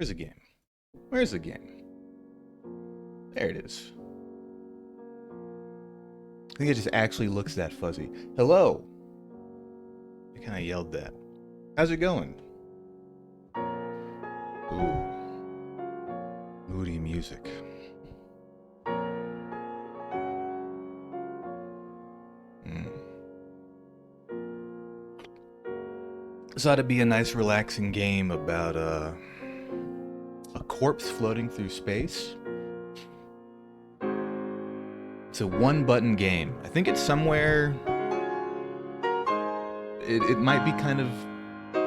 Where's the game? Where's the game? There it is. I think it just actually looks that fuzzy. Hello! I kind of yelled that. How's it going? Ooh. Moody music. This ought to be a nice relaxing game about a corpse floating through space. It's a one-button game. I think it's somewhere... It might be kind of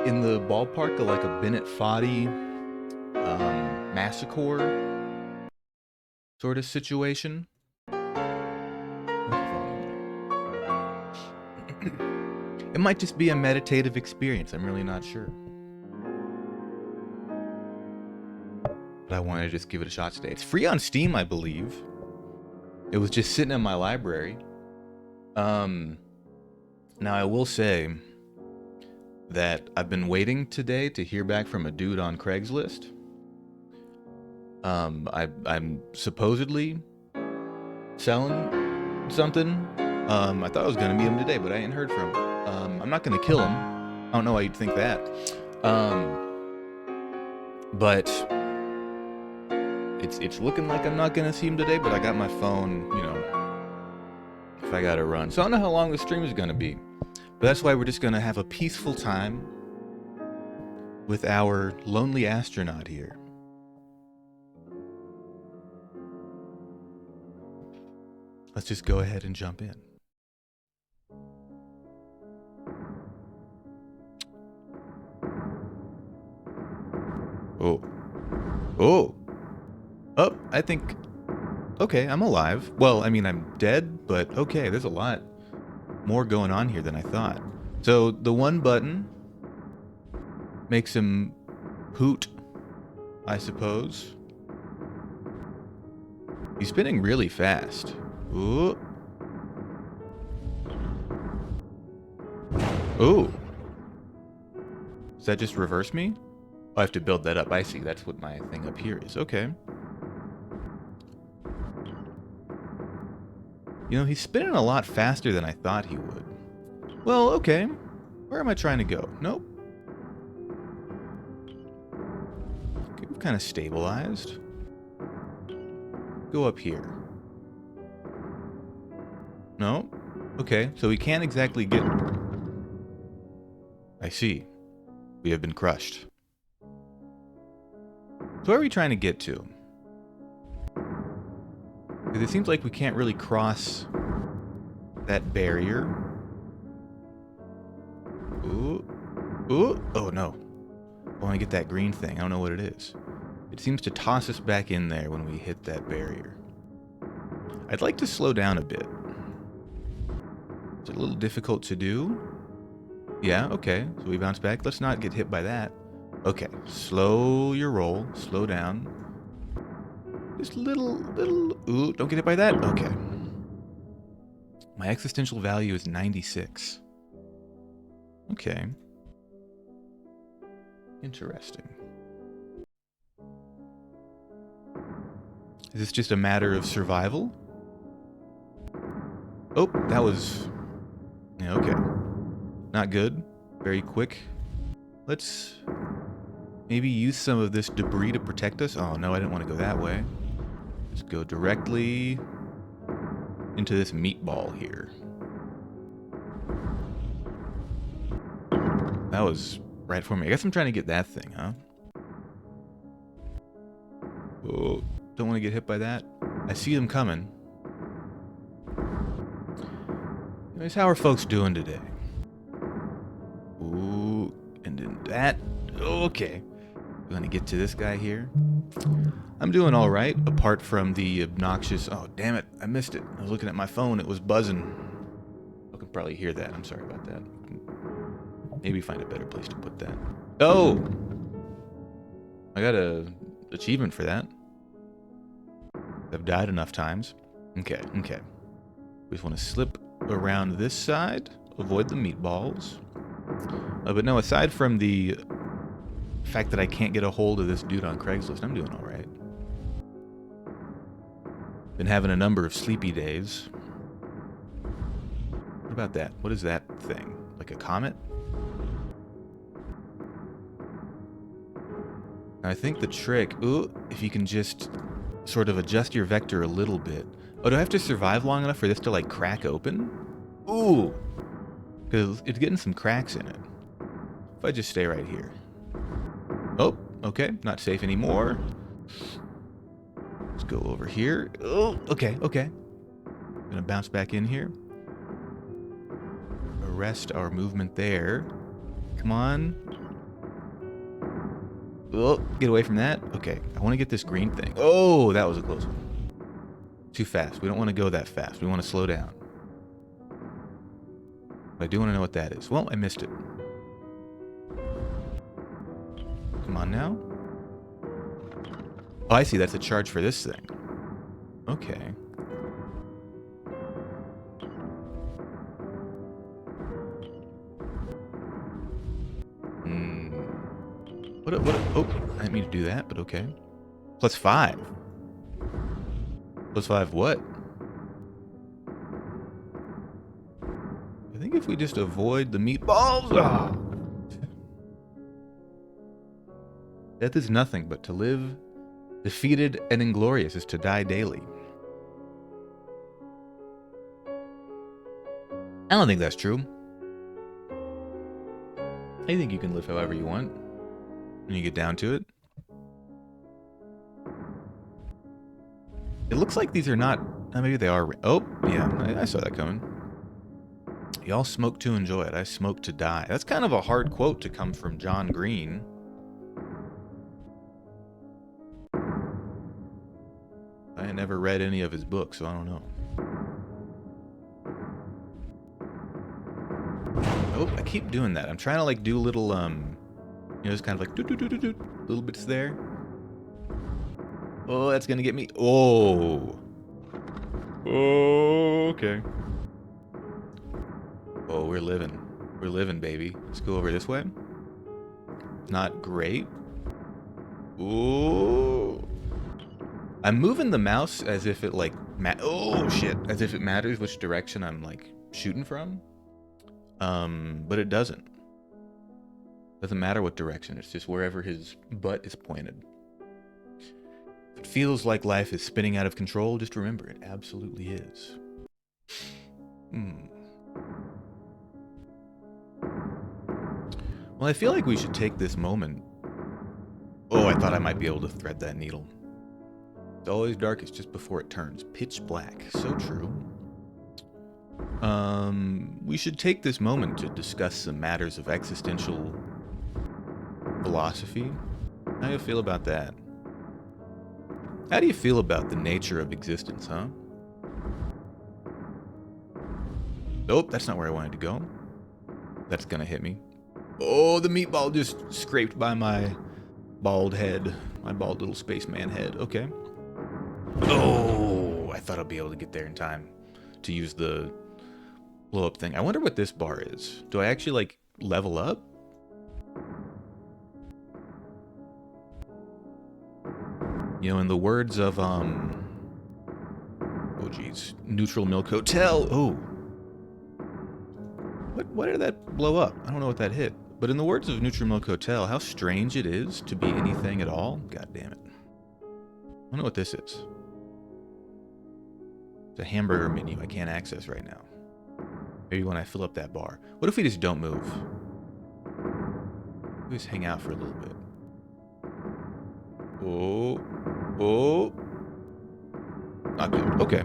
in the ballpark of like a Bennett Foddy Massacre sort of situation. It might just be a meditative experience. I'm really not sure. But I want to just give it a shot today. It's free on Steam, I believe. It was just sitting in my library. Now I will say that I've been waiting today to hear back from a dude on Craigslist. I'm supposedly selling something. I thought I was gonna meet him today, but I ain't heard from him. I'm not gonna kill him. I don't know why you'd think that. But it's looking like I'm not gonna see him today, but I got my phone, you know, if I gotta run. So I don't know how long the stream is gonna be. But that's why we're just gonna have a peaceful time with our lonely astronaut here. Let's just go ahead and jump in. Oh. Oh! Oh, I think... Okay, I'm alive. Well, I mean, I'm dead, but okay, there's a lot more going on here than I thought. So, the one button makes him hoot, I suppose. He's spinning really fast. Ooh. Ooh. Does that just reverse me? Oh, I have to build that up. I see. That's what my thing up here is. Okay. You know, he's spinning a lot faster than I thought he would. Well, okay. Where am I trying to go? Nope. Okay, we've kind of stabilized. Go up here. No? Okay, so we can't exactly get... I see. We have been crushed. So where are we trying to get to? Because it seems like we can't really cross that barrier. Ooh. Ooh. Oh, no. I want to get that green thing. I don't know what it is. It seems to toss us back in there when we hit that barrier. I'd like to slow down a bit. It's a little difficult to do. Yeah, okay. So we bounce back. Let's not get hit by that. Okay, slow your roll. Slow down. Just little... Ooh, don't get hit by that? Okay. My existential value is 96. Okay. Interesting. Is this just a matter of survival? Oh, that was... Yeah, okay. Not good. Very quick. Let's maybe use some of this debris to protect us. Oh, no, I didn't want to go that way. Just go directly into this meatball here. That was right for me. I guess I'm trying to get that thing, huh? Oh, don't want to get hit by that. I see them coming. Anyways, how are folks doing today? Ooh, and then that. Okay. We're gonna get to this guy here. I'm doing all right, apart from the obnoxious... Oh, damn it. I missed it. I was looking at my phone. It was buzzing. You can probably hear that. I'm sorry about that. Maybe find a better place to put that. Oh! I got a achievement for that. I've died enough times. Okay, okay. We just want to slip around this side. Avoid the meatballs. But no, aside from the fact that I can't get a hold of this dude on Craigslist, I'm doing all right. Been having a number of sleepy days. What about that? What is that thing? Like a comet? Now I think the trick, if you can just sort of adjust your vector a little bit. Oh, do I have to survive long enough for this to like crack open? Ooh, because it's getting some cracks in it. If I just stay right here. Oh, okay, not safe anymore. Let's go over here. Oh, okay. Gonna bounce back in here. Arrest our movement there. Come on. Oh, get away from that. Okay, I want to get this green thing. Oh, that was a close one. Too fast. We don't want to go that fast. We want to slow down. But I do want to know what that is. Well, I missed it. Come on now. Oh, I see. That's a charge for this thing. Okay. What? Oh, I didn't mean to do that, but okay. +5. +5 what? I think if we just avoid the meatballs... Oh. Death is nothing, but to live defeated and inglorious is to die daily. I don't think that's true. I think you can live however you want when you get down to it. It looks like these are not... maybe they are... Oh, yeah, I saw that coming. Y'all smoke to enjoy it. I smoke to die. That's kind of a hard quote to come from John Green. I never read any of his books, so I don't know. Oh, I keep doing that. I'm trying to like do little, just kind of like little bits there. Oh, that's gonna get me. Oh. Oh, okay. Oh, we're living. We're living, baby. Let's go over this way. Not great. Ooh. I'm moving the mouse as if it like oh shit, as if it matters which direction I'm like shooting from. But it doesn't. Doesn't matter what direction. It's just wherever his butt is pointed. If it feels like life is spinning out of control, just remember it absolutely is. Well, I feel like we should take this moment. Oh, I thought I might be able to thread that needle. It's always darkest just before it turns pitch black. So true. We should take this moment to discuss some matters of existential philosophy. How do you feel about that? How do you feel about the nature of existence, huh? Nope, that's not where I wanted to go. That's gonna hit me. Oh, the meatball just scraped by my bald head. My bald little spaceman head. Okay. Oh, I thought I'd be able to get there in time to use the blow up thing. I wonder what this bar is. Do I actually like level up? You know, in the words of oh geez, Neutral Milk Hotel. Oh, what did that blow up? I don't know what that hit. But in the words of Neutral Milk Hotel, how strange it is to be anything at all. God damn it. I don't know what this is. It's a hamburger menu I can't access right now. Maybe when I fill up that bar. What if we just don't move? We just hang out for a little bit. Oh. Not good. Okay.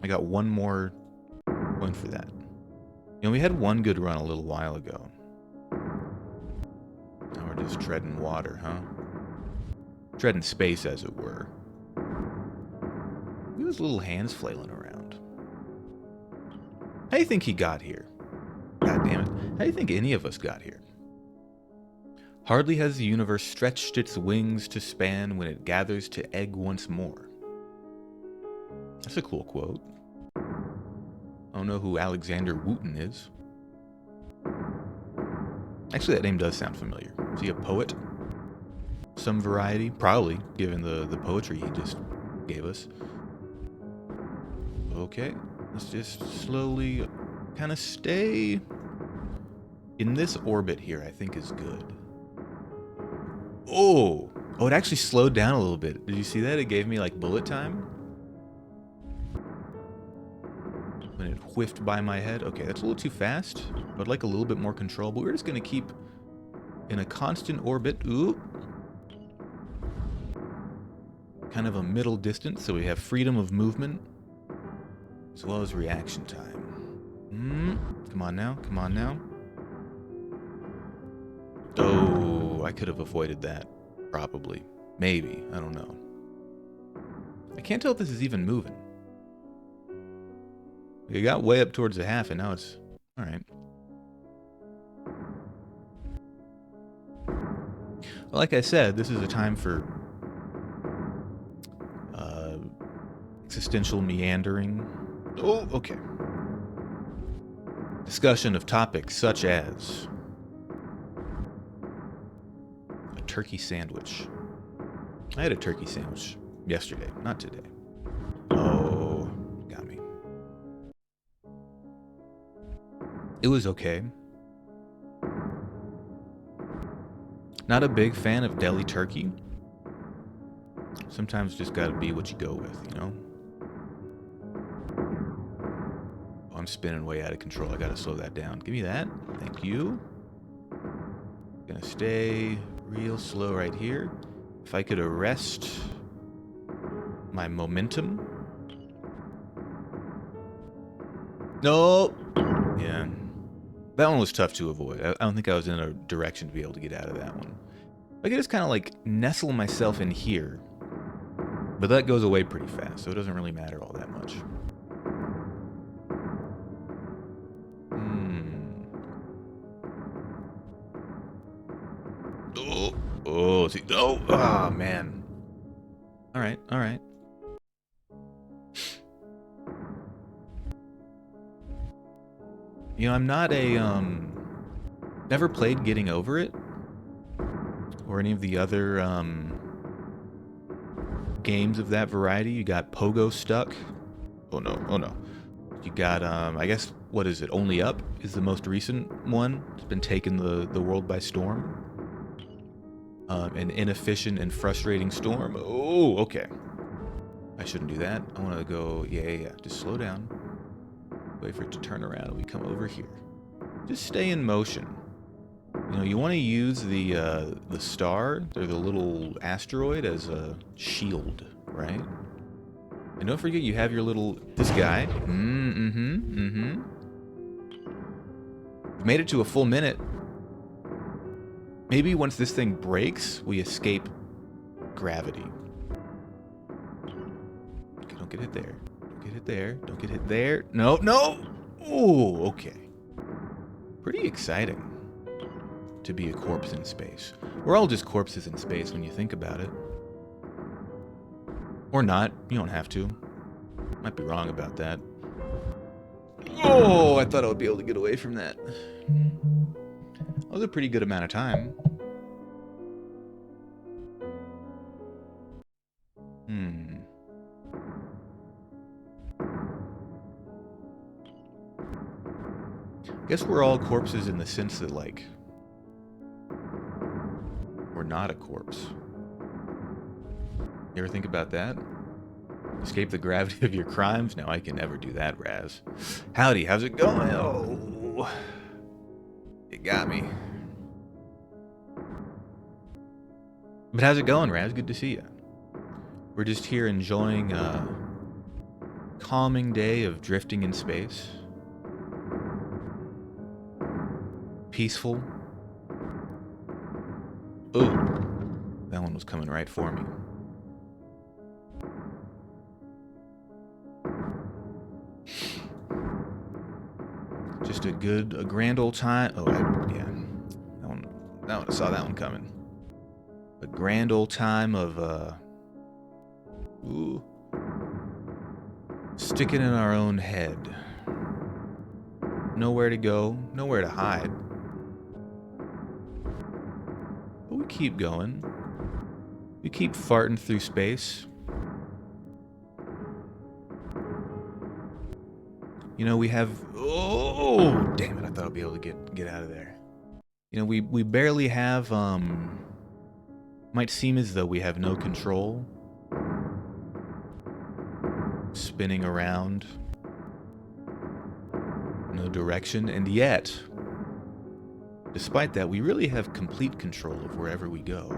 I got one more point for that. You know, we had one good run a little while ago. Now we're just treading water, huh? Treading space, as it were. Look at his little hands flailing around. How do you think he got here? God damn it. How do you think any of us got here? Hardly has the universe stretched its wings to span when it gathers to egg once more. That's a cool quote. I don't know who Alexander Wooten is. Actually, that name does sound familiar. Is he a poet? some variety, probably, given the poetry he just gave us. Okay, let's just slowly kind of stay in this orbit here, I think is good. Oh, it actually slowed down a little bit. Did you see that? It gave me like bullet time when it whiffed by my head. Okay, that's a little too fast. I'd like a little bit more control, but we're just gonna keep in a constant orbit. Ooh. Kind of a middle distance, so we have freedom of movement as well as reaction time. Come on now, come on now. Oh, I could have avoided that. Probably. Maybe. I don't know. I can't tell if this is even moving. It got way up towards the half, and now it's... Alright. Well, like I said, this is a time for... existential meandering. Oh, okay. Discussion of topics such as... a turkey sandwich. I had a turkey sandwich yesterday, not today. Oh, got me. It was okay. Not a big fan of deli turkey. Sometimes just gotta be what you go with, you know? Oh, I'm spinning way out of control. I gotta slow that down. Give me that. Thank you. Gonna stay real slow right here. If I could arrest my momentum. Nope. Yeah. That one was tough to avoid. I don't think I was in a direction to be able to get out of that one. I could just kind of like nestle myself in here. But that goes away pretty fast, so it doesn't really matter all that much. Oh, see, oh, man. All right, all right. You know, I'm not a, never played Getting Over It, or any of the other, games of that variety. You got Pogo Stuck. Oh no, oh no. You got, I guess, what is it? Only Up is the most recent one. It's been taking the world by storm. An inefficient and frustrating storm. Oh, okay. I shouldn't do that. I want to go, yeah. Just slow down. Wait for it to turn around and we come over here. Just stay in motion. You know, you want to use the star, or the little asteroid, as a shield, right? And don't forget you have your little, this guy. Made it to a full minute. Maybe once this thing breaks, we escape gravity. Okay, don't get hit there. Don't get hit there. Don't get hit there. No, no! Oh, okay. Pretty exciting to be a corpse in space. We're all just corpses in space when you think about it. Or not. You don't have to. Might be wrong about that. Oh, I thought I would be able to get away from that. That was a pretty good amount of time. I guess we're all corpses in the sense that, like, we're not a corpse. You ever think about that? Escape the gravity of your crimes? No, I can never do that, Raz. Howdy, how's it going? Oh, it got me. But how's it going, Raz? Good to see you. We're just here enjoying a calming day of drifting in space. Peaceful. Ooh, that one was coming right for me. Just a grand old time. Oh, yeah. That one, I saw that one coming. A grand old time of, sticking in our own head. Nowhere to go, nowhere to hide. But we keep going. We keep farting through space. You know, we have... Oh, damn it. I thought I'd be able to get out of there. You know, we barely have... Might seem as though we have no control. Spinning around. No direction. And yet, despite that, we really have complete control of wherever we go.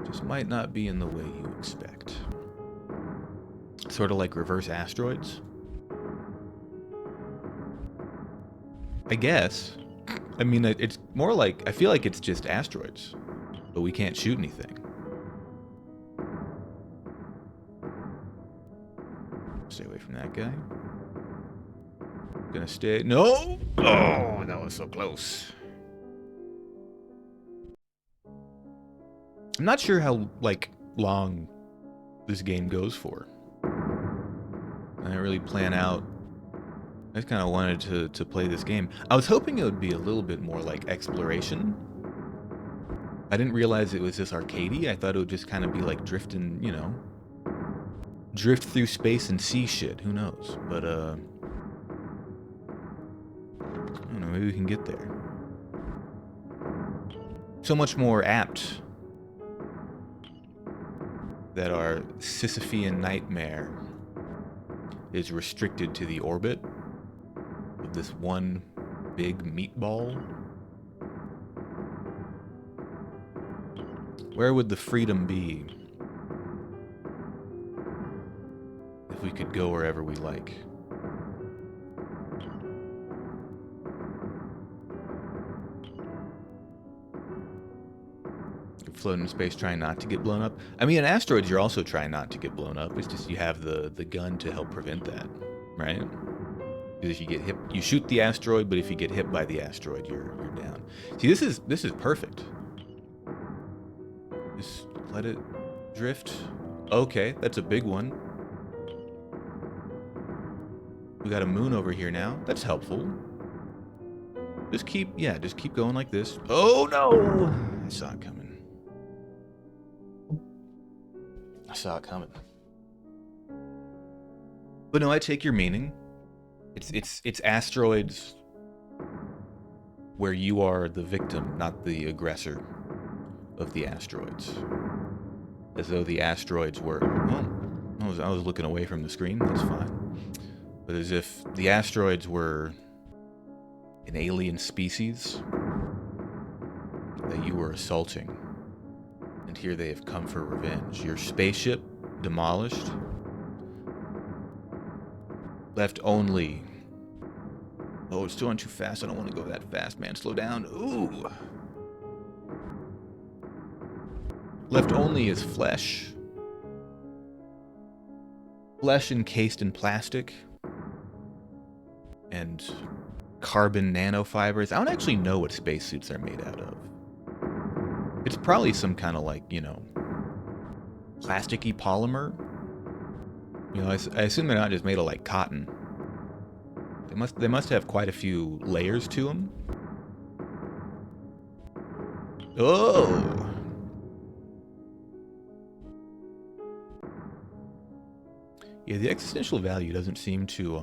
Just might not be in the way you expect. Sort of like reverse asteroids. I guess. I mean, it's more like... I feel like it's just asteroids. But we can't shoot anything. Stay away from that guy. Gonna stay... No! Oh, that was so close. I'm not sure how, like, long this game goes for. I didn't really plan out. I just kind of wanted to play this game. I was hoping it would be a little bit more like exploration. I didn't realize it was this arcadey. I thought it would just kind of be like drifting, you know. Drift through space and see shit. Who knows? But, I don't know. Maybe we can get there. So much more apt that our Sisyphean nightmare is restricted to the orbit of this one big meatball. Where would the freedom be if we could go wherever we like? Floating in space trying not to get blown up. I mean, in asteroids, you're also trying not to get blown up. It's just you have the gun to help prevent that, right? Because if you get hit, you shoot the asteroid, but if you get hit by the asteroid, you're down. See, this is perfect. Just let it drift. Okay, that's a big one. We got a moon over here now. That's helpful. Just keep going like this. Oh no! I saw it coming. I saw it coming. But no, I take your meaning. It's asteroids where you are the victim, not the aggressor of the asteroids. As though the asteroids were... Well, I was looking away from the screen. That's fine. But as if the asteroids were an alien species that you were assaulting. And here they have come for revenge. Your spaceship demolished. Left only... Oh, it's still on too fast. I don't want to go that fast, man. Slow down. Ooh. Left only is flesh. Flesh encased in plastic. And carbon nanofibers. I don't actually know what spacesuits are made out of. It's probably some kind of like, you know, plasticky polymer. You know, I assume they're not just made of like cotton. They must have quite a few layers to them. Oh! Yeah, the existential value doesn't seem to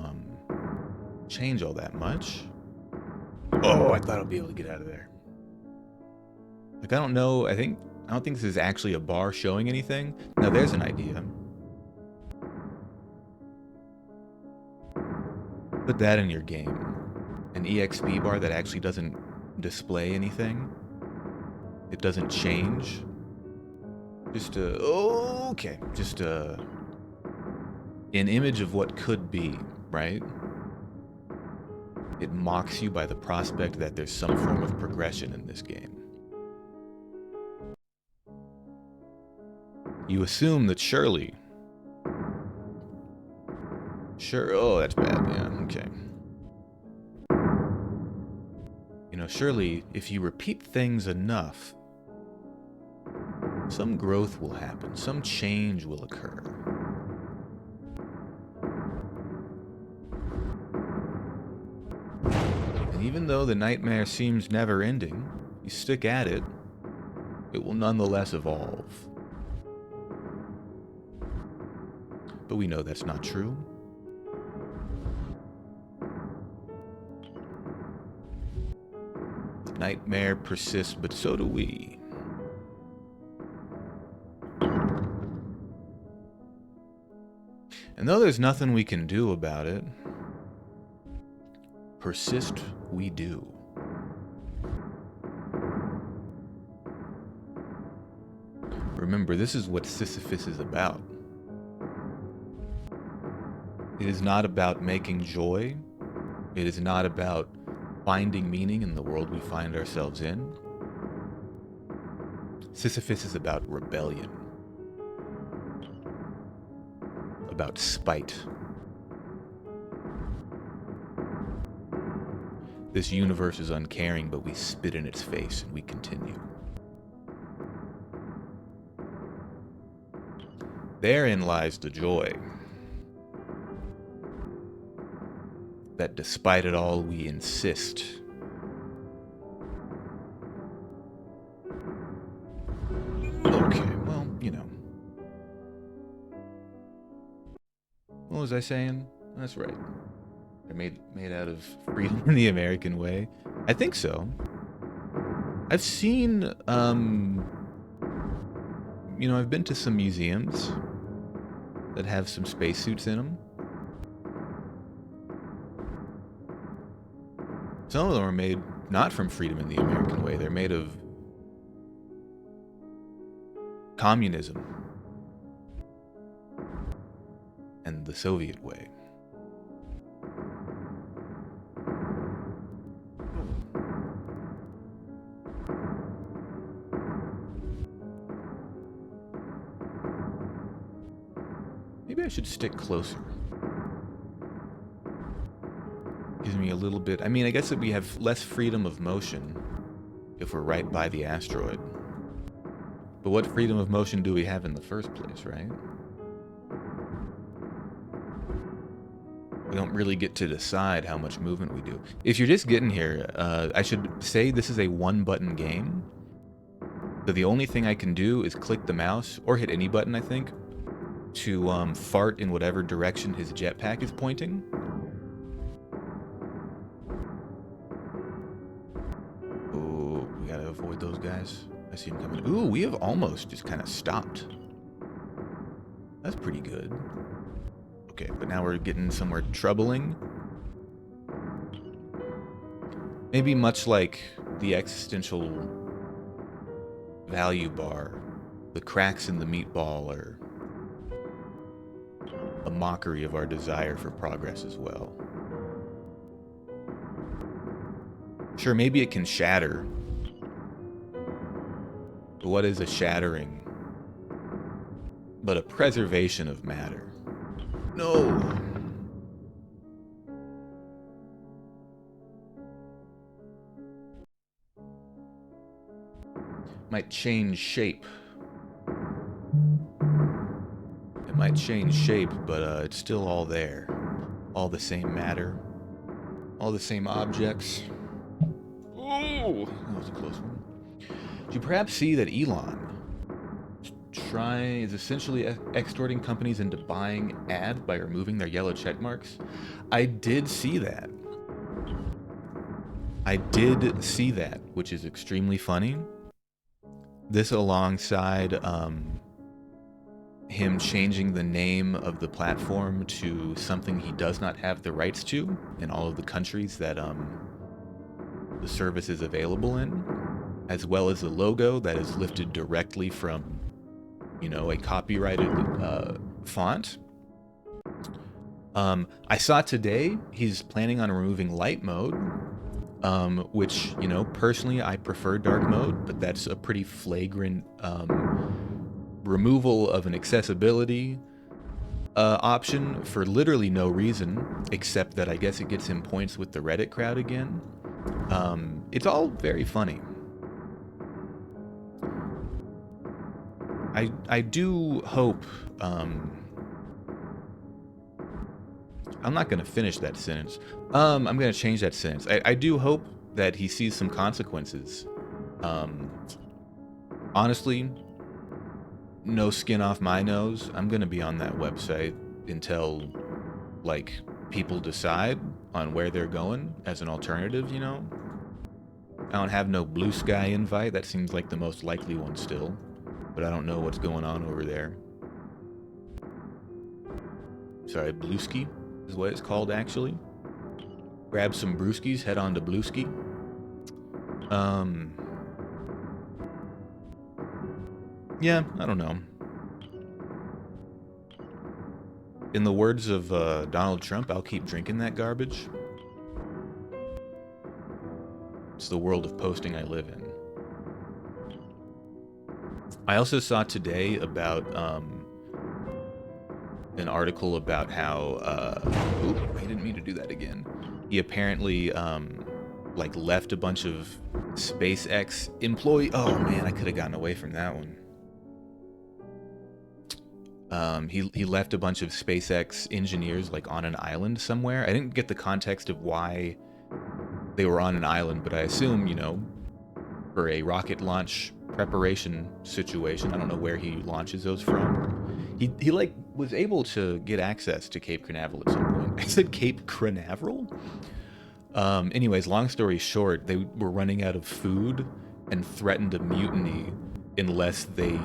change all that much. Oh, I thought I'd be able to get out of there. Like, I don't know, I don't think this is actually a bar showing anything. Now, there's an idea. Put that in your game. An EXP bar that actually doesn't display anything. It doesn't change. Just an image of what could be, right? It mocks you by the prospect that there's some form of progression in this game. You assume that surely... oh, that's bad, yeah, okay. You know, surely, if you repeat things enough, some growth will happen, some change will occur. And even though the nightmare seems never-ending, you stick at it, it will nonetheless evolve. But we know that's not true. The nightmare persists, but so do we. And though there's nothing we can do about it, persist we do. Remember, this is what Sisyphus is about. It is not about making joy. It is not about finding meaning in the world we find ourselves in. Sisyphus is about rebellion. About spite. This universe is uncaring, but we spit in its face and we continue. Therein lies the joy. That despite it all, we insist. Okay, well, you know. What was I saying? That's right. They're made out of freedom in the American way. I think so. I've seen, you know, I've been to some museums that have some spacesuits in them. Some of them are made not from freedom in the American way. They're made of communism and the Soviet way. Maybe I should stick closer. Gives me a little bit... I mean, I guess that we have less freedom of motion if we're right by the asteroid. But what freedom of motion do we have in the first place, right? We don't really get to decide how much movement we do. If you're just getting here, I should say this is a one-button game. So the only thing I can do is click the mouse, or hit any button, I think, to fart in whatever direction his jetpack is pointing. Ooh, we gotta avoid those guys. I see them coming. Ooh, we have almost just kind of stopped. That's pretty good. Okay, but now we're getting somewhere troubling. Maybe much like the existential value bar, the cracks in the meatball are a mockery of our desire for progress as well. Sure, maybe it can shatter. But what is a shattering but a preservation of matter? No! Might change shape. It might change shape, but it's still all there. All the same matter. All the same objects. Ooh! That was a close one. Do you perhaps see that Elon is essentially extorting companies into buying ads by removing their yellow check marks? I did see that. I did see that, which is extremely funny. This alongside him changing the name of the platform to something he does not have the rights to in all of the countries that the service is available in, as well as the logo that is lifted directly from, you know, a copyrighted font. I saw today he's planning on removing light mode, which, you know, personally I prefer dark mode, but that's a pretty flagrant removal of an accessibility option for literally no reason, except that I guess it gets him points with the Reddit crowd again. It's all very funny. I do hope, I'm not going to finish that sentence. I'm going to change that sentence. I do hope that he sees some consequences Honestly, no skin off my nose. I'm gonna be on that website until, like, people decide on where they're going as an alternative, you know? I don't have no Blue Sky invite. That seems like the most likely one still. But I don't know what's going on over there. Sorry, Blueski is what it's called, actually. Grab some brewskis, head on to Blueski. Yeah, I don't know. In the words of Donald Trump, I'll keep drinking that garbage. It's the world of posting I live in. I also saw today about an article about how I didn't mean to do that again. He apparently like left a bunch of SpaceX employee. Oh man, I could have gotten away from that one. He left a bunch of SpaceX engineers like on an island somewhere. I didn't get the context of why they were on an island, but I assume, you know, for a rocket launch preparation situation. I don't know where he launches those from. He like was able to get access to Cape Canaveral at some point. I said Cape Canaveral? Anyways, long story short, they were running out of food and threatened a mutiny unless they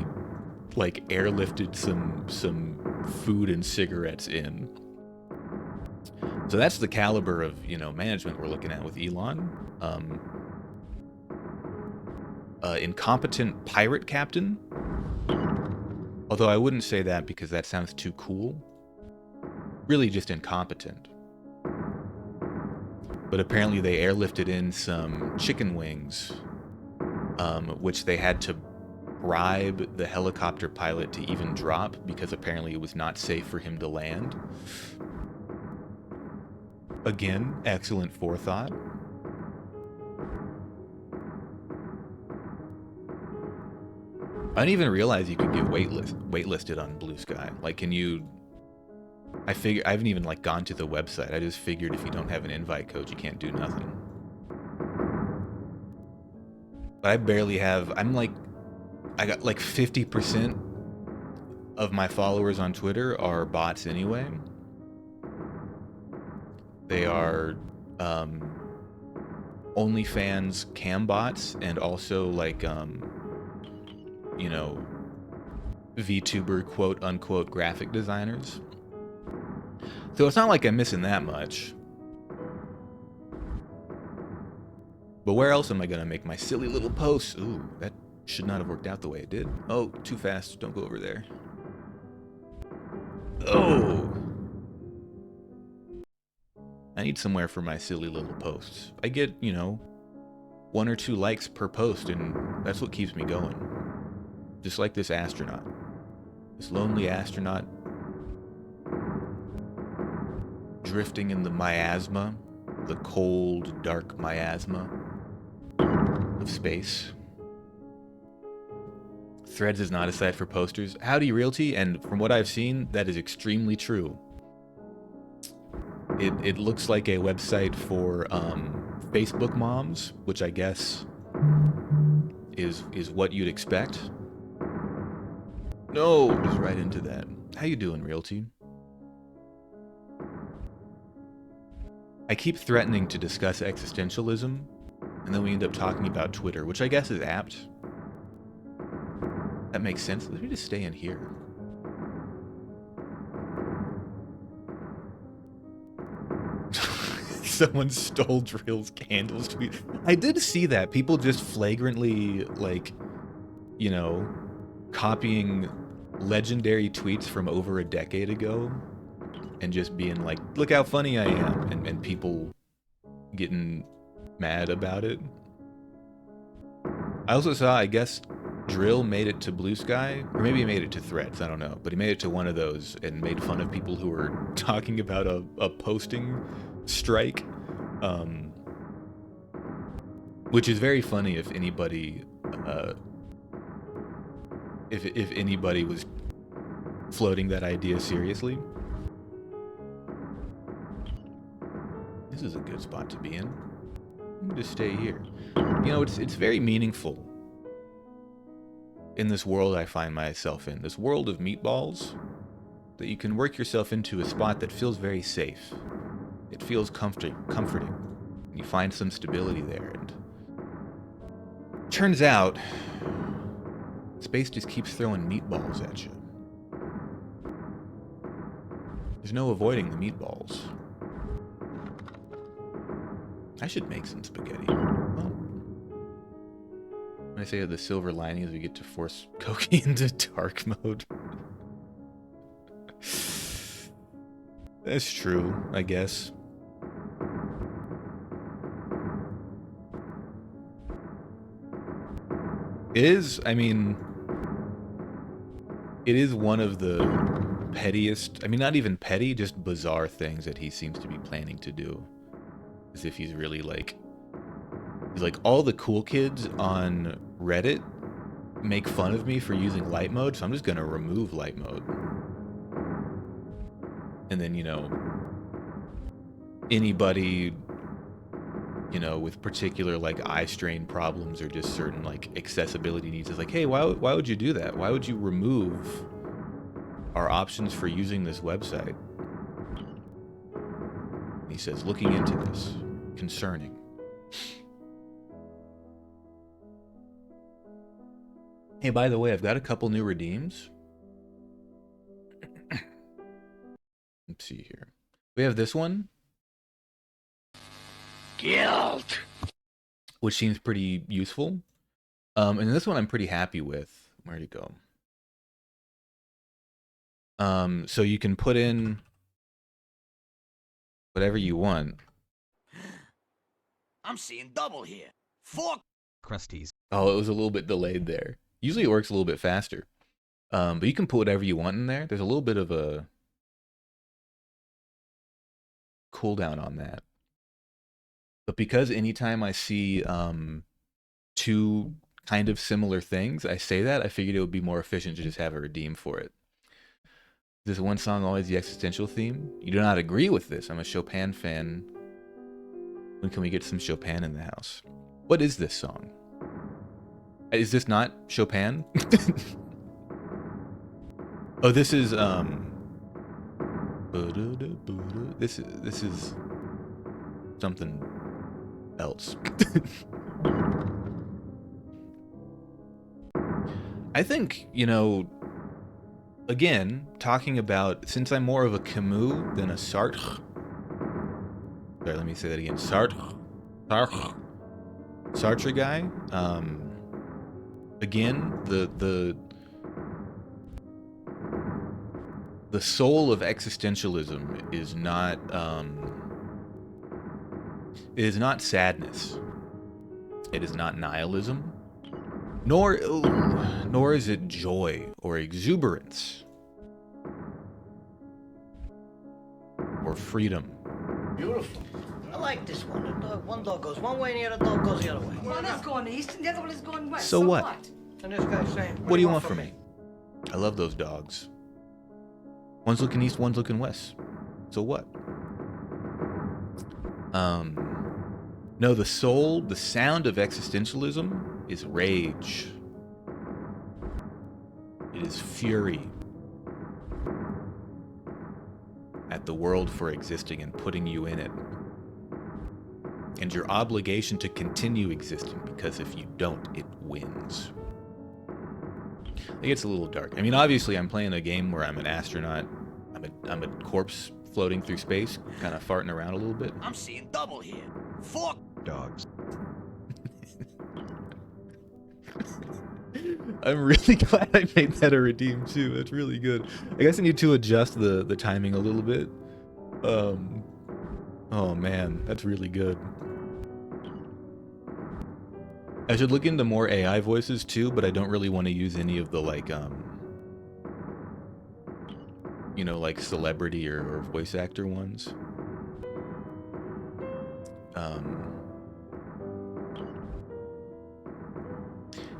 like airlifted some food and cigarettes in. So that's the caliber of, you know, management we're looking at with Elon. Incompetent pirate captain. Although I wouldn't say that because that sounds too cool. Really just incompetent. But apparently they airlifted in some chicken wings, which they had to bribe the helicopter pilot to even drop because apparently it was not safe for him to land. Again, excellent forethought. I didn't even realize you could get waitlisted on Blue Sky. Like, can you... I haven't even, like, gone to the website. I just figured if you don't have an invite code, you can't do nothing. But I barely have... I got, like, 50% of my followers on Twitter are bots anyway. They are, OnlyFans cam bots and also, like, you know, VTuber quote-unquote graphic designers. So it's not like I'm missing that much. But where else am I gonna make my silly little posts? Ooh, that should not have worked out the way it did. Oh, too fast. Don't go over there. Oh! I need somewhere for my silly little posts. I get, you know, 1 or 2 likes per post, and that's what keeps me going. Just like this astronaut. This lonely astronaut drifting in the miasma, the cold, dark miasma of space. Threads is not a site for posters. Howdy Realty, and from what I've seen, that is extremely true. It looks like a website for Facebook moms, which I guess is what you'd expect. No, just right into that. How you doing, Realty? I keep threatening to discuss existentialism, and then we end up talking about Twitter, which I guess is apt. That makes sense. Let me just stay in here. Someone stole Drill's candles tweet. I did see that. People just flagrantly, like, you know, copying legendary tweets from over a decade ago and just being like, look how funny I am, and people getting mad about it. I also saw, I guess, Drill made it to Blue Sky, or maybe he made it to Threads, I don't know, but he made it to one of those and made fun of people who were talking about a posting strike, which is very funny if anybody, if anybody was floating that idea seriously. This is a good spot to be in. I'm gonna stay here. You know, it's very meaningful in this world I find myself in, this world of meatballs, that you can work yourself into a spot that feels very safe. It feels comforting. You find some stability there, and turns out space just keeps throwing meatballs at you. There's no avoiding the meatballs. I should make some spaghetti. Well, when I say the silver lining is we get to force Koki into dark mode. That's true, I guess. It is, I mean, it is one of the pettiest, I mean, not even petty, just bizarre things that he seems to be planning to do. As if he's really like, he's like, all the cool kids on Reddit make fun of me for using light mode, so I'm just gonna remove light mode. And then, you know, anybody, you know, with particular like eye strain problems or just certain like accessibility needs is like, hey, why would you do that? Why would you remove our options for using this website? And he says, looking into this, concerning. Hey, by the way, I've got a couple new redeems. Let's see here. We have this one. Guilt. Which seems pretty useful. And this one I'm pretty happy with. Where'd it go? So you can put in whatever you want. I'm seeing double here. 4 crusties. Oh, it was a little bit delayed there. Usually it works a little bit faster. But you can put whatever you want in there. There's a little bit of a cooldown on that. But because anytime I see two kind of similar things, I say that, I figured it would be more efficient to just have a redeem for it. This one song always the existential theme? You do not agree with this. I'm a Chopin fan. When can we get some Chopin in the house? What is this song? Is this not Chopin? Oh, this is this is something else. I think, you know, again, talking about, since I'm more of a Camus than a Sartre. Sorry, let me say that again. Sartre guy. Again, the soul of existentialism is not it is not sadness. It is not nihilism. Nor is it joy or exuberance or freedom. Beautiful. I like this one. One dog goes one way and the other dog goes the other way. One is going east and the other one is going west. So what? And this guy's saying, What do you want from me? I love those dogs. One's looking east, one's looking west. So what? No, the soul, the sound of existentialism is rage. It is fury at the world for existing and putting you in it. And your obligation to continue existing, because if you don't, it wins. It gets a little dark. I mean, obviously, I'm playing a game where I'm an astronaut. I'm a corpse floating through space, kind of farting around a little bit. I'm seeing double here. 4 Dogs. I'm really glad I made that a redeem too. That's really good. I guess I need to adjust the timing a little bit. Oh man, that's really good. I should look into more AI voices too, but I don't really want to use any of the like you know, like celebrity or voice actor ones.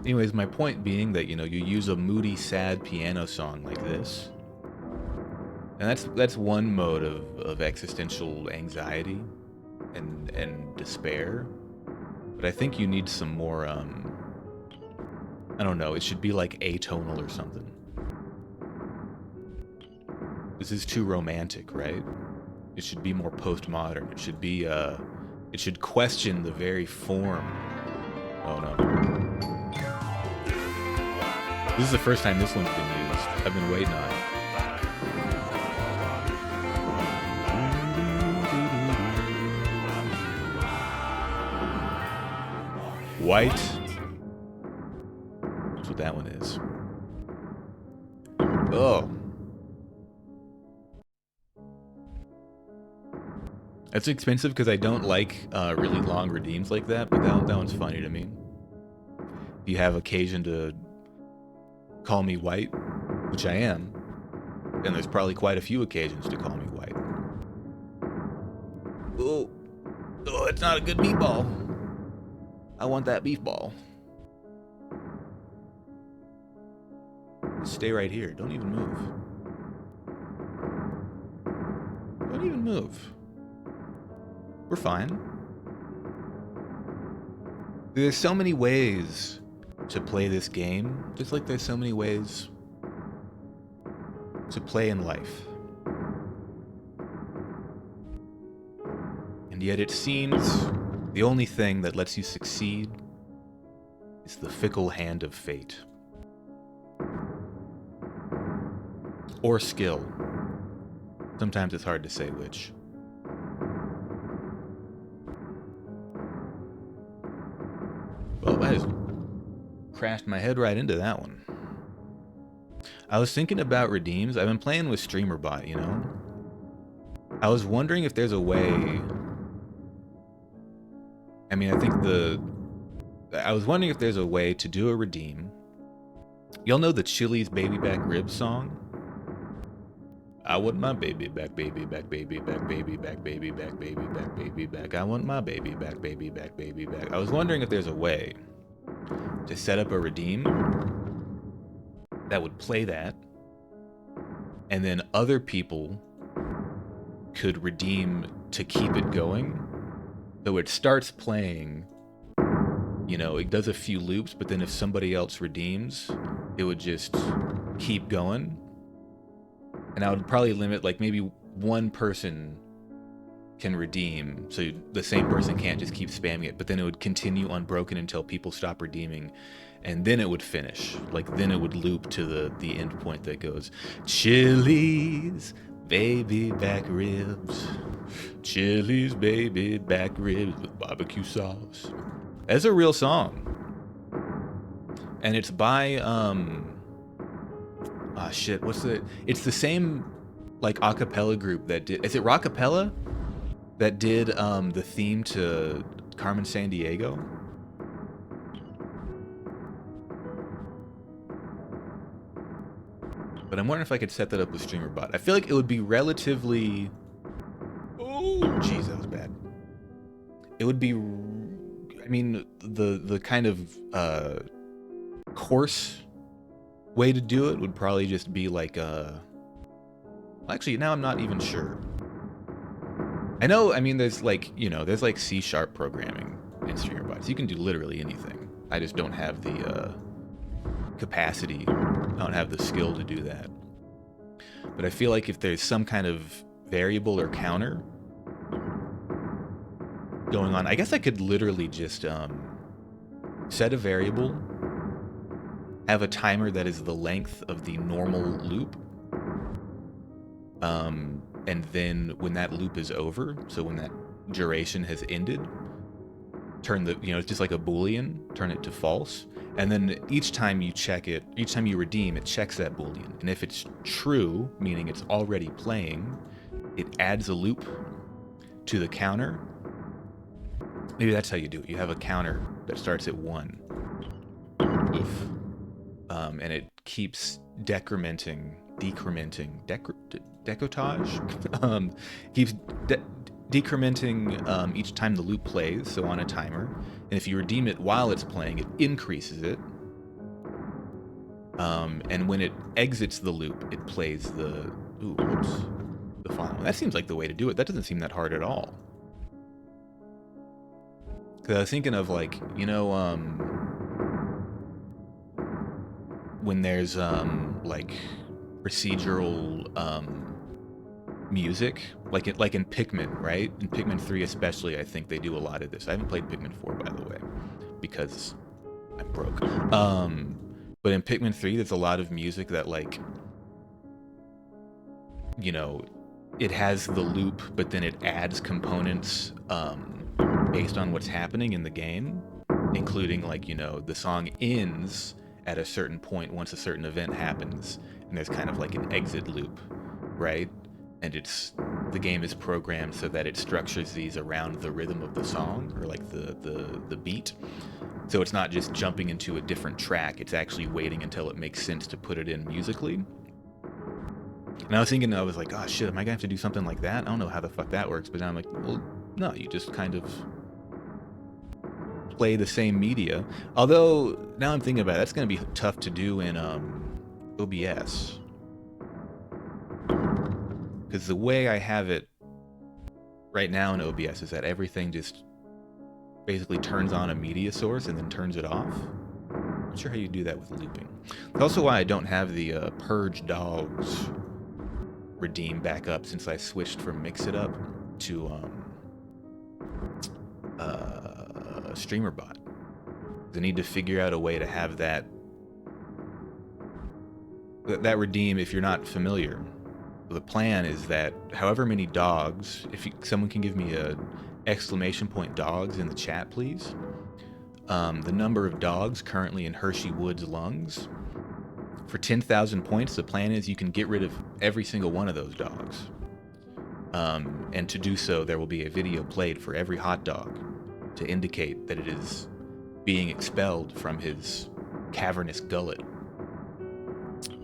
Anyways, my point being that, you know, you use a moody, sad piano song like this, and that's one mode of existential anxiety and despair. But I think you need some more I don't know, it should be like atonal or something. This is too romantic, right? It should be more postmodern. It should be, it should question the very form. Oh no. This is the first time this one's been used. I've been waiting on it. White. That's what that one is. Oh. It's expensive because I don't like really long redeems like that, but that one's funny to me. If you have occasion to call me white, which I am, and there's probably quite a few occasions to call me white. Oh, it's not a good meatball. I want that beef ball. Stay right here. Don't even move. Don't even move. We're fine. There's so many ways to play this game, just like there's so many ways to play in life. And yet it seems the only thing that lets you succeed is the fickle hand of fate. Or skill. Sometimes it's hard to say which. Well, I just crashed my head right into that one. I was thinking about redeems. I've been playing with StreamerBot, you know? I was wondering if there's a way... I mean, I was wondering if there's a way to do a redeem. Y'all know the Chili's Baby Back Ribs song? I want my baby back, baby back, baby back, baby back, baby back, baby back, baby back. I want my baby back, baby back, baby back. I was wondering if there's a way to set up a redeem that would play that, and then other people could redeem to keep it going. So it starts playing, you know, it does a few loops, but then if somebody else redeems, it would just keep going. And I would probably limit, like, maybe one person can redeem, so the same person can't just keep spamming it, but then it would continue unbroken until people stop redeeming, and then it would finish. Like, then it would loop to the end point that goes, Chili's baby back ribs, Chili's baby back ribs with barbecue sauce. That's a real song. And it's by, shit, it's the same, like, a cappella group that did, is it Rockapella? That did, the theme to Carmen Sandiego? But I'm wondering if I could set that up with StreamerBot. I feel like it would be relatively... Oh, jeez, that was bad. It would be... I mean, the kind of, coarse way to do it would probably just be like, Actually, now I'm not even sure. I know, I mean, there's like, you know, there's like C# programming in StreamerBot. So you can do literally anything. I just don't have the, capacity. I don't have the skill to do that. But I feel like if there's some kind of variable or counter going on, I guess I could literally just set a variable, have a timer that is the length of the normal loop, and then when that loop is over, so when that duration has ended, turn the, you know, it's just like a Boolean, turn it to false. And then each time you check it, each time you redeem, it checks that Boolean. And if it's true, meaning it's already playing, it adds a loop to the counter. Maybe that's how you do it. You have a counter that starts at 1. Oof. And it keeps decrementing, decotage? Keeps decrementing each time the loop plays, so on a timer. And if you redeem it while it's playing, it increases it. And when it exits the loop, it plays the final one. That seems like the way to do it. That doesn't seem that hard at all. Because I was thinking of, like, you know, when there's like procedural music, like in Pikmin, right? In Pikmin 3 especially, I think they do a lot of this. I haven't played Pikmin 4, by the way, because I'm broke. But in Pikmin 3, there's a lot of music that, like, you know, it has the loop, but then it adds components based on what's happening in the game, including, like, you know, the song ends at a certain point once a certain event happens, and there's kind of like an exit loop, right? And the game is programmed so that it structures these around the rhythm of the song, or like the beat. So it's not just jumping into a different track, it's actually waiting until it makes sense to put it in musically. And I was thinking, I was like, oh shit, am I gonna have to do something like that? I don't know how the fuck that works, but now I'm like, well, no, you just kind of play the same media. Although, now I'm thinking about it, that's gonna be tough to do in OBS. Because the way I have it right now in OBS is that everything just basically turns on a media source and then turns it off. I'm not sure how you do that with looping. That's also why I don't have the Purge Dogs redeem back up, since I switched from Mix It Up to StreamerBot. I need to figure out a way to have that redeem. If you're not familiar, the plan is that however many dogs, someone can give me a ! dogs in the chat, please. The number of dogs currently in Hershey Woods lungs. For 10,000 points, the plan is you can get rid of every single one of those dogs. And to do so, there will be a video played for every hot dog to indicate that it is being expelled from his cavernous gullet.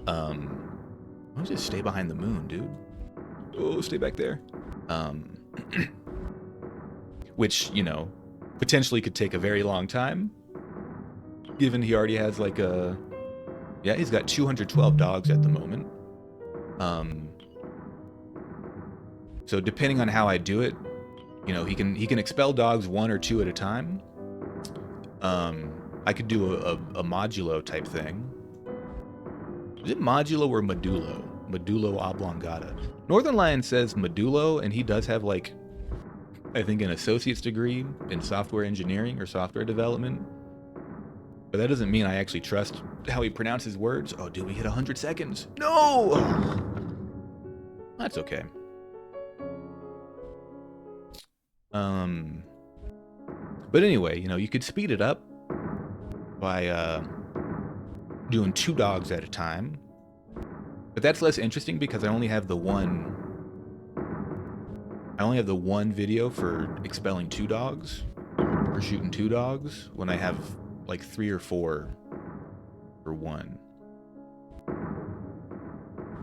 Why don't you just stay behind the moon, dude? Oh, stay back there. Which, you know, potentially could take a very long time, given he already has like yeah, he's got 212 dogs at the moment. So depending on how I do it, you know, he can expel dogs 1 or 2 at a time. I could do a modulo type thing. Is it modulo or modulo? Modulo oblongata. Northern Lion says modulo, and he does have, like, I think an associate's degree in software engineering or software development. But that doesn't mean I actually trust how he pronounces words. Oh, dude, we hit 100 seconds. No! That's okay. But anyway, you know, you could speed it up by doing 2 dogs at a time. But that's less interesting because I only have the one video for expelling 2 dogs, or shooting 2 dogs, when I have like 3 or 4 for 1.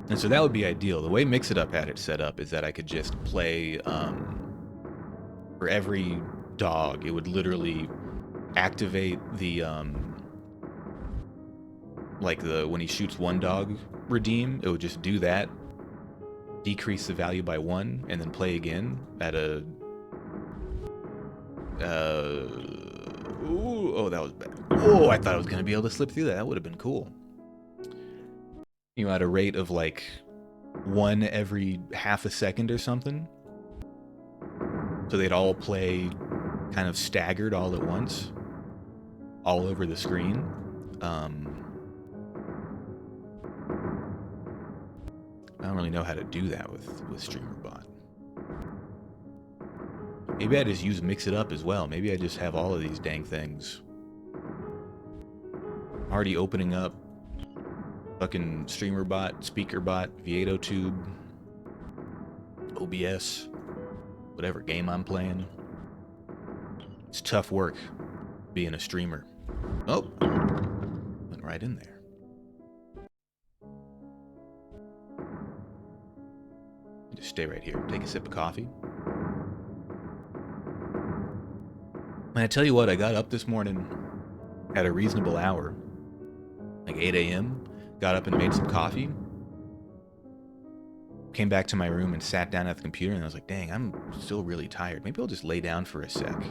And so that would be ideal. The way Mix It Up had it set up is that I could just play, for every dog, it would literally activate the, when he shoots 1 dog redeem, it would just do that, decrease the value by 1, and then play again at a, ooh, oh, that was bad. Oh, I thought I was going to be able to slip through that. That would have been cool. You know, at a rate of like 1 every half a second or something. So they'd all play kind of staggered all at once, all over the screen. I don't really know how to do that with StreamerBot. Maybe I just use Mix It Up as well. Maybe I just have all of these dang things. Already opening up fucking StreamerBot, SpeakerBot, VietoTube, OBS, whatever game I'm playing. It's tough work being a streamer. Oh, went right in there. Just stay right here. Take a sip of coffee. And I tell you what, I got up this morning at a reasonable hour, like 8 a.m. Got up and made some coffee. Came back to my room and sat down at the computer, and I was like, dang, I'm still really tired. Maybe I'll just lay down for a sec.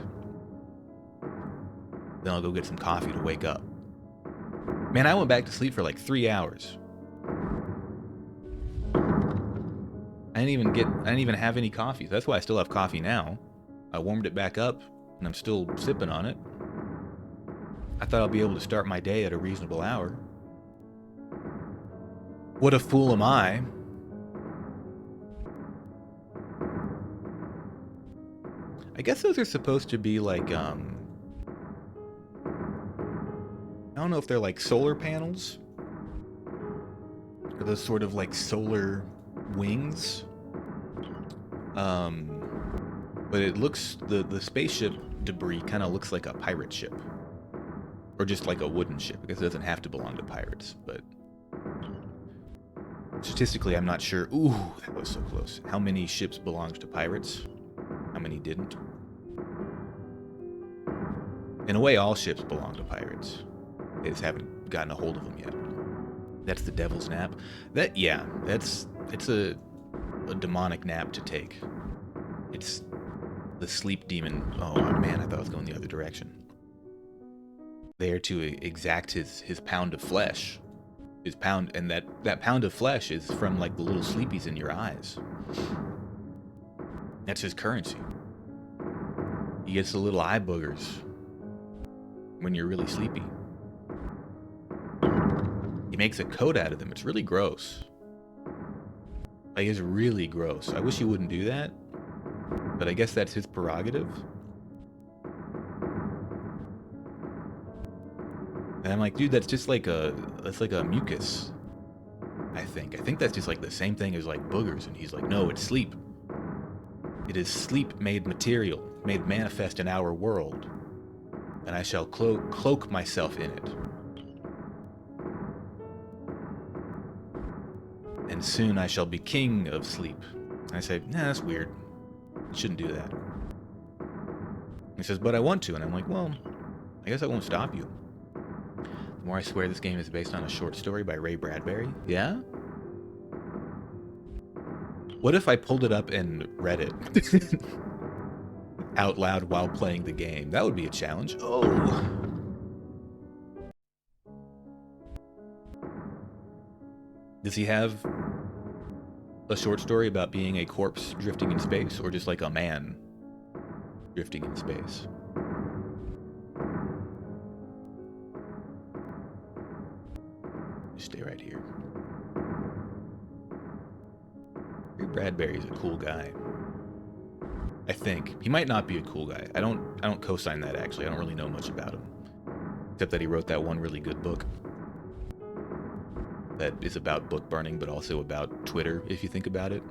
Then I'll go get some coffee to wake up. Man, I went back to sleep for like 3 hours. I didn't even have any coffee. That's why I still have coffee now. I warmed it back up, and I'm still sipping on it. I thought I'd be able to start my day at a reasonable hour. What a fool am I? I guess those are supposed to be like, I don't know if they're like solar panels. Or those sort of like solar wings. But it looks, the spaceship debris kind of looks like a pirate ship. Or just like a wooden ship, because it doesn't have to belong to pirates, but statistically I'm not sure. Ooh, that was so close. How many ships belonged to pirates? How many didn't? In a way, all ships belong to pirates. They just haven't gotten a hold of them yet. That's the devil's nap. It's a demonic nap to take. It's the sleep demon. Oh man, I thought I was going the other direction. There to exact his pound of flesh. His pound, and that pound of flesh is from like the little sleepies in your eyes. That's his currency. He gets the little eye boogers when you're really sleepy. He makes a coat out of them. It's really gross. Like, it's really gross. I wish he wouldn't do that, but I guess that's his prerogative. And I'm like, dude, that's just like that's like a mucus. I think that's just like the same thing as like boogers. And he's like, no, it's sleep. It is sleep made material, made manifest in our world. And I shall cloak myself in it. And soon I shall be king of sleep. And I say, nah, that's weird. You shouldn't do that. He says, but I want to. And I'm like, well, I guess I won't stop you. The more I swear this game is based on a short story by Ray Bradbury. Yeah? What if I pulled it up and read it out loud while playing the game? That would be a challenge. Oh. Does he have a short story about being a corpse drifting in space, or just like a man drifting in space? Stay right here. Ray Bradbury's a cool guy. I think. He might not be a cool guy. I don't co-sign that, actually. I don't really know much about him. Except that he wrote that one really good book that is about book burning, but also about Twitter, if you think about it.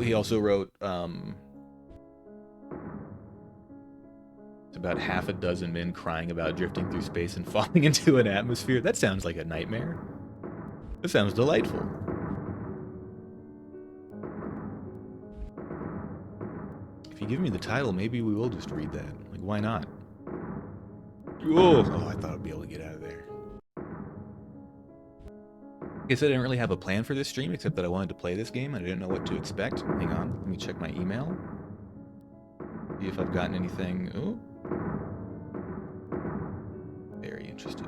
He also wrote it's about half a dozen men crying about drifting through space and falling into an atmosphere. That sounds like a nightmare. That sounds delightful. If you give me the title, maybe we will just read that. Like, why not? Oh, I thought I'd be able to get out of there. I guess I didn't really have a plan for this stream, except that I wanted to play this game and I didn't know what to expect. Hang on, let me check my email. See if I've gotten anything. Oh. Very interested.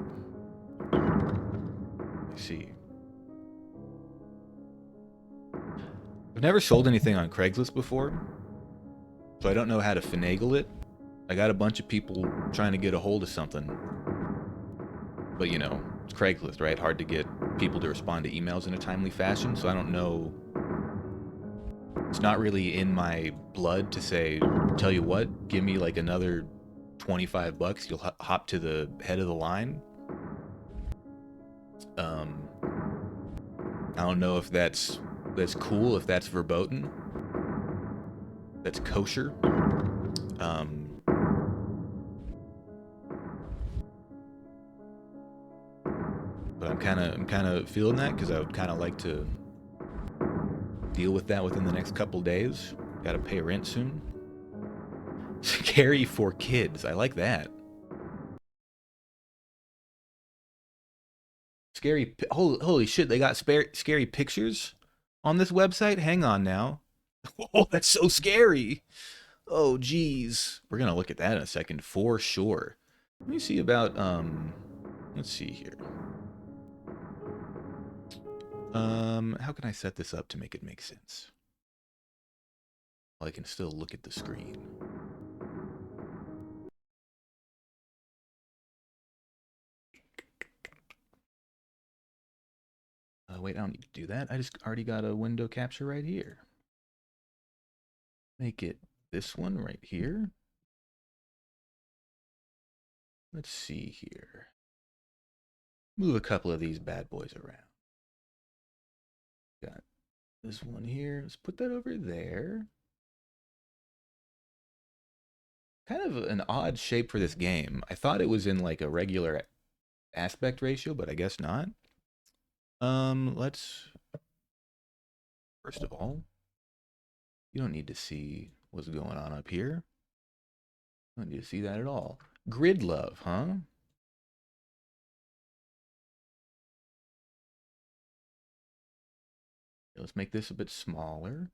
Let's see. I've never sold anything on Craigslist before, so I don't know how to finagle it. I got a bunch of people trying to get a hold of something. But you know, it's Craigslist, right? Hard to get people to respond to emails in a timely fashion, so I don't know. It's not really in my blood to say, tell you what, give me like another 25 bucks, you'll hop to the head of the line. I don't know if that's cool, if that's verboten. That's kosher. But I'm kind of feeling that, because I would kind of like to deal with that within the next couple days. Got to pay rent soon. Scary for kids. I like that. Scary. Holy shit! They got scary pictures on this website. Hang on now. Oh, that's so scary. Oh, geez. We're gonna look at that in a second for sure. Let me see about, let's see here. How can I set this up to make it make sense? Well, I can still look at the screen. Wait, I don't need to do that. I just already got a window capture right here. Make it this one right here. Let's see here. Move a couple of these bad boys around. Got this one here. Let's put that over there. Kind of an odd shape for this game. I thought it was in like a regular aspect ratio, but I guess not. Let's first of all, you don't need to see what's going on up here. You don't need to see that at all. Grid love, huh? Let's make this a bit smaller.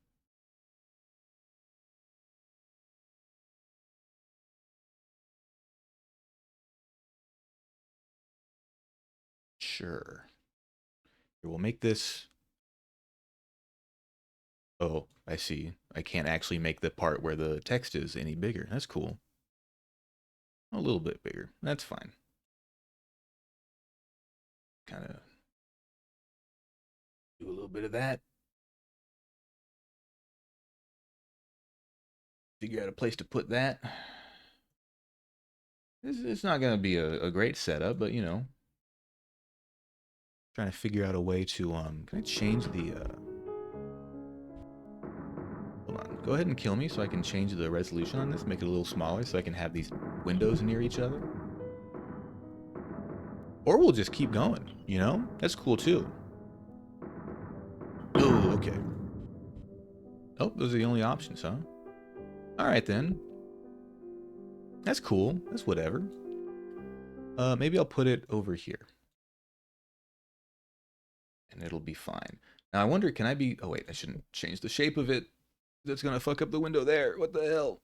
Sure. Here, we'll make this. Oh, I see. I can't actually make the part where the text is any bigger. That's cool. A little bit bigger. That's fine. Kind of do a little bit of that. Figure out a place to put that. It's not going to be a great setup, but you know. Trying to figure out a way to, can I change the, hold on. Go ahead and kill me so I can change the resolution on this, make it a little smaller so I can have these windows near each other. Or we'll just keep going, you know? That's cool too. Oh, okay. Oh, those are the only options, huh? Alright then. That's cool. That's whatever. Maybe I'll put it over here. And it'll be fine. Now I wonder, can I be... Oh wait, I shouldn't change the shape of it. That's gonna fuck up the window there. What the hell?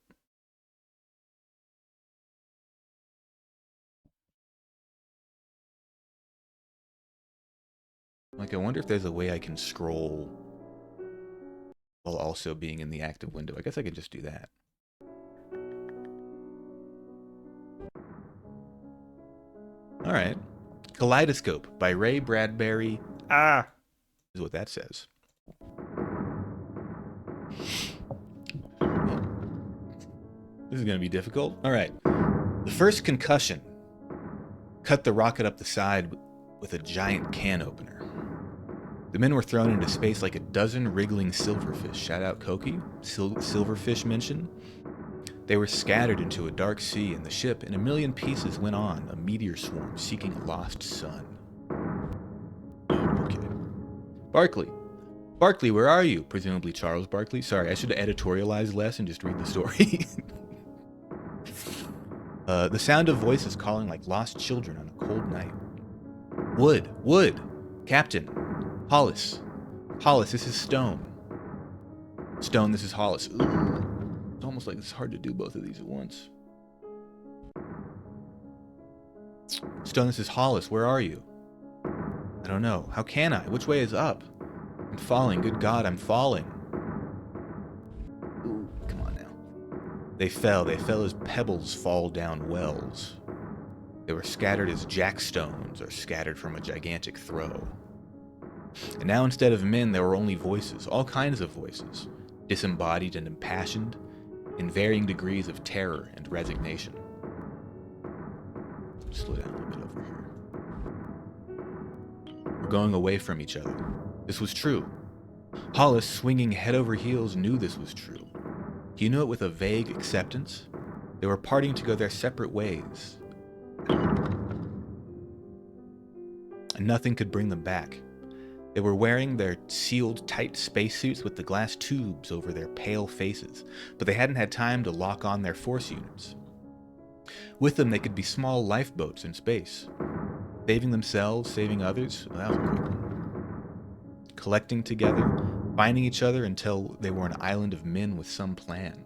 Like, I wonder if there's a way I can scroll while also being in the active window. I guess I could just do that. Alright. Kaleidoscope by Ray Bradbury. Is what that says. This is going to be difficult. Alright. The first concussion. Cut the rocket up the side with a giant can opener. The men were thrown into space like a dozen wriggling silverfish. Shout out Koki. Silverfish mention. They were scattered into a dark sea, and the ship, in a million pieces, went on, a meteor swarm seeking a lost sun. Okay. Barkley. Barkley, where are you? Presumably Charles Barkley. Sorry, I should have editorialized less and just read the story. The sound of voices calling like lost children on a cold night. Wood. Wood. Captain. Hollis. Hollis, this is Stone. Stone, this is Hollis. Ooh. It's almost like it's hard to do both of these at once. Stone, this is Hollis. Where are you? I don't know. How can I? Which way is up? I'm falling. Good God, I'm falling. Ooh, come on now. They fell. They fell as pebbles fall down wells. They were scattered as jackstones are scattered from a gigantic throw. And now instead of men, there were only voices. All kinds of voices. Disembodied and impassioned. In varying degrees of terror and resignation. Slow down a little bit over here. We're going away from each other. This was true. Hollis, swinging head over heels, knew this was true. He knew it with a vague acceptance. They were parting to go their separate ways. And nothing could bring them back. They were wearing their sealed, tight spacesuits with the glass tubes over their pale faces, but they hadn't had time to lock on their force units. With them, they could be small lifeboats in space. Saving themselves, saving others, well, that was a quick one. Collecting together, finding each other until they were an island of men with some plan.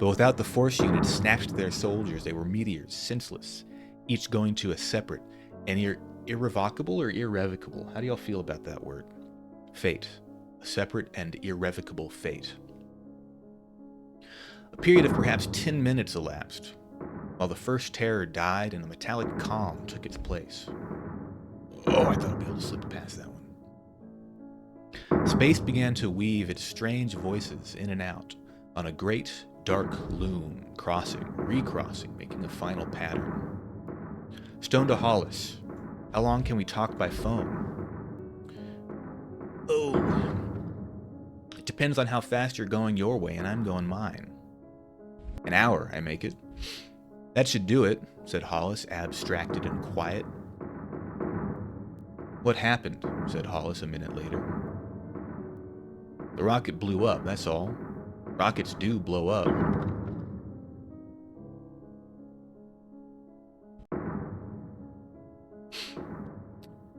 But without the force unit snatched to their soldiers, they were meteors, senseless, each going to a separate and irrevocable or irrevocable. How do y'all feel about that word? Fate. A separate and irrevocable fate. A period of perhaps 10 minutes elapsed, while the first terror died and a metallic calm took its place. Oh, I thought I'd be able to slip past that one. Space began to weave its strange voices in and out on a great, dark loom, crossing, recrossing, making a final pattern. Stone to Hollis. How long can we talk by phone? Oh. It depends on how fast you're going your way and I'm going mine. An hour, I make it. That should do it, said Hollis, abstracted and quiet. What happened? Said Hollis a minute later. The rocket blew up, that's all. Rockets do blow up.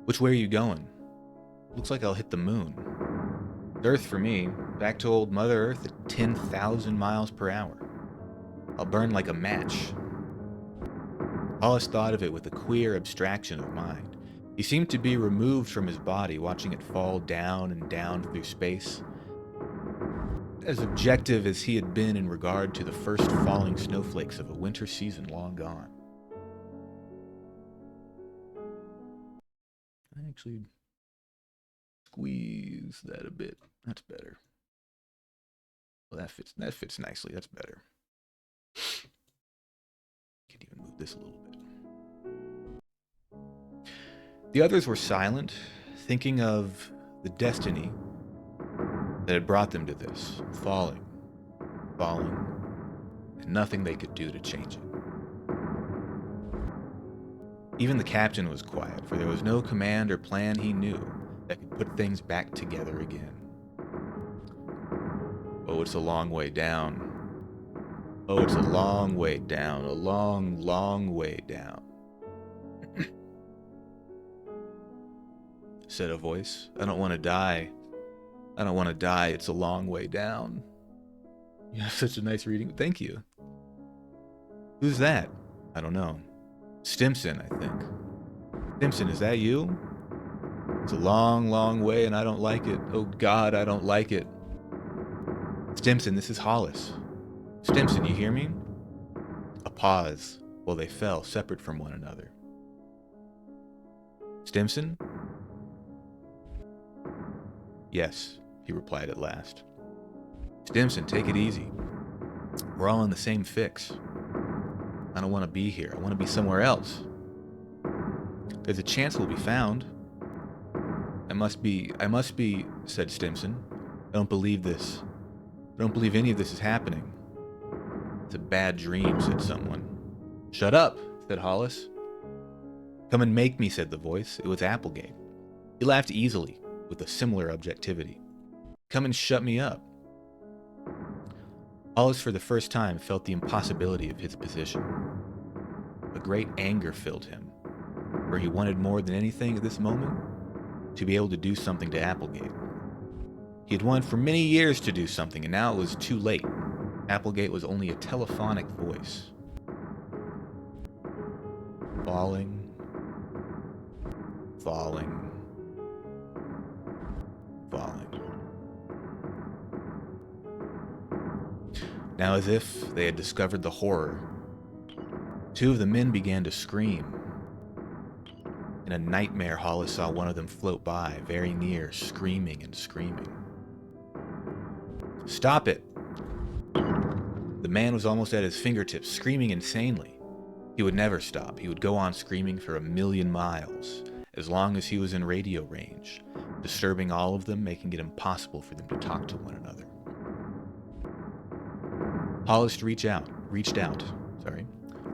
Which way are you going? Looks like I'll hit the moon. Earth for me, back to old Mother Earth at 10,000 miles per hour. I'll burn like a match. Hollis thought of it with a queer abstraction of mind. He seemed to be removed from his body, watching it fall down and down through space. As objective as he had been in regard to the first falling snowflakes of a winter season long gone. I actually squeeze that a bit. That's better. Well, that fits nicely. That's better. Can even move this a little bit. The others were silent, thinking of the destiny that had brought them to this, falling, and nothing they could do to change it. Even the captain was quiet, for there was no command or plan he knew that could put things back together again. Oh, it's a long way down. Oh, it's a long way down, a long, long way down. Said a voice. I don't want to die. I don't want to die. It's a long way down. You have such a nice reading. Thank you. Who's that? I don't know. Stimson, I think. Stimson, is that you? It's a long, long way and I don't like it. Oh God, I don't like it. Stimson, this is Hollis. Stimson, you hear me? A pause while they fell separate from one another. Stimson? Yes, he replied at last. Stimson, take it easy. We're all in the same fix. I don't want to be here. I want to be somewhere else. There's a chance we'll be found. I must be, said Stimson. I don't believe this. I don't believe any of this is happening. It's a bad dream, said someone. Shut up, said Hollis. Come and make me, said the voice. It was Applegate. He laughed easily, with a similar objectivity. Come and shut me up. Hollis for the first time felt the impossibility of his position. A great anger filled him, for he wanted more than anything at this moment to be able to do something to Applegate. He had wanted for many years to do something, and now it was too late. Applegate was only a telephonic voice. Falling, falling, falling. Now, as if they had discovered the horror, two of the men began to scream. In a nightmare, Hollis saw one of them float by, very near, screaming and screaming. Stop it! The man was almost at his fingertips, screaming insanely. He would never stop. He would go on screaming for 1,000,000 miles, as long as he was in radio range, disturbing all of them, making it impossible for them to talk to one another. Hollis reached out.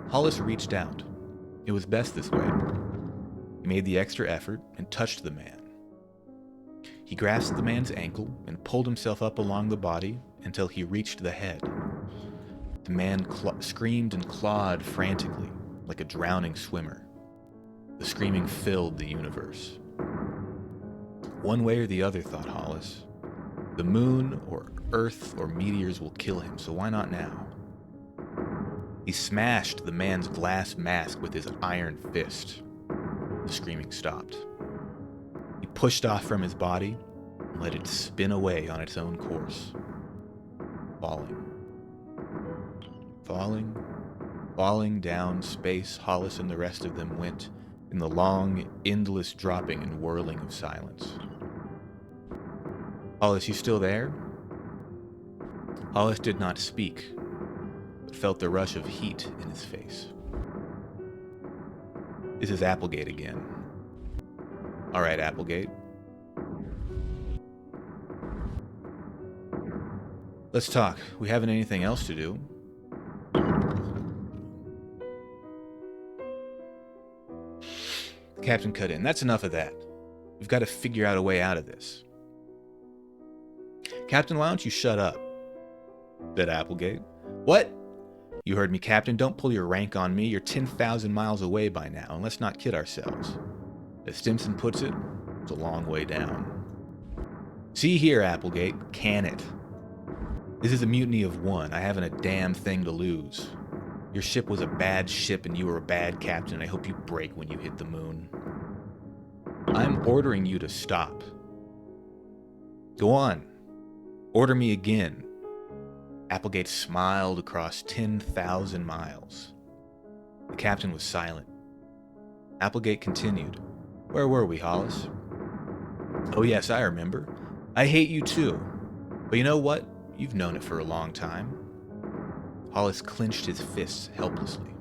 Hollis reached out. It was best this way. He made the extra effort and touched the man. He grasped the man's ankle and pulled himself up along the body until he reached the head. The man screamed and clawed frantically, like a drowning swimmer. The screaming filled the universe. One way or the other, thought Hollis. The moon or Earth or meteors will kill him, so why not now? He smashed the man's glass mask with his iron fist. The screaming stopped. He pushed off from his body and let it spin away on its own course. Falling. Falling. Falling down space, Hollis and the rest of them went in the long, endless dropping and whirling of silence. Hollis, you still there? Hollis did not speak, but felt the rush of heat in his face. This is Applegate again. All right, Applegate. Let's talk. We haven't anything else to do. The captain cut in. That's enough of that. We've got to figure out a way out of this. Captain, why don't you shut up? Said Applegate. What? You heard me, Captain. Don't pull your rank on me. You're 10,000 miles away by now, and let's not kid ourselves. As Stimson puts it, it's a long way down. See here, Applegate. Can it? This is a mutiny of one. I haven't a damn thing to lose. Your ship was a bad ship and you were a bad captain. I hope you break when you hit the moon. I'm ordering you to stop. Go on. Order me again. Applegate smiled across 10,000 miles. The captain was silent. Applegate continued. Where were we, Hollis? Oh yes, I remember. I hate you too. But you know what? You've known it for a long time. Hollis clenched his fists helplessly.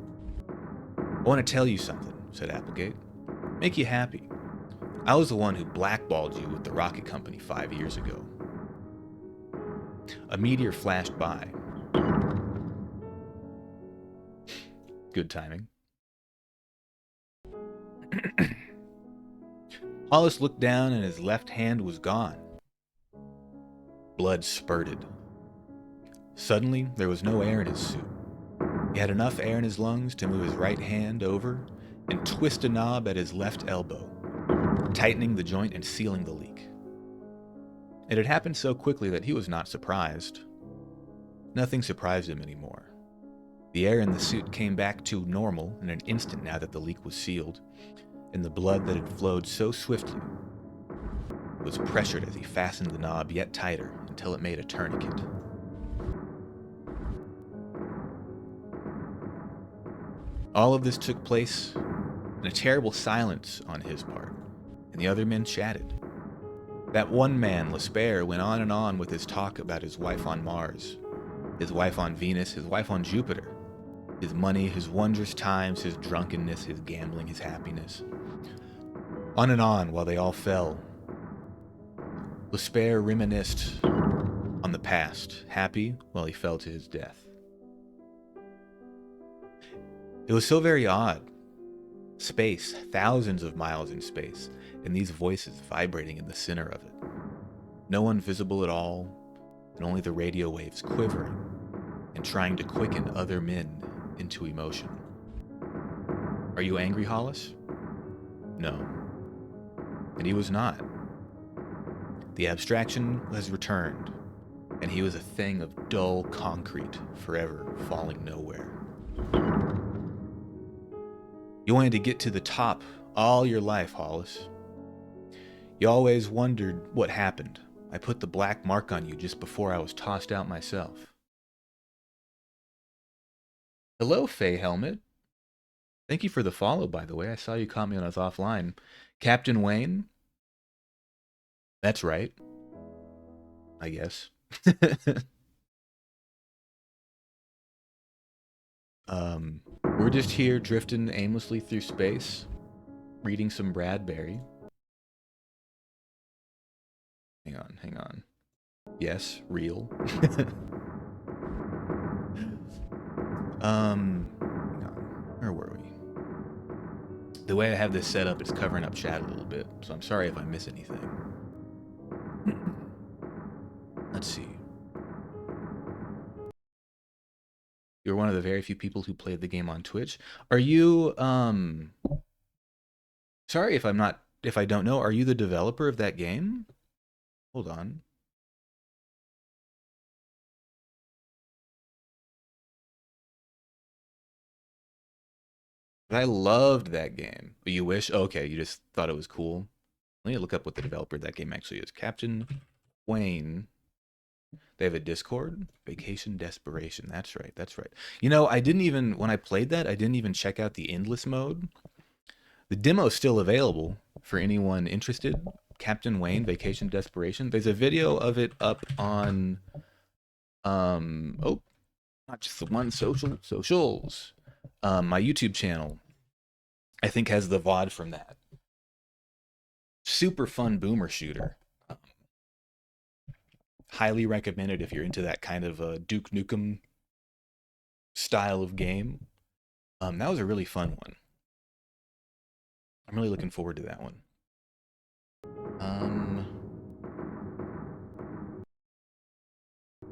I want to tell you something, said Applegate. Make you happy. I was the one who blackballed you with the rocket company 5 years ago. A meteor flashed by. Good timing. Hollis looked down and his left hand was gone. Blood spurted. Suddenly, there was no air in his suit. He had enough air in his lungs to move his right hand over and twist a knob at his left elbow, tightening the joint and sealing the leak. It had happened so quickly that he was not surprised. Nothing surprised him anymore. The air in the suit came back to normal in an instant now that the leak was sealed, and the blood that had flowed so swiftly was pressured as he fastened the knob yet tighter until it made a tourniquet. All of this took place in a terrible silence on his part, and the other men chatted. That one man, Lesper, went on and on with his talk about his wife on Mars, his wife on Venus, his wife on Jupiter, his money, his wondrous times, his drunkenness, his gambling, his happiness. On and on while they all fell. Lesper reminisced on the past, happy while he fell to his death. It was so very odd. Space, thousands of miles in space, and these voices vibrating in the center of it. No one visible at all, and only the radio waves quivering and trying to quicken other men into emotion. Are you angry, Hollis? No. And he was not. The abstraction has returned, and he was a thing of dull concrete, forever falling nowhere. You wanted to get to the top all your life, Hollis. You always wondered what happened. I put the black mark on you just before I was tossed out myself. Hello, Fey Helmet. Thank you for the follow, by the way. I saw you caught me when I was offline. Captain Wayne? That's right. I guess. We're just here drifting aimlessly through space, reading some Bradbury. Hang on. Yes, real. Hang on. Where were we? The way I have this set up, it's covering up chat a little bit, so I'm sorry if I miss anything. Let's see. You're one of the very few people who played the game on Twitch. Are you, sorry if I don't know, are you the developer of that game? Hold on. I loved that game. But you wish? Okay, you just thought it was cool. Let me look up what the developer of that game actually is. Captain Wayne. They have a Discord. Vacation Desperation. That's right. That's right. You know, I didn't even, when I played that, I didn't even check out the endless mode. The demo's still available for anyone interested. Captain Wayne Vacation Desperation. There's a video of it up on oh, not just the one socials. My YouTube channel I think has the VOD from that. Super fun boomer shooter. Highly recommended if you're into that kind of Duke Nukem style of game. That was a really fun one. I'm really looking forward to that one.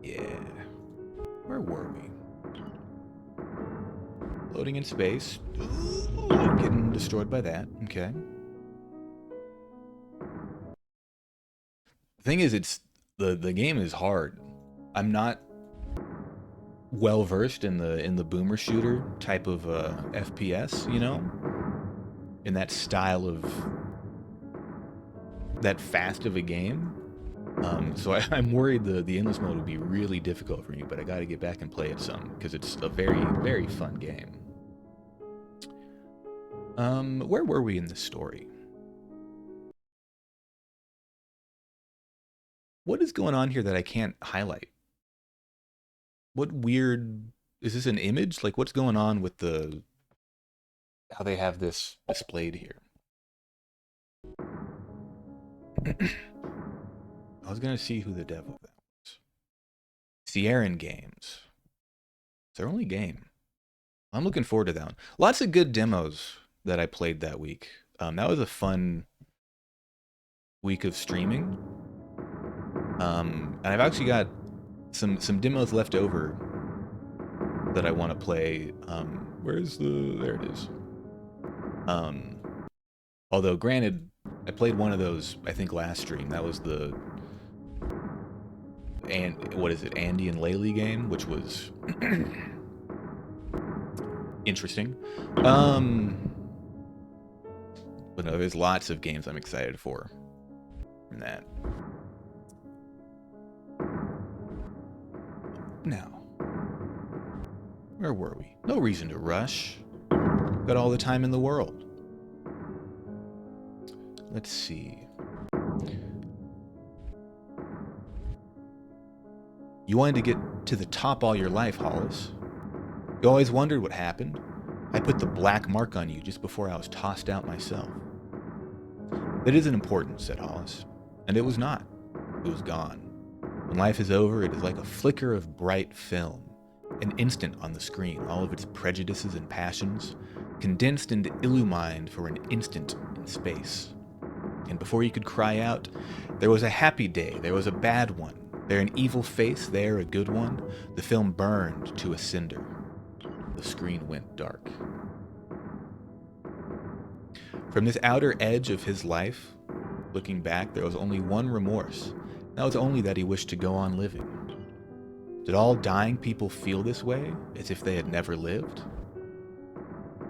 Yeah. Where were we? Loading in space. Ooh, getting destroyed by that. Okay. The thing is, it's the game is hard. I'm not well versed in the boomer shooter type of FPS, you know, in that style of that fast of a game. So I'm worried the endless mode would be really difficult for me, but I got to get back and play it some because it's a very fun game. Where were we in the story? What is going on here that I can't highlight? What weird, is this an image? Like what's going on with how they have this displayed here? I was gonna see who the dev of that was. Sierran Games. It's their only game. I'm looking forward to that one. Lots of good demos that I played that week. That was a fun week of streaming. And I've actually got some demos left over that I want to play. Where's there it is. Although granted, I played one of those I think last stream. That was what is it, Andy and Laylee game, which was interesting. But no, there's lots of games I'm excited for from that. Now, where were we? No reason to rush. Got all the time in the world. Let's see. You wanted to get to the top all your life, Hollis. You always wondered what happened. I put the black mark on you just before I was tossed out myself. That isn't important, said Hollis. And it was not. It was gone. When life is over, it is like a flicker of bright film, an instant on the screen, all of its prejudices and passions, condensed and illumined for an instant in space. And before you could cry out, there was a happy day, there was a bad one, there an evil face, there a good one. The film burned to a cinder. The screen went dark. From this outer edge of his life, looking back, there was only one remorse. That was only that he wished to go on living. Did all dying people feel this way, as if they had never lived?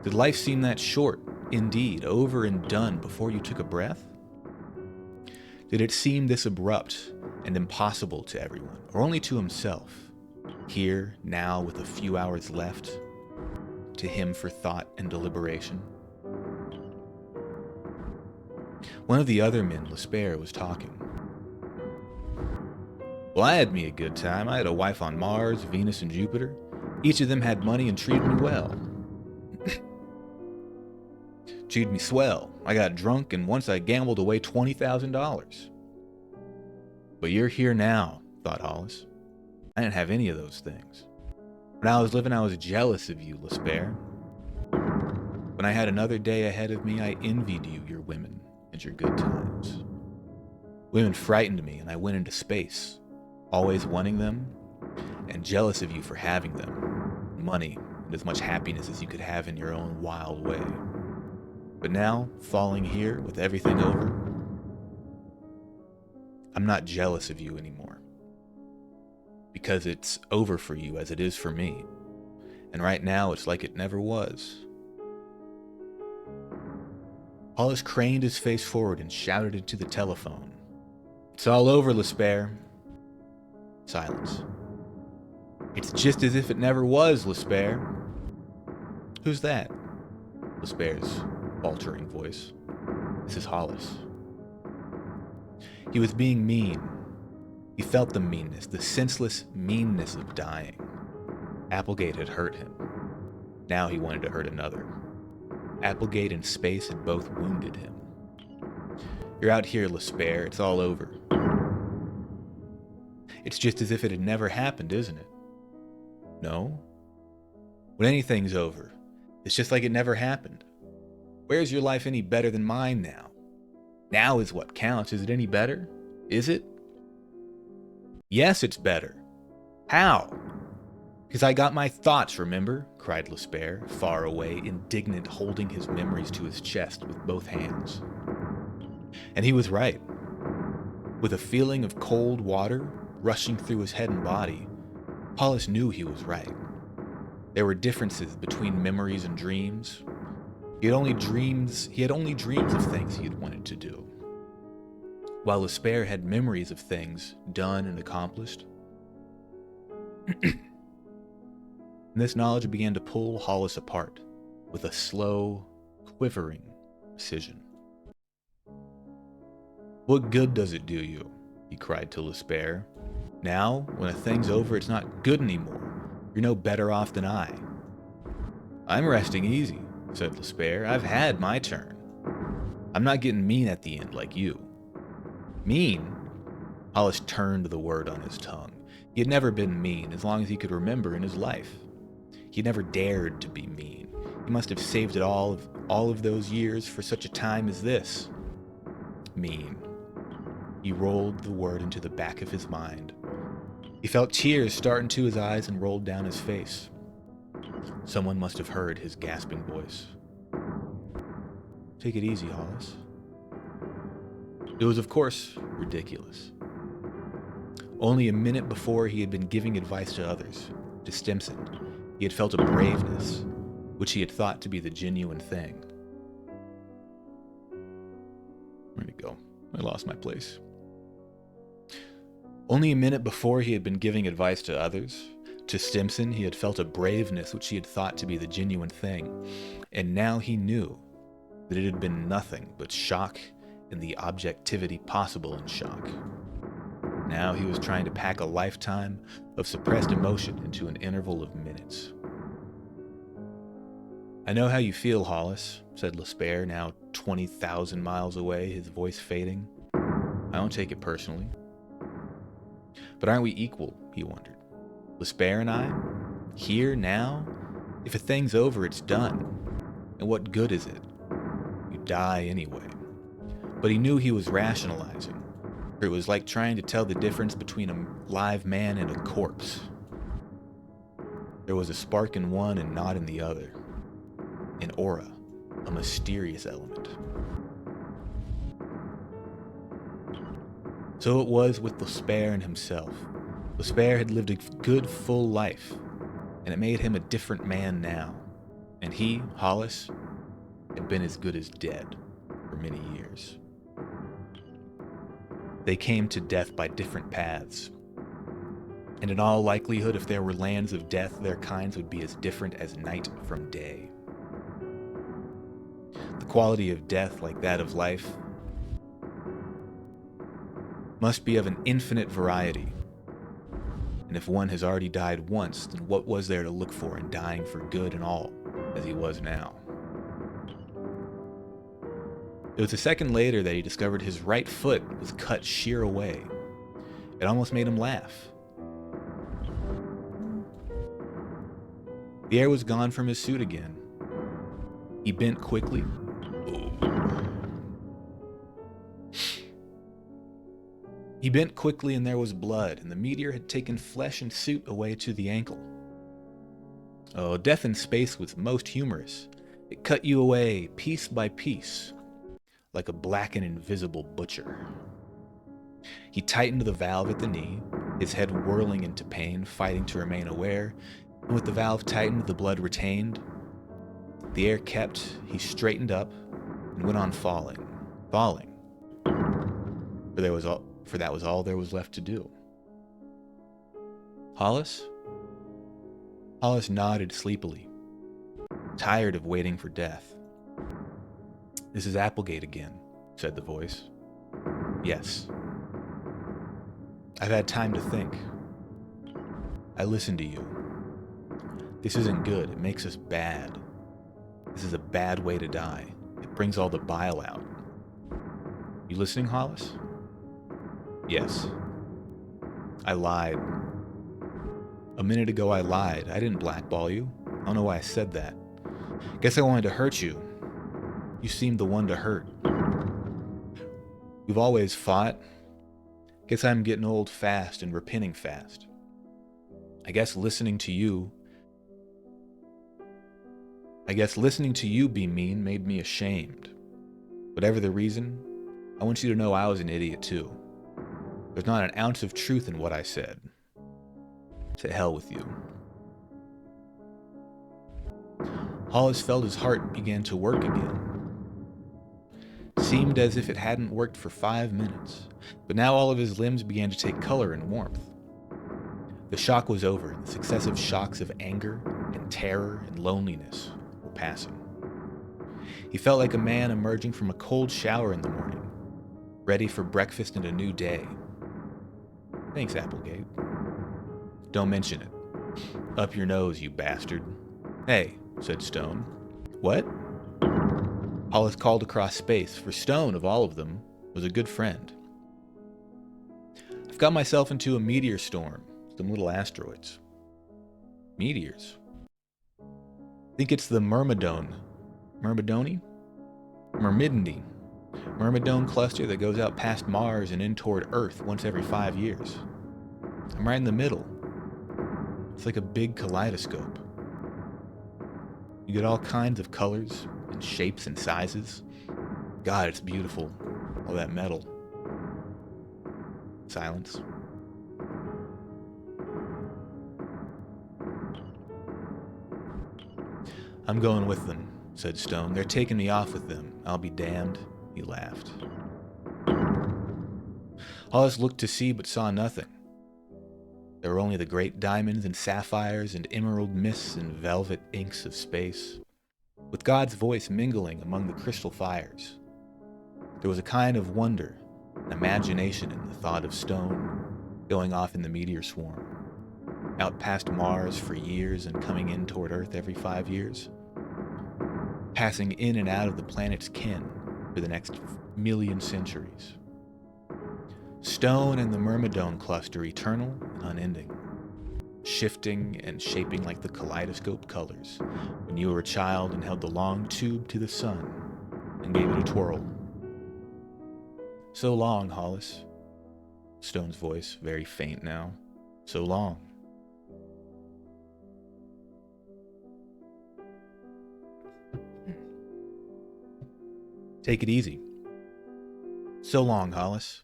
Did life seem that short, indeed, over and done before you took a breath? Did it seem this abrupt and impossible to everyone, or only to himself, here, now, with a few hours left, to him for thought and deliberation? One of the other men, Lesper, was talking. Well, I had me a good time. I had a wife on Mars, Venus, and Jupiter. Each of them had money and treated me well. Treated me swell. I got drunk, and once I gambled away $20,000. But you're here now, thought Hollis. I didn't have any of those things. When I was living, I was jealous of you, Lesper. When I had another day ahead of me, I envied you, your women, and your good times. Women frightened me, and I went into space, always wanting them, and jealous of you for having them. Money, and as much happiness as you could have in your own wild way. But now, falling here with everything over, I'm not jealous of you anymore. Because it's over for you as it is for me. And right now, it's like it never was. Hollis craned his face forward and shouted into the telephone. "It's all over, L'Esper." Silence. "It's just as if it never was, L'Esper." "Who's that?" L'Esper's faltering voice. "This is Hollis." He was being mean. He felt the meanness, the senseless meanness of dying. Applegate had hurt him. Now he wanted to hurt another. Applegate and space had both wounded him. "You're out here, L'Esper. It's all over." "It's just as if it had never happened, isn't it?" "No. When anything's over, it's just like it never happened. Where's your life any better than mine now? Now is what counts. Is it any better? Is it?" "Yes, it's better." "How?" "'Cause I got my thoughts, remember?" cried L'Esper, far away, indignant, holding his memories to his chest with both hands. And he was right. With a feeling of cold water rushing through his head and body, Hollis knew he was right. There were differences between memories and dreams. He had only dreams of things he had wanted to do, while L'Esper had memories of things done and accomplished. And this knowledge began to pull Hollis apart with a slow, quivering precision. "What good does it do you?" he cried to L'Esper. "Now, when a thing's over, it's not good anymore. You're no better off than I." "I'm resting easy," said L'Esper. "I've had my turn. I'm not getting mean at the end like you." "Mean?" Hollis turned the word on his tongue. He had never been mean as long as he could remember in his life. He never dared to be mean. He must have saved it all of those years for such a time as this. Mean. He rolled the word into the back of his mind. He felt tears start into his eyes and rolled down his face. Someone must have heard his gasping voice. "Take it easy, Hollis." It was, of course, ridiculous. Only a minute before he had been giving advice to others, to Stimson. He had felt a braveness, which he had thought to be the genuine thing. Where'd it go? I lost my place. Only a minute before he had been giving advice to others. To Stimson, he had felt a braveness which he had thought to be the genuine thing. And now he knew that it had been nothing but shock and the objectivity possible in shock. Now he was trying to pack a lifetime of suppressed emotion into an interval of minutes. "I know how you feel, Hollis," said L'Esper, now 20,000 miles away, his voice fading. "I don't take it personally." "But aren't we equal?" he wondered. "L'Esper and I? Here, now? If a thing's over, it's done. And what good is it? You die anyway." But he knew he was rationalizing. For it was like trying to tell the difference between a live man and a corpse. There was a spark in one and not in the other. An aura, a mysterious element. So it was with L'Esper and himself. L'Esper had lived a good, full life, and it made him a different man now. And he, Hollis, had been as good as dead for many years. They came to death by different paths. And in all likelihood, if there were lands of death, their kinds would be as different as night from day. The quality of death, like that of life, must be of an infinite variety. And if one has already died once, then what was there to look for in dying for good and all, as he was now? It was a second later that he discovered his right foot was cut sheer away. It almost made him laugh. The air was gone from his suit again. He bent quickly. He bent quickly and there was blood, and the meteor had taken flesh and suit away to the ankle. Oh, death in space was most humorous. It cut you away piece by piece, like a black and invisible butcher. He tightened the valve at the knee, his head whirling into pain, fighting to remain aware, and with the valve tightened, the blood retained. The air kept, he straightened up, and went on falling. For that was all there was left to do. Hollis? Hollis nodded sleepily, tired of waiting for death. "This is Applegate again," said the voice. "Yes. I've had time to think. I listened to you. This isn't good. It makes us bad. This is a bad way to die. It brings all the bile out. You listening, Hollis?" "Yes. I lied. A minute ago I lied. I didn't blackball you. I don't know why I said that. Guess I wanted to hurt you. You seemed the one to hurt. We've always fought. Guess I'm getting old fast and repenting fast. I guess listening to you be mean made me ashamed. Whatever the reason, I want you to know I was an idiot too. There's not an ounce of truth in what I said. To hell with you." Hollis felt his heart began to work again. Seemed as if it hadn't worked for 5 minutes, but now all of his limbs began to take color and warmth. The shock was over, and the successive shocks of anger and terror and loneliness were passing. He felt like a man emerging from a cold shower in the morning, ready for breakfast and a new day. "Thanks, Applegate." "Don't mention it. Up your nose, you bastard." "Hey," said Stone. "What?" Hollis called across space, for Stone, of all of them, was a good friend. "I've got myself into a meteor storm, some little asteroids." "Meteors?" "Think it's the Myrmidon cluster that goes out past Mars and in toward Earth once every 5 years. I'm right in the middle. It's like a big kaleidoscope. You get all kinds of colors and shapes and sizes. God, it's beautiful. All that metal." Silence. "I'm going with them," said Stone. "They're taking me off with them. I'll be damned." He laughed. Hollis looked to see but saw nothing. There were only the great diamonds and sapphires and emerald mists and velvet inks of space, with God's voice mingling among the crystal fires. There was a kind of wonder and imagination in the thought of Stone going off in the meteor swarm, out past Mars for years and coming in toward Earth every 5 years, passing in and out of the planet's ken for the next million centuries. Stone and the Myrmidon cluster eternal and unending, shifting and shaping like the kaleidoscope colors when you were a child and held the long tube to the sun and gave it a twirl. "So long, Hollis." Stone's voice, very faint now. "So long." "Take it easy." "So long, Hollis."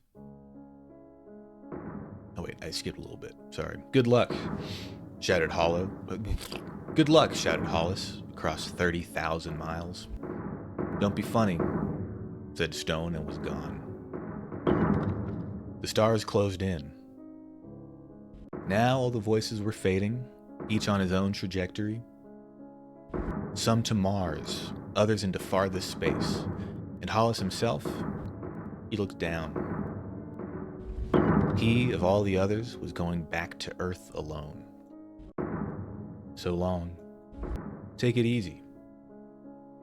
Oh wait, I skipped a little bit. Sorry. "Good luck," shouted "Good luck," shouted Hollis across 30,000 miles. "Don't be funny," said Stone and was gone. The stars closed in. Now all the voices were fading, each on his own trajectory. Some to Mars, others into farthest space, and Hollis himself, he looked down. He, of all the others, was going back to Earth alone. "So long. Take it easy."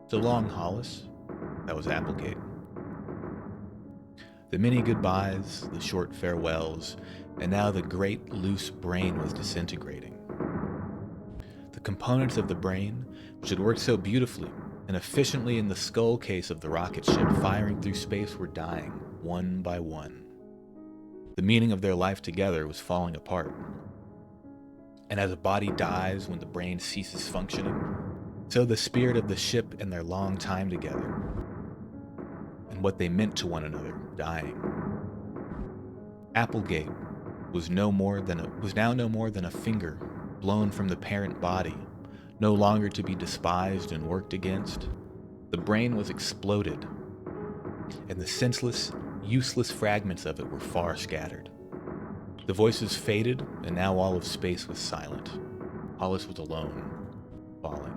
"So long, Hollis." That was Applegate. The many goodbyes, the short farewells, and now the great loose brain was disintegrating. The components of the brain, which had worked so beautifully and efficiently in the skull case of the rocket ship firing through space, were dying, one by one. The meaning of their life together was falling apart. And as a body dies when the brain ceases functioning, so the spirit of the ship and their long time together, and what they meant to one another, dying. Applegate was now no more than a finger blown from the parent body, no longer to be despised and worked against. The brain was exploded and the senseless, useless fragments of it were far scattered. The voices faded, and now all of space was silent. Hollis was alone, falling.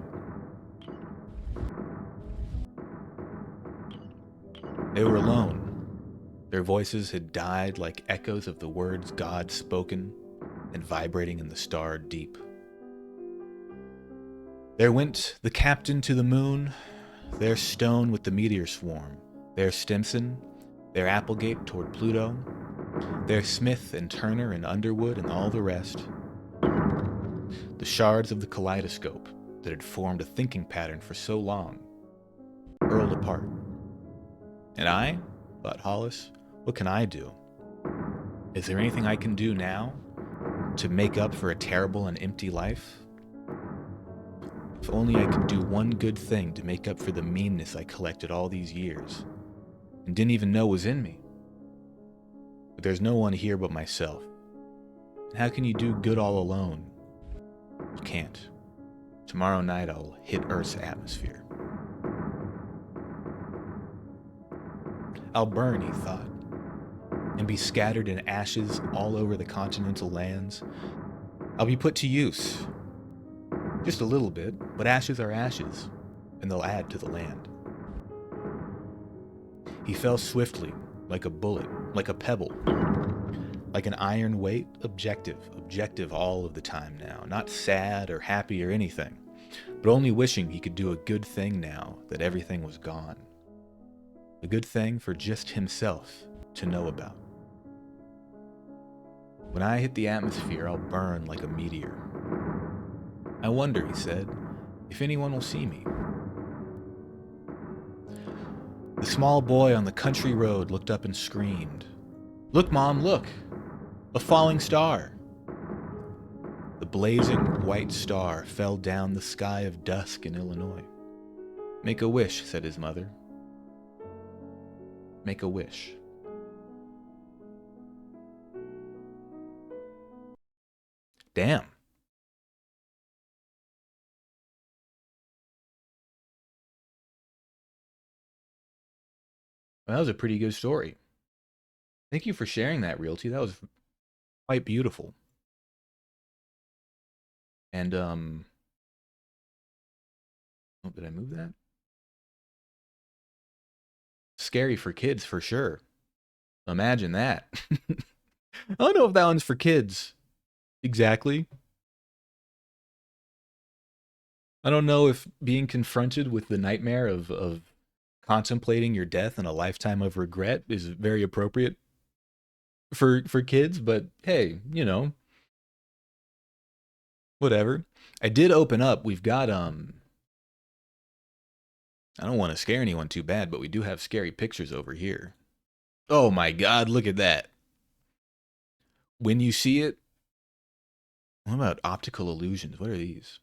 They were alone. Their voices had died like echoes of the words God spoken and vibrating in the starred deep. There went the captain to the moon, there Stone with the meteor swarm, there Stimson, there Applegate toward Pluto, there Smith and Turner and Underwood and all the rest. The shards of the kaleidoscope that had formed a thinking pattern for so long, hurled apart. And I, thought Hollis, what can I do? Is there anything I can do now to make up for a terrible and empty life? If only I could do one good thing to make up for the meanness I collected all these years and didn't even know was in me. But there's no one here but myself. And how can you do good all alone? You can't. Tomorrow night I'll hit Earth's atmosphere. I'll burn, he thought, and be scattered in ashes all over the continental lands. I'll be put to use. Just a little bit, but ashes are ashes, and they'll add to the land. He fell swiftly, like a bullet, like a pebble, like an iron weight, objective all of the time now, not sad or happy or anything, but only wishing he could do a good thing now that everything was gone. A good thing for just himself to know about. When I hit the atmosphere, I'll burn like a meteor. I wonder, he said, if anyone will see me. The small boy on the country road looked up and screamed, "Look, Mom, look! A falling star!" The blazing white star fell down the sky of dusk in Illinois. "Make a wish," said his mother. Make a wish. Damn. Well, that was a pretty good story. Thank you for sharing that, Realty. That was quite beautiful. And, oh, did I move that? Scary for kids, for sure. Imagine that. I don't know if that one's for kids. Exactly. I don't know if being confronted with the nightmare of contemplating your death and a lifetime of regret is very appropriate for kids, but hey, you know, whatever. I did open up. We've got I don't want to scare anyone too bad, but we do have scary pictures over here. Oh my God, look at that. When you see it, what about optical illusions? What are these?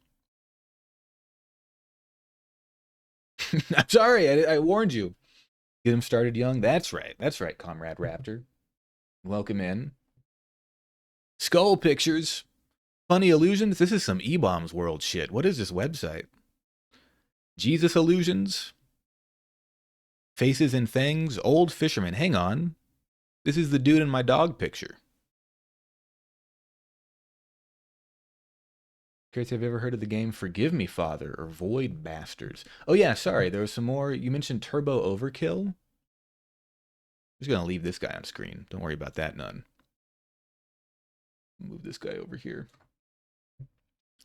I'm sorry, I warned you. Get him started young. That's right, Comrade Raptor. Welcome in. Skull pictures. Funny illusions. This is some E-Bombs World shit. What is this website? Jesus illusions. Faces and things. Old fisherman. Hang on. This is the dude in my dog picture. Curious, have you ever heard of the game Forgive Me, Father or Void Bastards? Oh yeah, sorry. There was some more. You mentioned Turbo Overkill. I'm just going to leave this guy on screen. Don't worry about that none. Move this guy over here.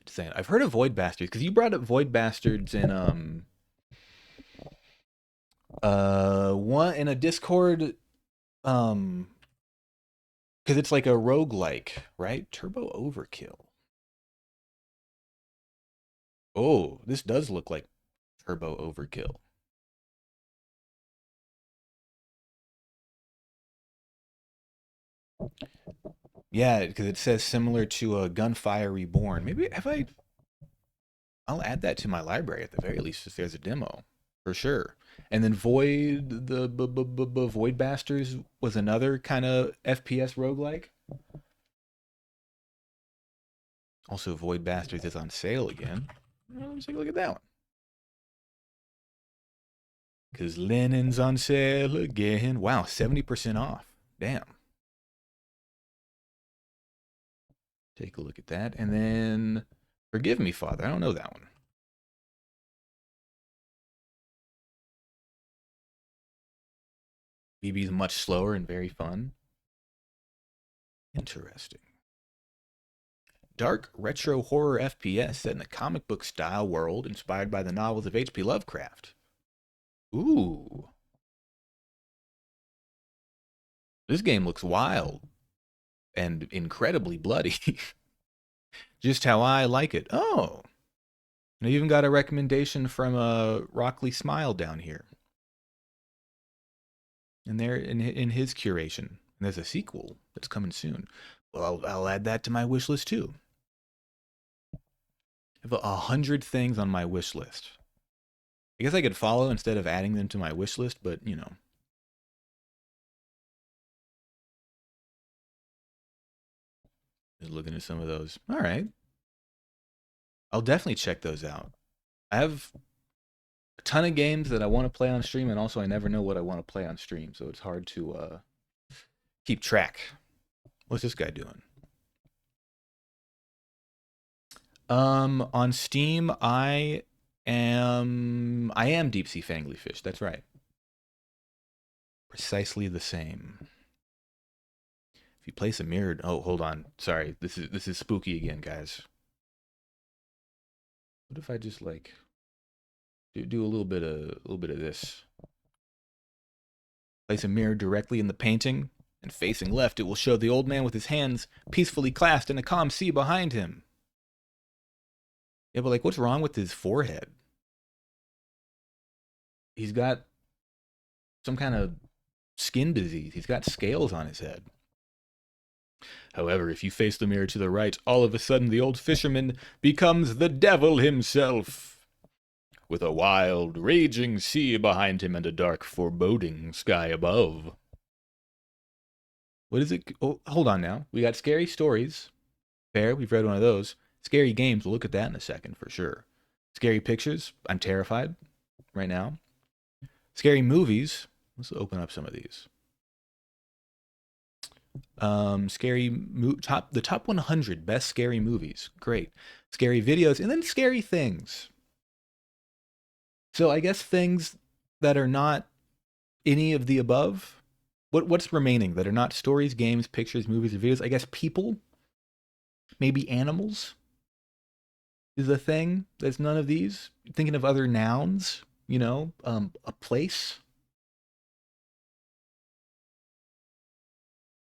Just saying. I've heard of Void Bastards because you brought up Void Bastards in one in a Discord because it's like a roguelike, right? Turbo Overkill. Oh, this does look like Turbo Overkill. Yeah, because it says similar to a Gunfire Reborn. Maybe have I? I'll add that to my library at the very least if there's a demo, for sure. And then Void, the Void Bastards was another kind of FPS roguelike. Also, Void Bastards is on sale again. Let's take a look at that one. Because linen's on sale again. Wow, 70% off. Damn. Take a look at that. And then, Forgive Me, Father. I don't know that one. BB's much slower and very fun. Interesting. Dark retro horror FPS set in a comic book style world inspired by the novels of H.P. Lovecraft. Ooh. This game looks wild and incredibly bloody. Just how I like it. Oh. I even got a recommendation from Rockley Smile down here. And there in his curation. And there's a sequel that's coming soon. Well, I'll add that to my wish list too. I have 100 things on my wish list. I guess I could follow instead of adding them to my wish list, but you know. Just looking at some of those. All right. I'll definitely check those out. I have a ton of games that I want to play on stream, and also I never know what I want to play on stream, so it's hard to keep track. What's this guy doing? On Steam, I am Deep Sea Fangly Fish. That's right. Precisely the same. If you place a mirrored, oh, hold on. Sorry, this is spooky again, guys. What if I just like do a little bit of this? Place a mirror directly in the painting, and facing left, it will show the old man with his hands peacefully clasped in a calm sea behind him. Yeah, but like, what's wrong with his forehead? He's got some kind of skin disease. He's got scales on his head. However, if you face the mirror to the right, all of a sudden the old fisherman becomes the devil himself, with a wild, raging sea behind him and a dark, foreboding sky above. What is it? Oh, hold on now. We got scary stories. Fair, we've read one of those. Scary games, we'll look at that in a second for sure. Scary pictures, I'm terrified right now. Scary movies, let's open up some of these. The top 100 best scary movies, great. Scary videos, and then scary things. So I guess things that are not any of the above. What's remaining that are not stories, games, pictures, movies, or videos? I guess people, maybe animals is a thing that's none of these. Thinking of other nouns, you know, a place.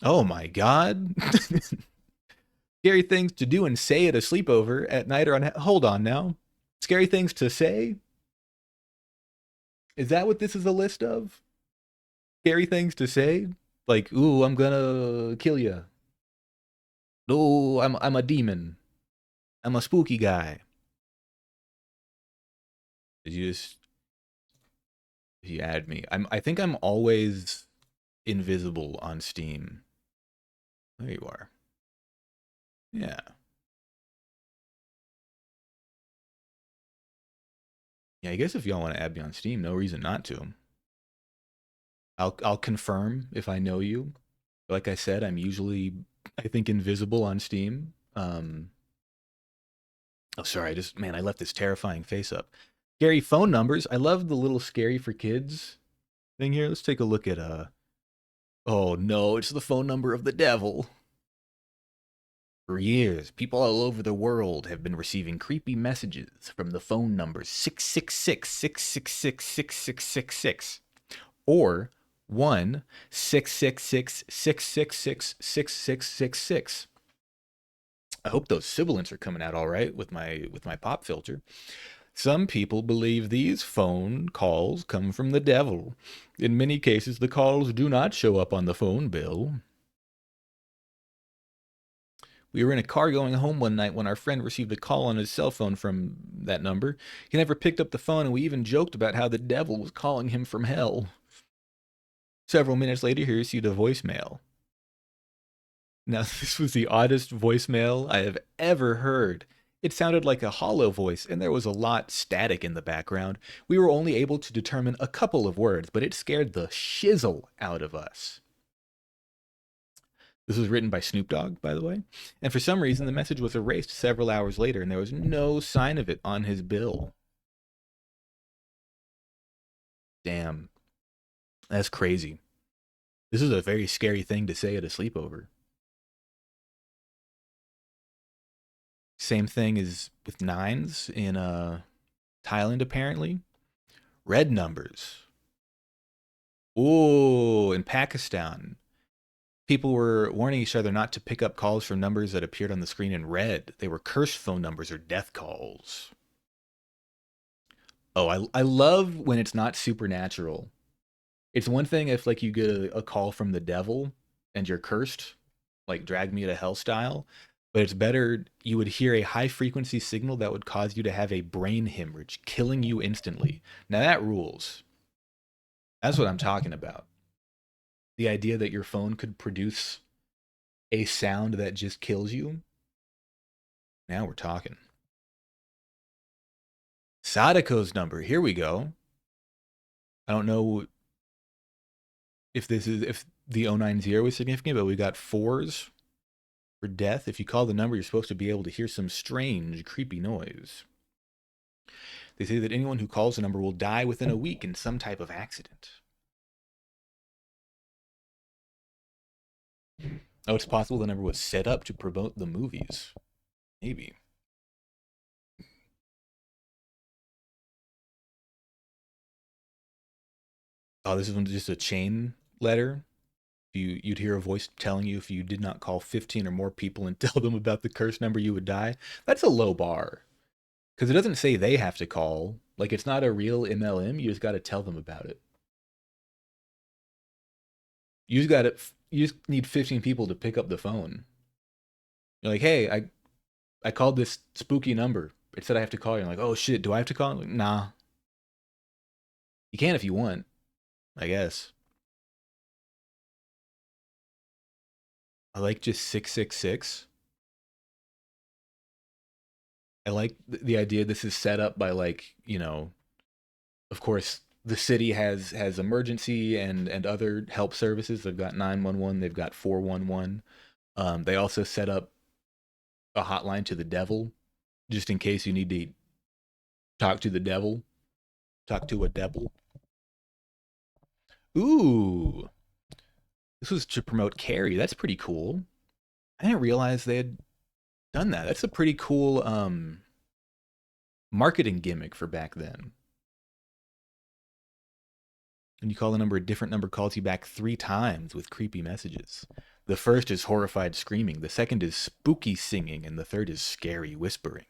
Oh my God. Scary things to do and say at a sleepover at night or on. Hold on now. Scary things to say? Is that what this is a list of? Scary things to say? Like, ooh, I'm gonna kill you. No, I'm a demon. I'm a spooky guy. Did you add me? I think I'm always invisible on Steam. There you are. Yeah. Yeah, I guess if y'all want to add me on Steam, no reason not to. I'll confirm if I know you. Like I said, I'm usually, I think, invisible on Steam. Oh, sorry, I left this terrifying face up. Scary phone numbers. I love the little scary for kids thing here. Let's take a look at oh no, it's the phone number of the devil. For years, people all over the world have been receiving creepy messages from the phone numbers 666-666-6666 or 1-666-666-6666. I hope those sibilants are coming out all right with my pop filter. Some people believe these phone calls come from the devil. In many cases, the calls do not show up on the phone bill. We were in a car going home one night when our friend received a call on his cell phone from that number. He never picked up the phone, and we even joked about how the devil was calling him from hell. Several minutes later, he received a voicemail. Now, this was the oddest voicemail I have ever heard It sounded like a hollow voice, and there was a lot static in the background. We were only able to determine a couple of words, but it scared the shizzle out of us. This was written by Snoop Dogg, by the way. And for some reason, the message was erased several hours later, and there was no sign of it on his bill. Damn. That's crazy. This is a very scary thing to say at a sleepover. Same thing as with nines in Thailand, apparently. Red numbers. Ooh, in Pakistan, people were warning each other not to pick up calls from numbers that appeared on the screen in red. They were cursed phone numbers or death calls. Oh, I love when it's not supernatural. It's one thing if like you get a call from the devil and you're cursed, like drag me to hell style, but it's better you would hear a high frequency signal that would cause you to have a brain hemorrhage, killing you instantly. Now that rules. That's what I'm talking about. The idea that your phone could produce a sound that just kills you. Now we're talking. Sadako's number. Here we go. I don't know if the 090 is significant, but we got fours for death. If you call the number, you're supposed to be able to hear some strange, creepy noise. They say that anyone who calls the number will die within a week in some type of accident. Oh, it's possible the number was set up to promote the movies. Maybe. Oh, this is just a chain letter. You'd hear a voice telling you if you did not call 15 or more people and tell them about the curse number, you would die. That's a low bar. Because it doesn't say they have to call. Like, it's not a real MLM. You just got to tell them about it. You just need 15 people to pick up the phone. You're like, hey, I called this spooky number. It said I have to call you. I'm like, oh shit, do I have to call? Like, nah. You can if you want, I guess. I like just 666. I like the idea this is set up by like, of course the city has emergency and other help services. They've got 911, they've got 411. They also set up a hotline to the devil just in case you need to talk to the devil, talk to a devil. Ooh, this was to promote Carrie. That's pretty cool. I didn't realize they had done that. That's a pretty cool marketing gimmick for back then. And you call the number, a different number calls you back 3 times with creepy messages. The first is horrified screaming, the second is spooky singing, and the third is scary whispering.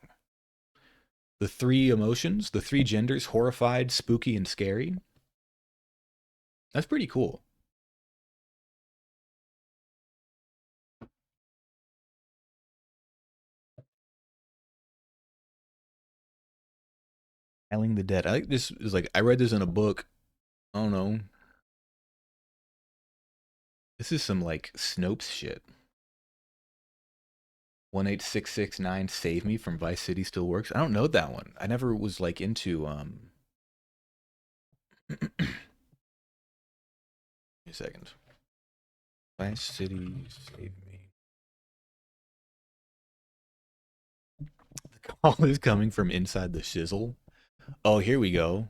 The 3 emotions, the 3 genders, horrified, spooky, and scary. That's pretty cool. Hailing the Dead. I like this. Is like I read this in a book. I don't know. This is some like Snopes shit. 18669 Save Me from Vice City still works. I don't know that one. I never was like into a second. Vice City Save Me. The call is coming from inside the shizzle. Oh, here we go.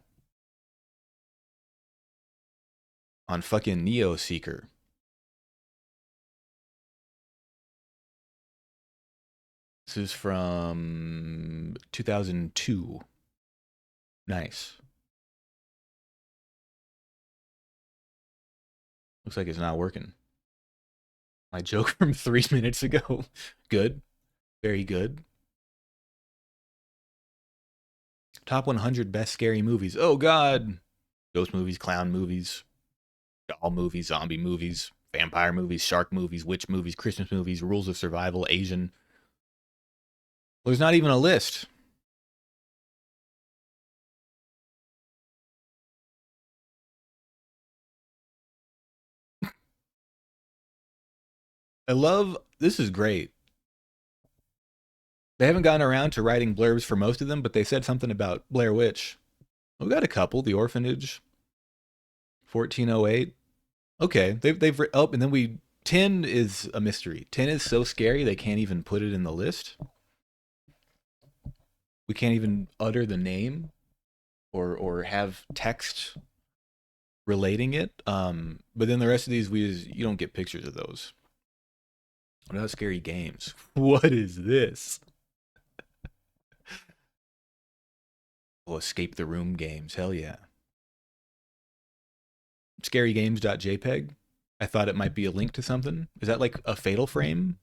On fucking Neo Seeker. This is from 2002. Nice. Looks like it's not working. My joke from 3 minutes ago. Good. Very good. Top 100 best scary movies. Oh, God. Ghost movies, clown movies, doll movies, zombie movies, vampire movies, shark movies, witch movies, Christmas movies, rules of survival, Asian. Well, there's not even a list. I love, this is great. They haven't gotten around to writing blurbs for most of them, but they said something about Blair Witch. We got a couple. The Orphanage, 1408. Okay, they've oh, and then 10 is a mystery. 10 is so scary they can't even put it in the list. We can't even utter the name or have text relating it. But then the rest of these you don't get pictures of those. What about scary games? What is this? Oh, escape the room games. Hell yeah. Scarygames.jpg. I thought it might be a link to something. Is that like a Fatal Frame?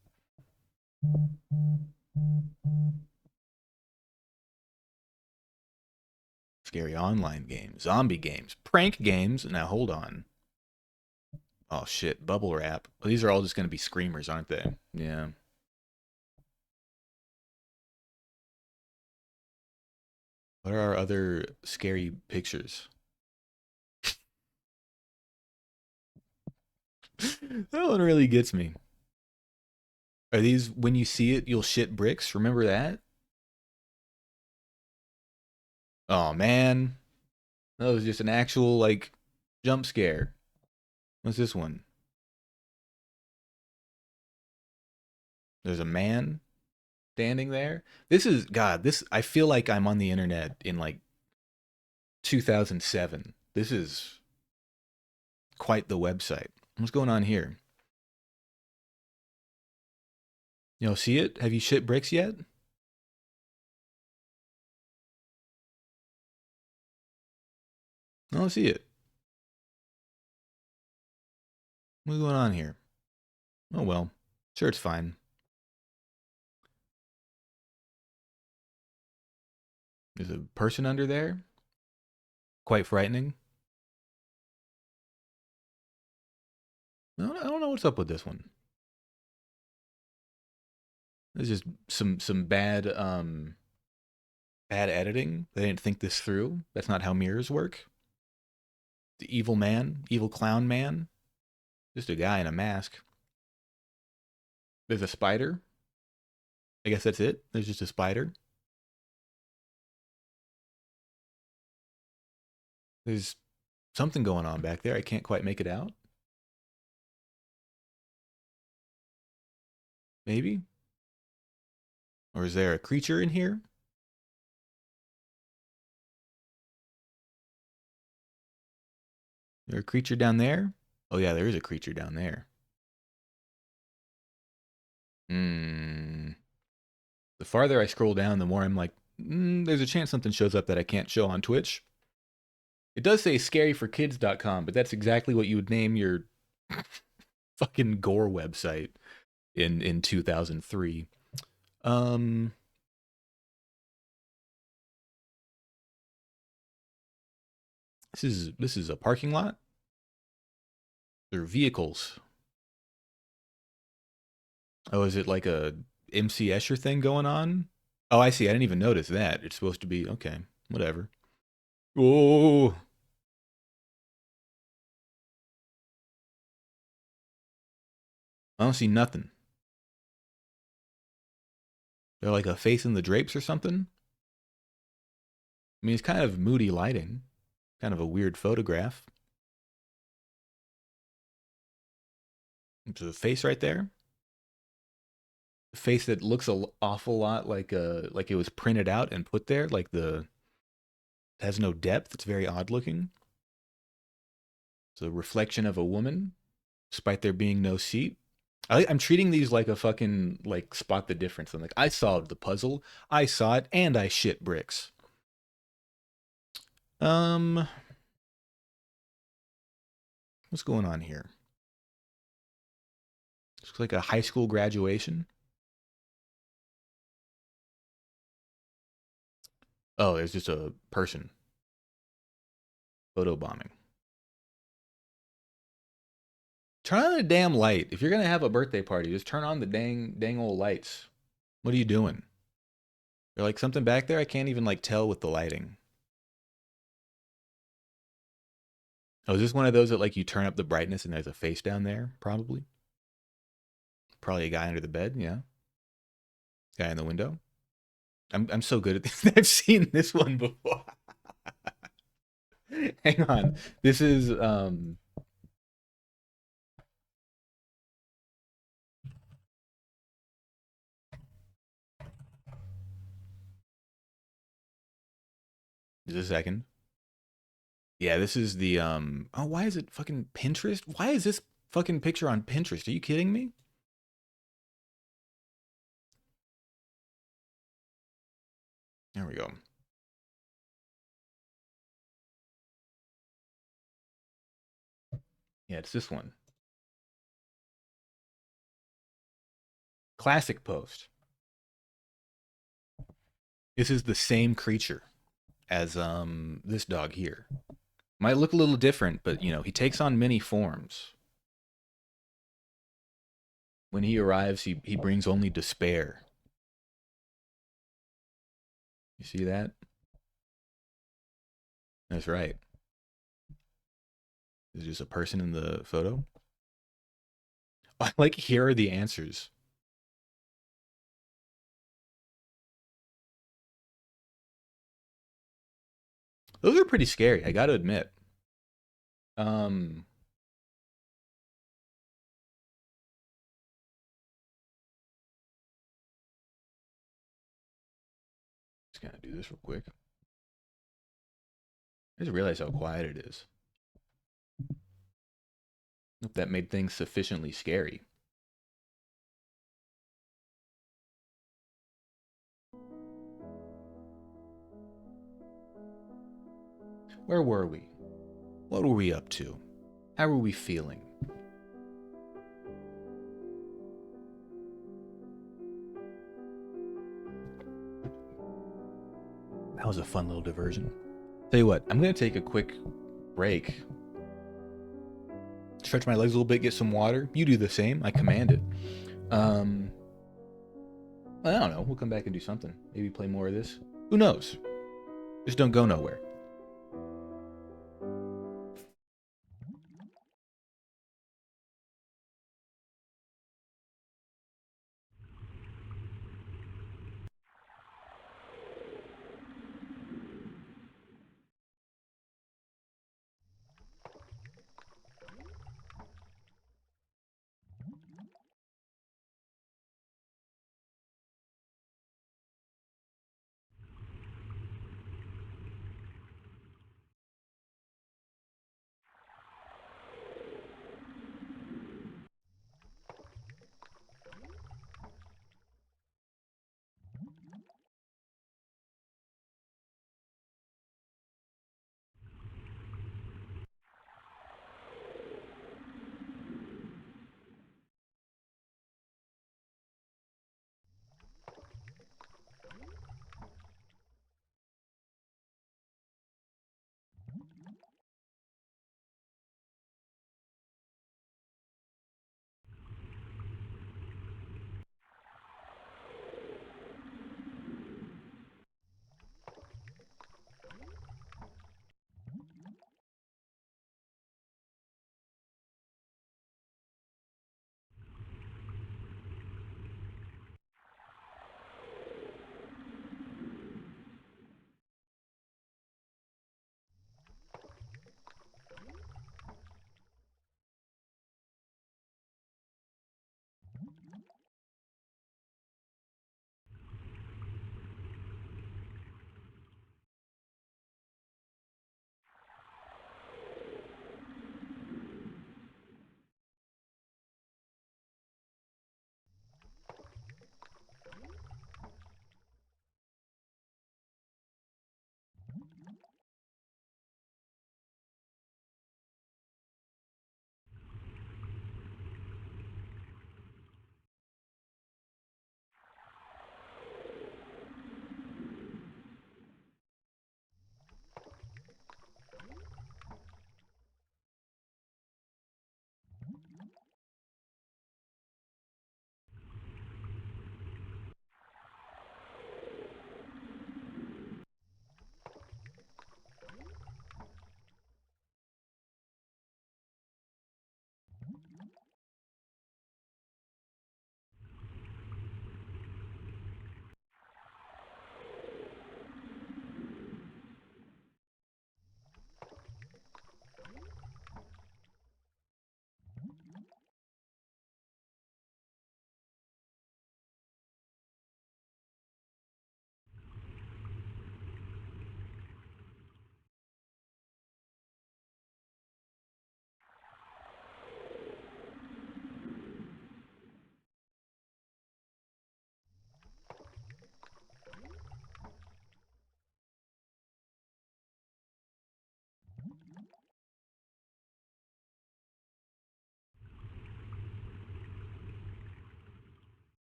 Scary online games, zombie games, prank games. Now hold on. Oh shit, bubble wrap. Well, these are all just going to be screamers, aren't they? Yeah. What are our other scary pictures? That one really gets me. Are these, when you see it, you'll shit bricks? Remember that? Oh man. That was just an actual, like, jump scare. What's this one? There's a man standing there. This is, God, I feel like I'm on the internet in like 2007. This is quite the website. What's going on here? You know, see it? Have you shit bricks yet? I don't see it. What's going on here? Oh well. Sure, it's fine. There's a person under there. Quite frightening. I don't know what's up with this one. There's just some bad bad editing. They didn't think this through. That's not how mirrors work. The evil man, evil clown man. Just a guy in a mask. There's a spider. I guess that's it. There's just a spider. There's something going on back there. I can't quite make it out. Maybe? Or is there a creature in here? Is there a creature down there? Oh yeah, there is a creature down there. The farther I scroll down, the more I'm like, there's a chance something shows up that I can't show on Twitch. It does say scaryforkids.com, but that's exactly what you would name your fucking gore website in 2003. This is a parking lot. There are vehicles. Oh, is it like a MC Escher thing going on? Oh, I see. I didn't even notice that. It's supposed to be okay. Whatever. Oh. I don't see nothing. They're like a face in the drapes or something. I mean, it's kind of moody lighting. Kind of a weird photograph. There's a face right there. A face that looks an awful lot like it was printed out and put there. Like it has no depth. It's very odd looking. It's a reflection of a woman, despite there being no seat. I'm treating these like a fucking, like, spot the difference. I'm like, I solved the puzzle, I saw it, and I shit bricks. What's going on here? Looks like a high school graduation. Oh, there's just a person. Photo bombing. Turn on the damn light. If you're gonna have a birthday party, just turn on the dang old lights. What are you doing? There's like something back there I can't even like tell with the lighting. Oh, is this one of those that like you turn up the brightness and there's a face down there? Probably. Probably a guy under the bed, yeah. Guy in the window. I'm so good at this. I've seen this one before. Hang on. This is just a second. Yeah, this is the oh, why is it fucking Pinterest? Why is this fucking picture on Pinterest? Are you kidding me? There we go. Yeah, it's this one. Classic post. This is the same creature as this dog here. Might look a little different, but you know, he takes on many forms. When he arrives, he brings only despair. You see that? That's right. Is just a person in the photo? I like, here are the answers. Those are pretty scary, I gotta admit. Um, just gonna do this real quick. I just realized how quiet it is. Hope that made things sufficiently scary. Where were we? What were we up to? How were we feeling? That was a fun little diversion. Tell you what, I'm gonna take a quick break. Stretch my legs a little bit, get some water. You do the same. I command it. I don't know. We'll come back and do something. Maybe play more of this. Who knows? Just don't go nowhere.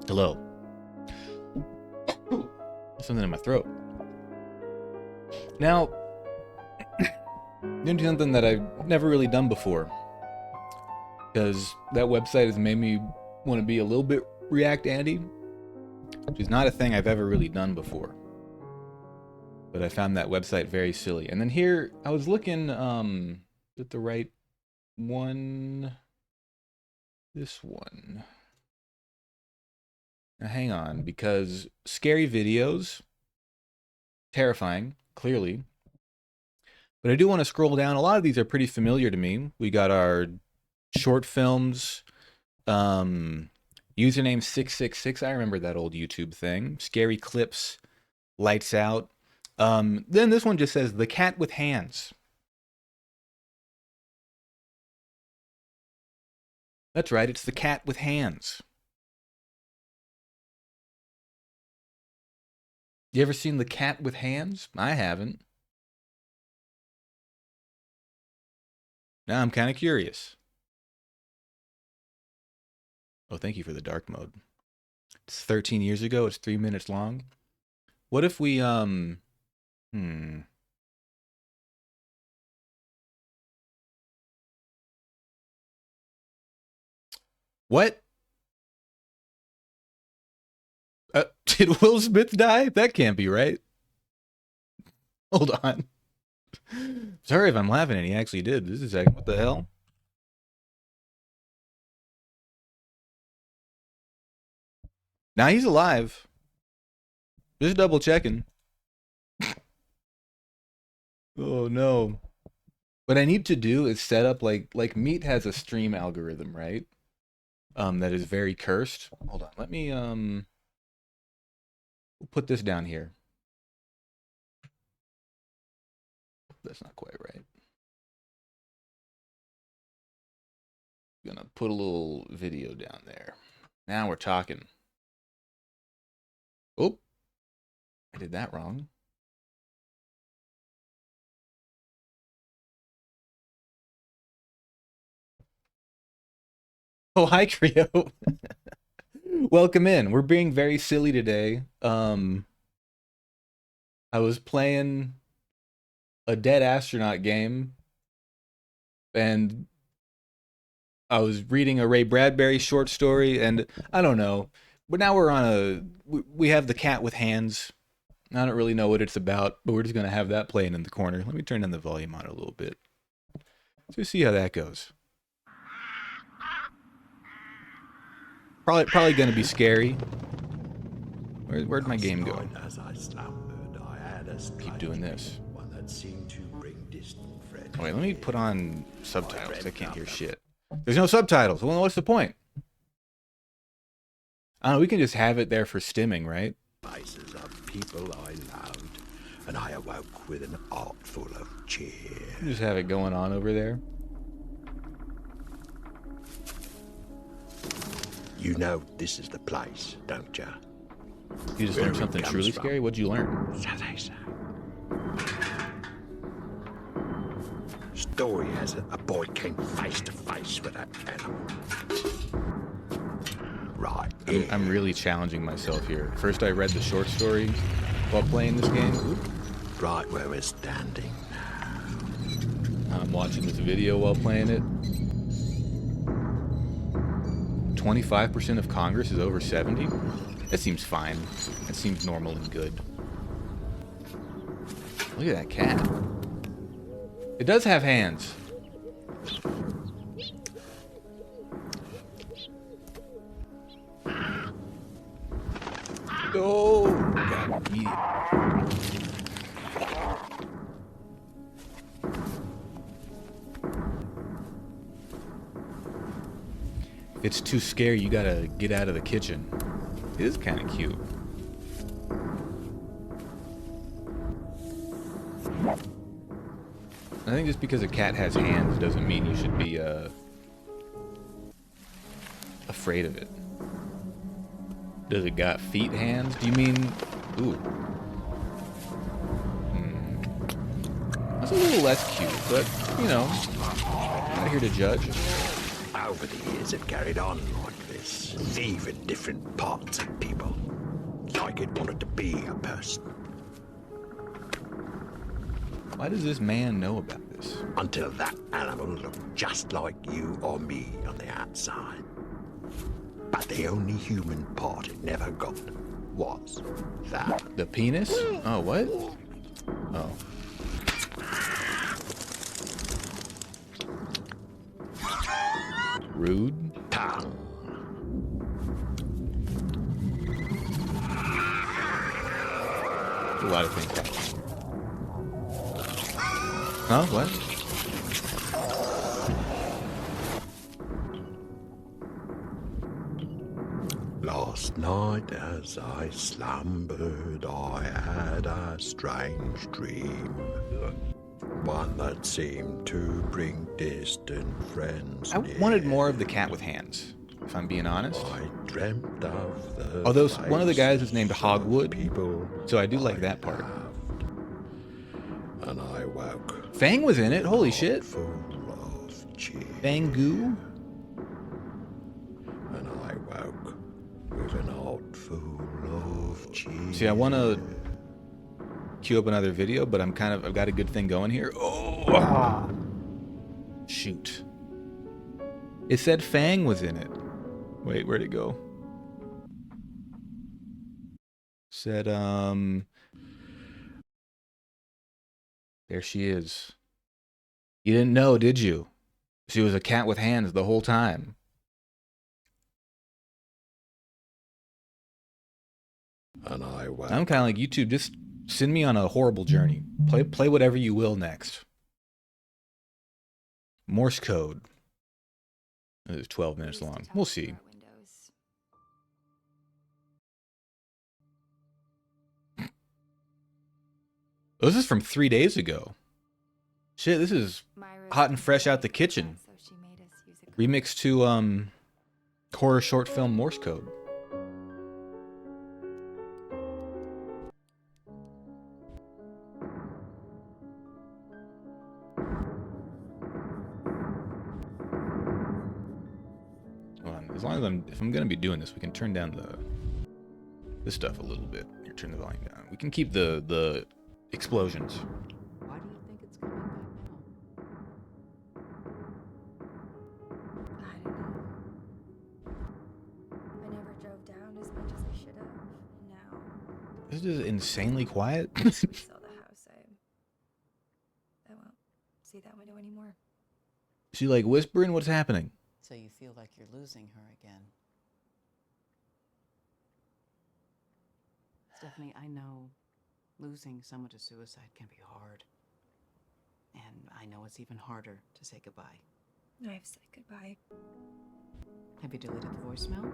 Hello. Something in my throat. Now, into something that I've never really done before, because that website has made me want to be a little bit React Andy, which is not a thing I've ever really done before. But I found that website very silly. And then here, I was looking, at the right one. This one. Now hang on, because scary videos, terrifying, clearly. But I do want to scroll down. A lot of these are pretty familiar to me. We got our short films, username 666. I remember that old YouTube thing. Scary clips, lights out. Then this one just says The Cat with Hands. That's right, it's The Cat with Hands. You ever seen The Cat with Hands? I haven't. Now I'm kind of curious. Oh, thank you for the dark mode. It's 13 years ago. It's 3 minutes long. What if we, What? Did Will Smith die? That can't be right. Hold on. Sorry if I'm laughing and he actually did. This is like, what the hell? Now he's alive. Just double checking. Oh no. What I need to do is set up like Meat has a stream algorithm, right? That is very cursed. Hold on. Let me we'll put this down here. That's not quite right. Gonna put a little video down there. Now we're talking. Oh, I did that wrong. Oh, hi, Creo. Welcome in. We're being very silly today. I was playing a Dead Astronaut game, and I was reading a Ray Bradbury short story, and I don't know. But now we're on we have The Cat with Hands. I don't really know what it's about, but we're just going to have that playing in the corner. Let me turn down the volume on it a little bit. Just see how that goes. Probably going to be scary. Where'd my game go? Keep doing this. Wait, let me put on subtitles. I can't hear shit. There's no subtitles. Well, what's the point? I don't know, we can just have it there for stimming, right? Faces of people I loved, and I awoke with an heart full of cheer. Just have it going on over there. You know this is the place, don't ya? You just learned something truly scary? What'd you learn? So they say. Story has it a boy came face to face with that animal. Right. I'm really challenging myself here. First I read the short story while playing this game. Oop. Right where we're standing. I'm watching this video while playing it. 25% of Congress is over 70? That seems fine. That seems normal and good. Look at that cat. It does have hands. Oh, God, eat it. If it's too scary, you gotta get out of the kitchen. It is kind of cute. I think just because a cat has hands doesn't mean you should be afraid of it. Does it got feet hands? Do you mean... Ooh. That's a little less cute, but, you know, I'm not here to judge. Oh, over the years have carried on like this, thieving different parts of people, like it wanted to be a person. Why does this man know about this? Until that animal looked just like you or me on the outside. But the only human part it never got was that. The penis? Oh, what? Oh. Rude. Tongue. A lot of things happening. Huh? What? Last night as I slumbered, I had a strange dream. One that seemed to bring distant friends I near. wanted more of the cat with hands, if I'm being honest. I dreamt of the Although one of the guys was named faces Hogwood, of people so I do like I that part. loved. And I woke Fang was in it, holy shit. full of cheer. Fangoo? And I woke with an heart full of cheer. See, I want to queue up another video, but I've got a good thing going here. Oh! Shoot. It said Fang was in it. Wait, where'd it go? Said, there she is. You didn't know, did you? She was a cat with hands the whole time. And I woke I'm kind of like YouTube. Just send me on a horrible journey. Play whatever you will next. Morse code. It was 12 minutes long. We'll see. Oh, this is from 3 days ago. Shit, this is hot and fresh out the kitchen. Remix to horror short film Morse code. As long as if I'm gonna be doing this, we can turn down this stuff a little bit. Here, turn the volume down. We can keep the explosions. Why do you think it's coming back now? I don't know. I never drove down as much as I should have. Now, This is insanely quiet. since we saw the house, I won't see that window anymore. She like whispering, what's happening? So you feel like you're losing her again. Stephanie, I know losing someone to suicide can be hard. And I know it's even harder to say goodbye. I've said goodbye. Have you deleted the voicemail?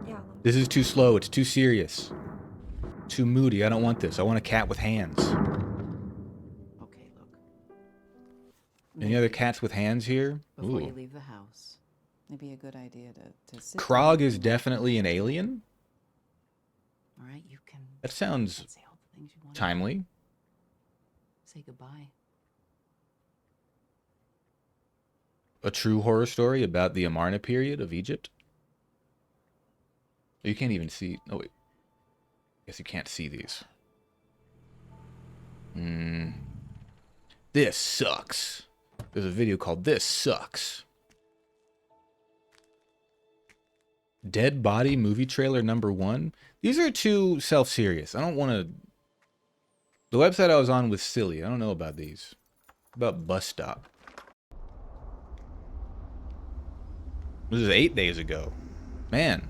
Yeah, This is too slow. It's too serious. Too moody. I don't want this. I want a cat with hands. Okay, look. Any other cats with hands here? Before you Ooh. leave the house, it'd be a good idea to sit Krog down is and- definitely an alien? All right, you can That sounds say all the things you want. timely. Say goodbye. A true horror story about the Amarna period of Egypt? You can't even see... Oh, wait. Guess you can't see these. This sucks. There's a video called This Sucks. Dead Body movie trailer #1. These are too self-serious. I don't want to... The website I was on was silly. I don't know about these. About Bus Stop. This is 8 days ago. Man.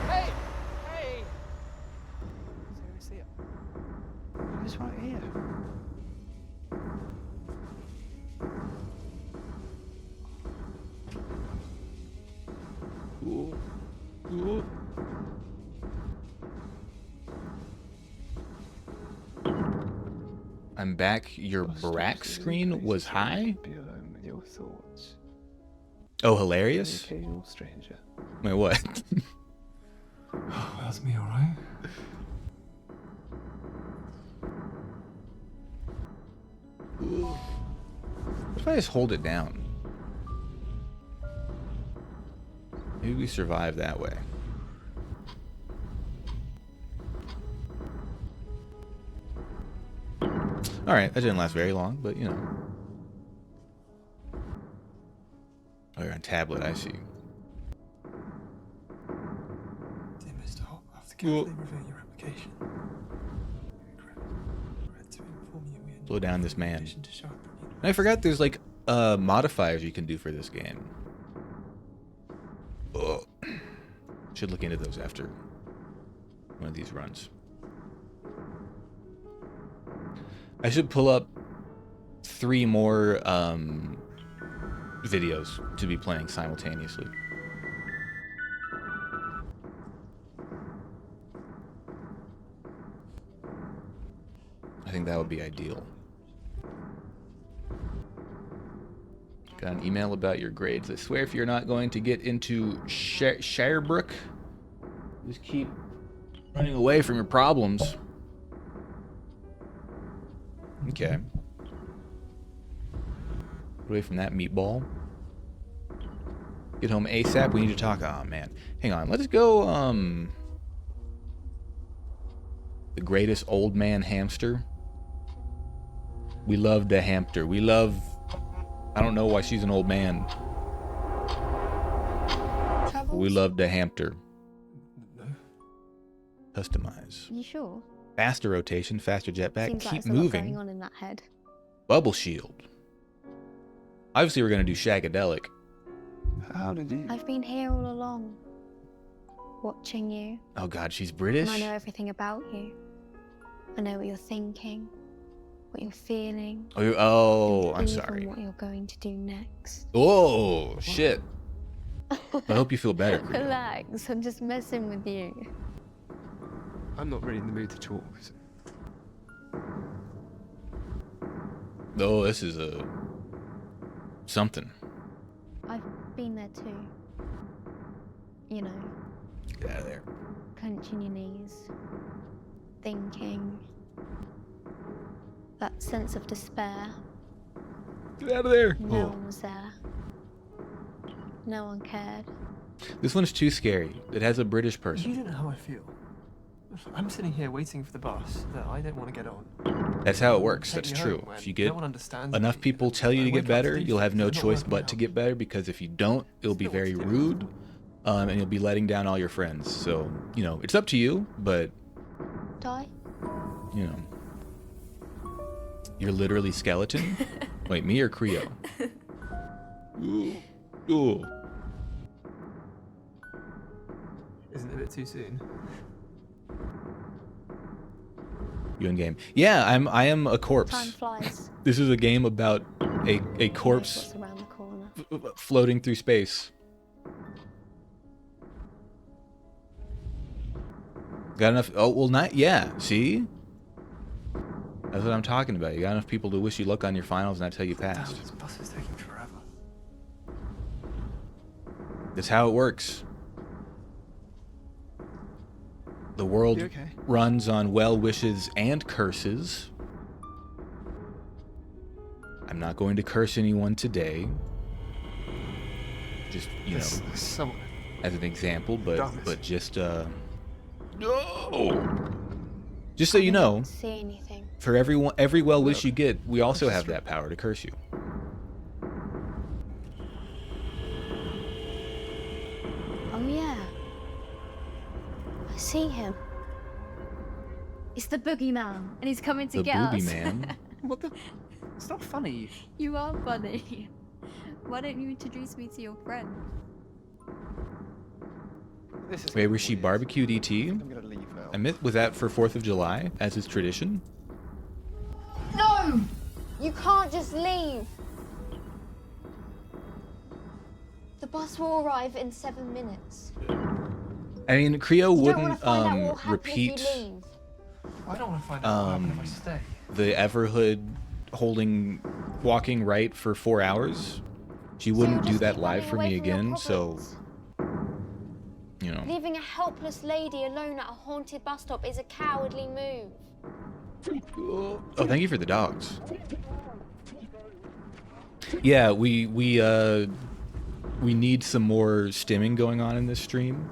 Hey! Hey! Seriously, I was right here. Ooh. Ooh. I'm back. Your Brack screen was high? Be alone with your thoughts. Oh, An hilarious? occasional stranger. Wait, what? That's me, alright? What if I just hold it down? Maybe we survive that way. Alright, that didn't last very long, but you know. Oh, you're on tablet, I see. Dear Mr. Hop, after carefully reviewing your application, we regret to inform you we are Slow down this in a man. condition to show up at And I forgot there's like modifiers you can do for this game. Oh. Should look into those after one of these runs. I should pull up 3 more videos to be playing simultaneously. I think that would be ideal. Got an email about your grades. I swear if you're not going to get into Shirebrook, just keep running away from your problems. Okay. Get away from that meatball. Get home ASAP. We need to talk. Oh, man. Hang on. Let's go, the greatest old man hamster. We love the hamster. We love... I don't know why she's an old man. But we love the hamster. No. Customize. You sure? Faster rotation, faster jetpack. Seems like Keep there's a lot moving. going on in that head. Bubble shield. Obviously, we're gonna do shagadelic. How did you? I've been here all along, watching you, Oh God, she's British. and I know everything about you. I know what you're thinking, what you're feeling. Oh, I'm even sorry. what you're going to do next. Oh shit. I hope you feel better. Creed. Relax, I'm just messing with you. I'm not really in the mood to talk. So. Oh, this is a something. I've been there too. You know, Get out of there. clenching your knees, thinking. That sense of despair. Get out of there. No Oh. one was there. No one cared. This one's too scary. It has a British person. You don't know how I feel. I'm sitting here waiting for the bus that I don't want to get on. That's how it works. Take That's me true. home when If you get no one understands enough me, people tell you I to wake get up better, to these you'll have no things that are not choice working but to out. get better, because if you don't, it'll be Still what very to do. rude, and you'll be letting down all your friends. So, you know, it's up to you, but, Die? you know. You're literally skeleton? Wait, me or Creo? Ooh. Ooh. Isn't it a bit too soon? You in game? Yeah, I am a Time corpse. flies. This is a game about a Who knows corpse what's around the corner. floating through space. Got enough? Oh, well, not. Yeah, see? That's what I'm talking about. You got enough people to wish you luck on your finals, and that's how you Damn, passed. this bus is taking forever. That's how it works. The world You okay? runs on well wishes and curses. I'm not going to curse anyone today. Just, you know, There's someone. as an example, Darkness. but just no. Just so you I know, didn't see anything. for every well wish you get, we also have that power to curse you. Oh yeah. I see him. It's the boogeyman, and he's coming to The get booby us. man. What the? It's not funny. You are funny. Why don't you introduce me to your friend? This is Wait, was she barbecued ET? I'm gonna leave now. Was that for 4th of July, as is tradition? No! You can't just leave. The bus will arrive in 7 minutes. I mean, Creo You don't want wouldn't to find out what will happen repeat if you leave. I don't want to find out what happened if I stay. the Everhood walking right for 4 hours. She So wouldn't you'll do just that keep live running for away me from your again, so problems. You know. Leaving a helpless lady alone at a haunted bus stop is a cowardly move. Oh, thank you for the dogs. Yeah, we need some more stimming going on in this stream.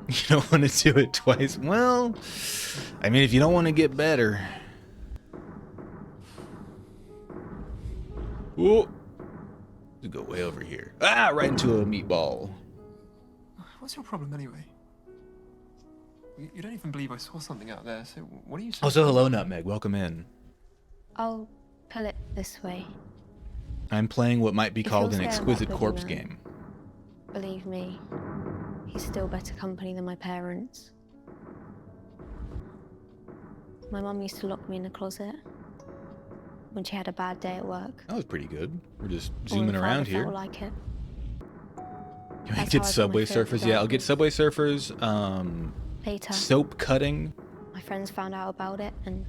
You don't want to do it twice? Well, I mean, if you don't want to get better. Whoa. Let's go way over here. Ah, right into a meatball. What's your problem anyway? You don't even believe I saw something out there, so what are you saying? Oh, so hello, Nutmeg. Welcome in. I'll pull it this way. I'm playing what might be If called you're an scared of exquisite that corpse boogeyman, game. Believe me, he's still better company than my parents. My mum used to lock me in the closet when she had a bad day at work. That was pretty good. We're just Or zooming if I around ever here. felt like it. Can we That's get how I got Subway my favourite Surfers? Yeah, I'll get darkness. Subway Surfers. Later, Soap cutting. my friends found out about it and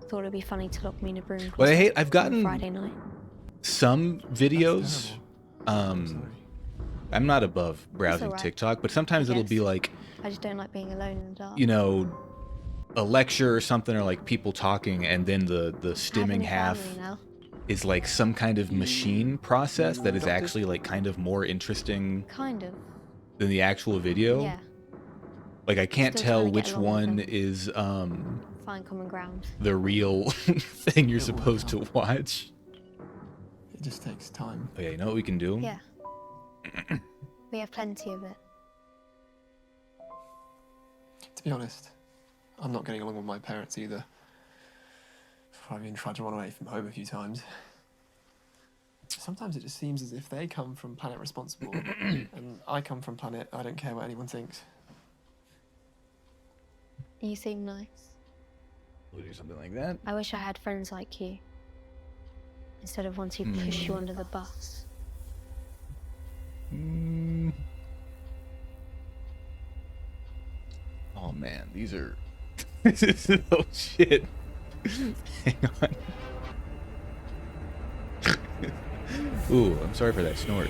thought it'd be funny to lock me in a broom closet But I hate. I've on gotten Friday night. some videos. I'm sorry. I'm not above browsing alright, TikTok, but sometimes it'll be guess. like, I just don't like being alone in the dark. you know, a lecture or something, or like people talking, and then the I have stimming any half family now. is like some kind of machine process that is actually like kind of more interesting Kind of. than the actual video. Yeah. Like I can't Still tell trying to get which along with one them. is Find common ground. the real thing you're It will supposed to come. watch. It just takes time. Oh yeah, you know what we can do? Yeah. We have plenty of it. To be honest, I'm not getting along with my parents either. I've even tried to run away from home a few times. Sometimes it just seems as if they come from planet responsible, and I come from planet I don't care what anyone thinks. You seem nice. We'll do something like that. I wish I had friends like you. Instead of ones who push you under the bus. Oh man, these are. This is oh shit. Hang on. Ooh, I'm sorry for that snort.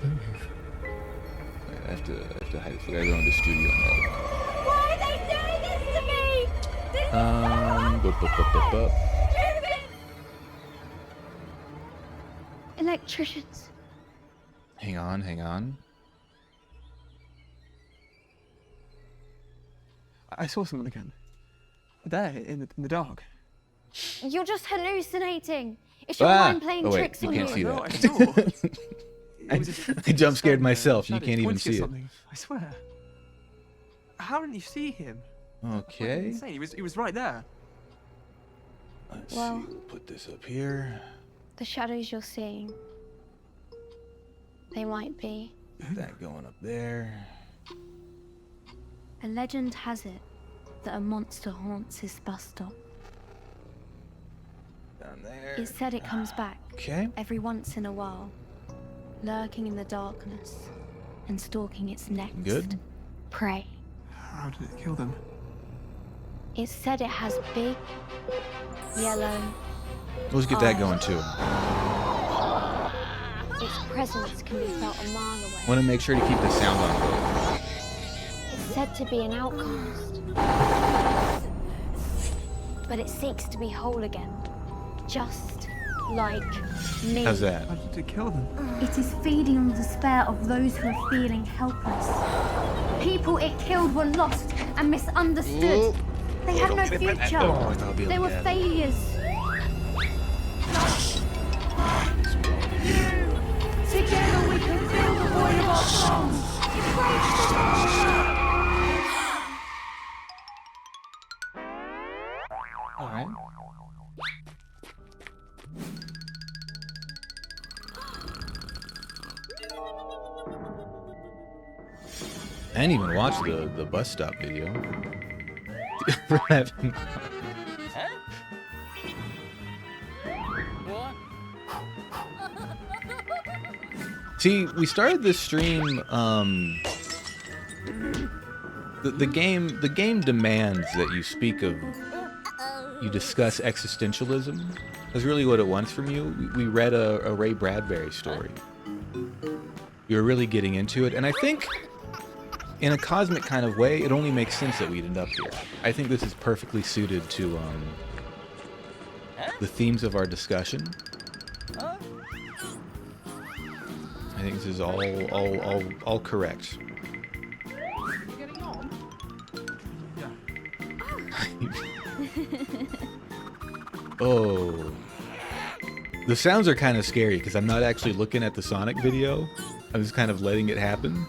Don't move. I have to hide this. We gotta go into studio mode. Why are they doing this to me? This Bup. Electricians. Hang on. I saw someone again. There, in the dark. You're just hallucinating. It's your mind playing Oh, wait, tricks you on can't you. see No, that. I saw. It was I jump scared stand there, myself. You shadows, can't even pointing at see it. something. I swear. How didn't you see him? Okay. Insane. He was right there. Let's Well- see. We'll put this up here. The shadows you're seeing, they might be. That going up there. A legend has it that a monster haunts this bus stop. Down there. It's said it comes back Okay. every once in a while, lurking in the darkness and stalking its next Good. prey. How did it kill them? It's said it has big, yellow, Let's get that going too. its presence can be felt a mile away. Want to make sure to keep the sound on. It's said to be an outcast, but it seeks to be whole again, just like me. How's that? How did it kill them? It is feeding on the despair of those who are feeling helpless. People it killed were lost and misunderstood. They had no future. Oh, I thought I'd be They able were to get it. failures. Together we can fill the void of our souls. Embrace the All right. I didn't even watch the bus stop video. See, we started this stream. The game demands that you speak of you discuss existentialism. That's really what it wants from you. We read a Ray Bradbury story. You're really getting into it, and I think in a cosmic kind of way, it only makes sense that we'd end up here. I think this is perfectly suited to the themes of our discussion. I think this is all correct. You getting home? Oh. The sounds are kind of scary because I'm not actually looking at the Sonic video. I'm just kind of letting it happen.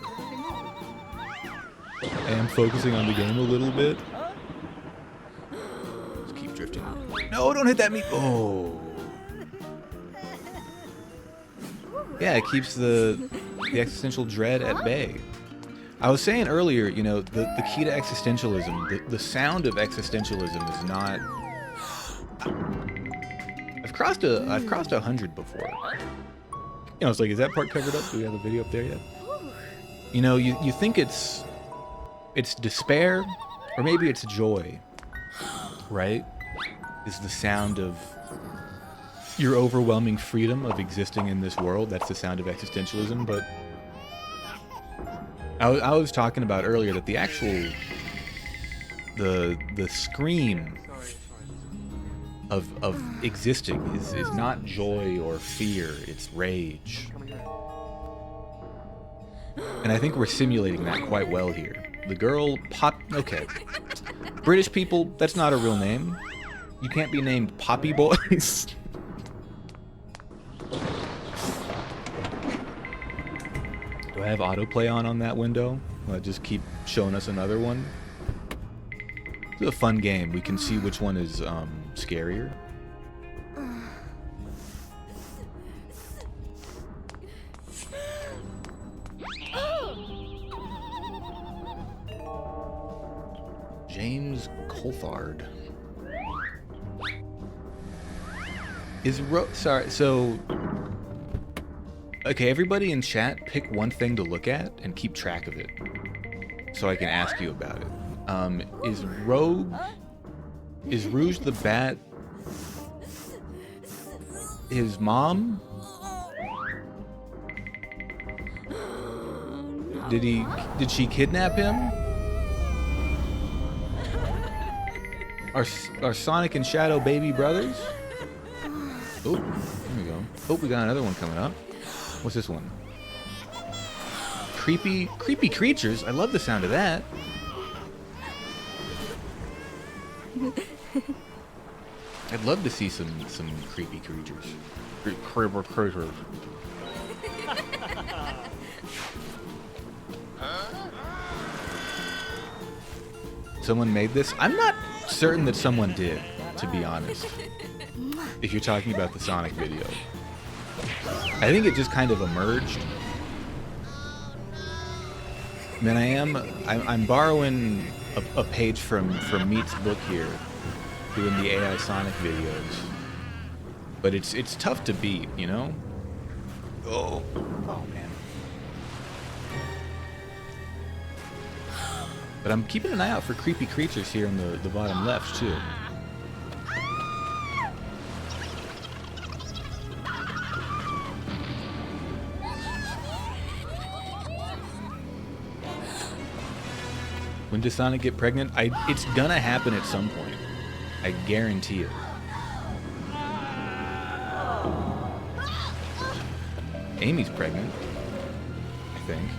I am focusing on the game a little bit. Just keep drifting. No, don't hit that meat. Oh. Yeah, it keeps the existential dread at bay. I was saying earlier, you know, the key to existentialism, the sound of existentialism is not... I've crossed 100 before. You know, it's like, is that part covered up? Do we have a video up there yet? You know, you think it's despair, or maybe it's joy, right? Is the sound of your overwhelming freedom of existing in this world. That's the sound of existentialism. But I was talking about earlier that the actual the scream of existing is not joy or fear, it's rage. And I think we're simulating that quite well here. The girl okay. British people, that's not a real name. You can't be named Poppy Boys. Do I have autoplay on that window? Will I just keep showing us another one? It's a fun game. We can see which one is scarier. James Coulthard. Sorry, so... Okay, everybody in chat, pick one thing to look at and keep track of it. So I can ask you about it. Is Rouge the Bat his mom? Did she kidnap him? Are Sonic and Shadow baby brothers? Oh, there we go. Oh, we got another one coming up. What's this one? Creepy creatures. I love the sound of that. I'd love to see some creepy creatures. Creatures. Someone made this? I'm not certain that someone did, to be honest. If you're talking about the Sonic video. I think it just kind of emerged. And then I'm borrowing a page from Meat's book here, doing the AI Sonic videos. But it's tough to beat, you know? Oh man. But I'm keeping an eye out for creepy creatures here in the bottom left too. When does Sonic get pregnant? It's gonna happen at some point. I guarantee it. Amy's pregnant, I think.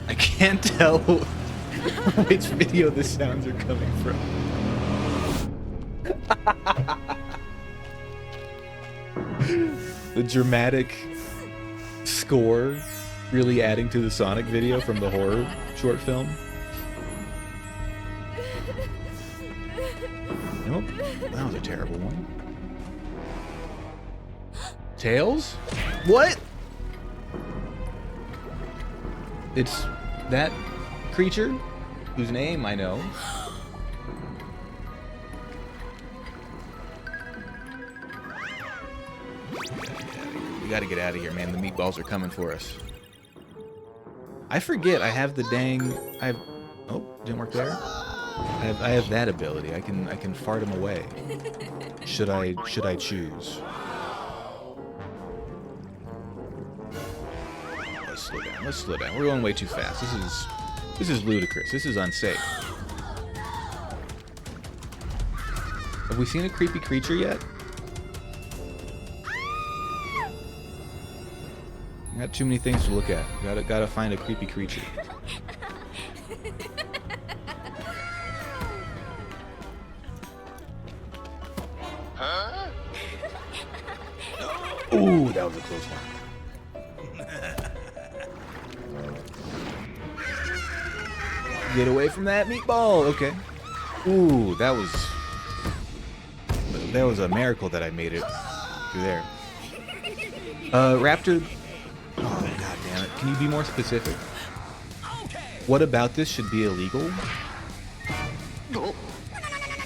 I can't tell which video the sounds are coming from. The dramatic score really adding to the Sonic video from the horror short film. Nope, that was a terrible one. Tails? What? It's that creature whose name I know. We gotta get out of here, man. The meatballs are coming for us. I forget I have the dang... Oh, didn't work there. I have that ability. I can fart him away. Should I choose? Let's slow down. Let's slow down. We're going way too fast. This is ludicrous. This is unsafe. Have we seen a creepy creature yet? I got too many things to look at. Gotta find a creepy creature. Ooh, that was a close one. Get away from that meatball. Okay. Ooh, that was a miracle that I made it through there. Raptor. Oh, god damn it. Can you be more specific? What about this should be illegal?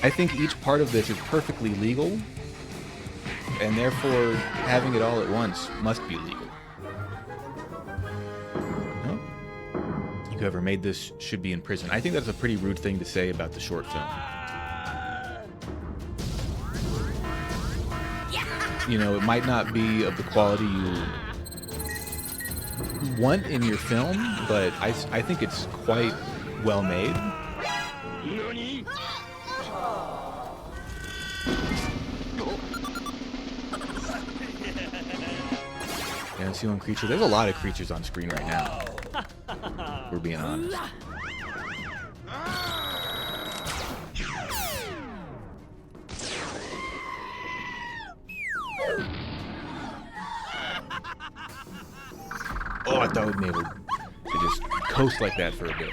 I think each part of this is perfectly legal, and therefore having it all at once must be legal. No? Whoever made this should be in prison. I think that's a pretty rude thing to say about the short film. You know, it might not be of the quality you want in your film, but I think it's quite well made. Yeah, let's see one creature. There's a lot of creatures on screen right now. We're being honest. Oh, I thought we'd be able to just coast like that for a bit.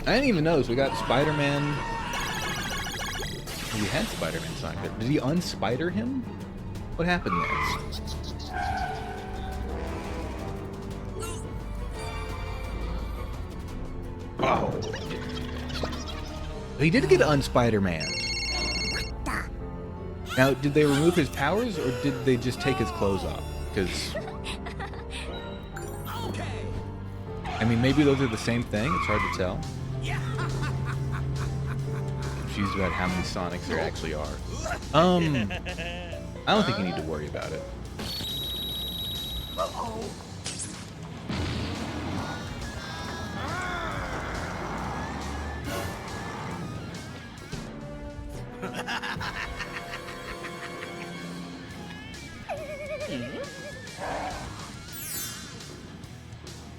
I didn't even notice we got Spider-Man. We had Spider-Man sign, but did he unspider him? What happened there? Oh. He did get un-Spider-Man. Now, did they remove his powers, or did they just take his clothes off? Because... I mean, maybe those are the same thing. It's hard to tell. Confused about how many Sonics there actually are. I don't think you need to worry about it.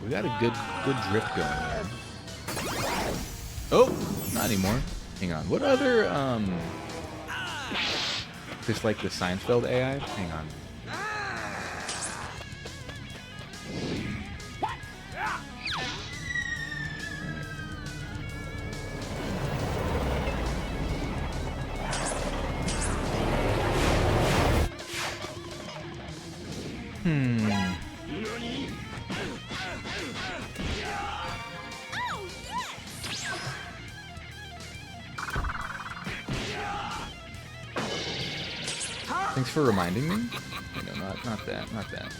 We got a good drift going here. Oh, not anymore. Hang on. What other just like the Seinfeld AI? Hang on. Thanks for reminding me. No, not that, not that.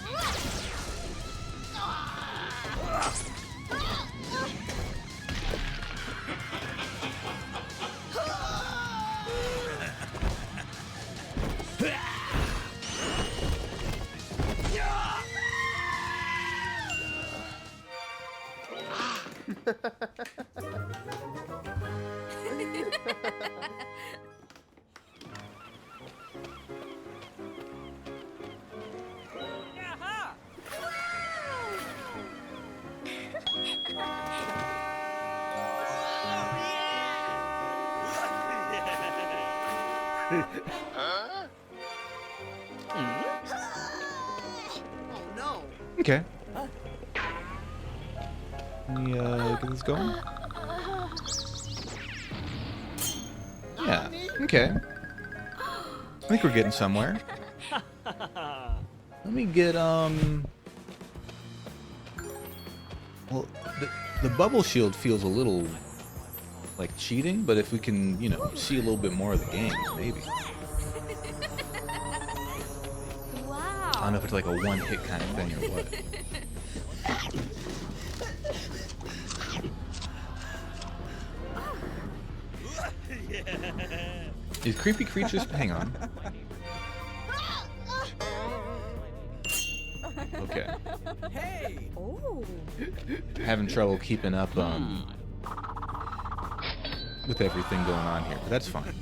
Okay. Let me get this going. Yeah. Okay. I think we're getting somewhere. Let me get well, the bubble shield feels a little like cheating, but if we can, you know, see a little bit more of the game, maybe. I don't know if it's like a one-hit kind of thing or what. These creepy creatures. Hang on. Okay. Having trouble keeping up with everything going on here, but that's fine.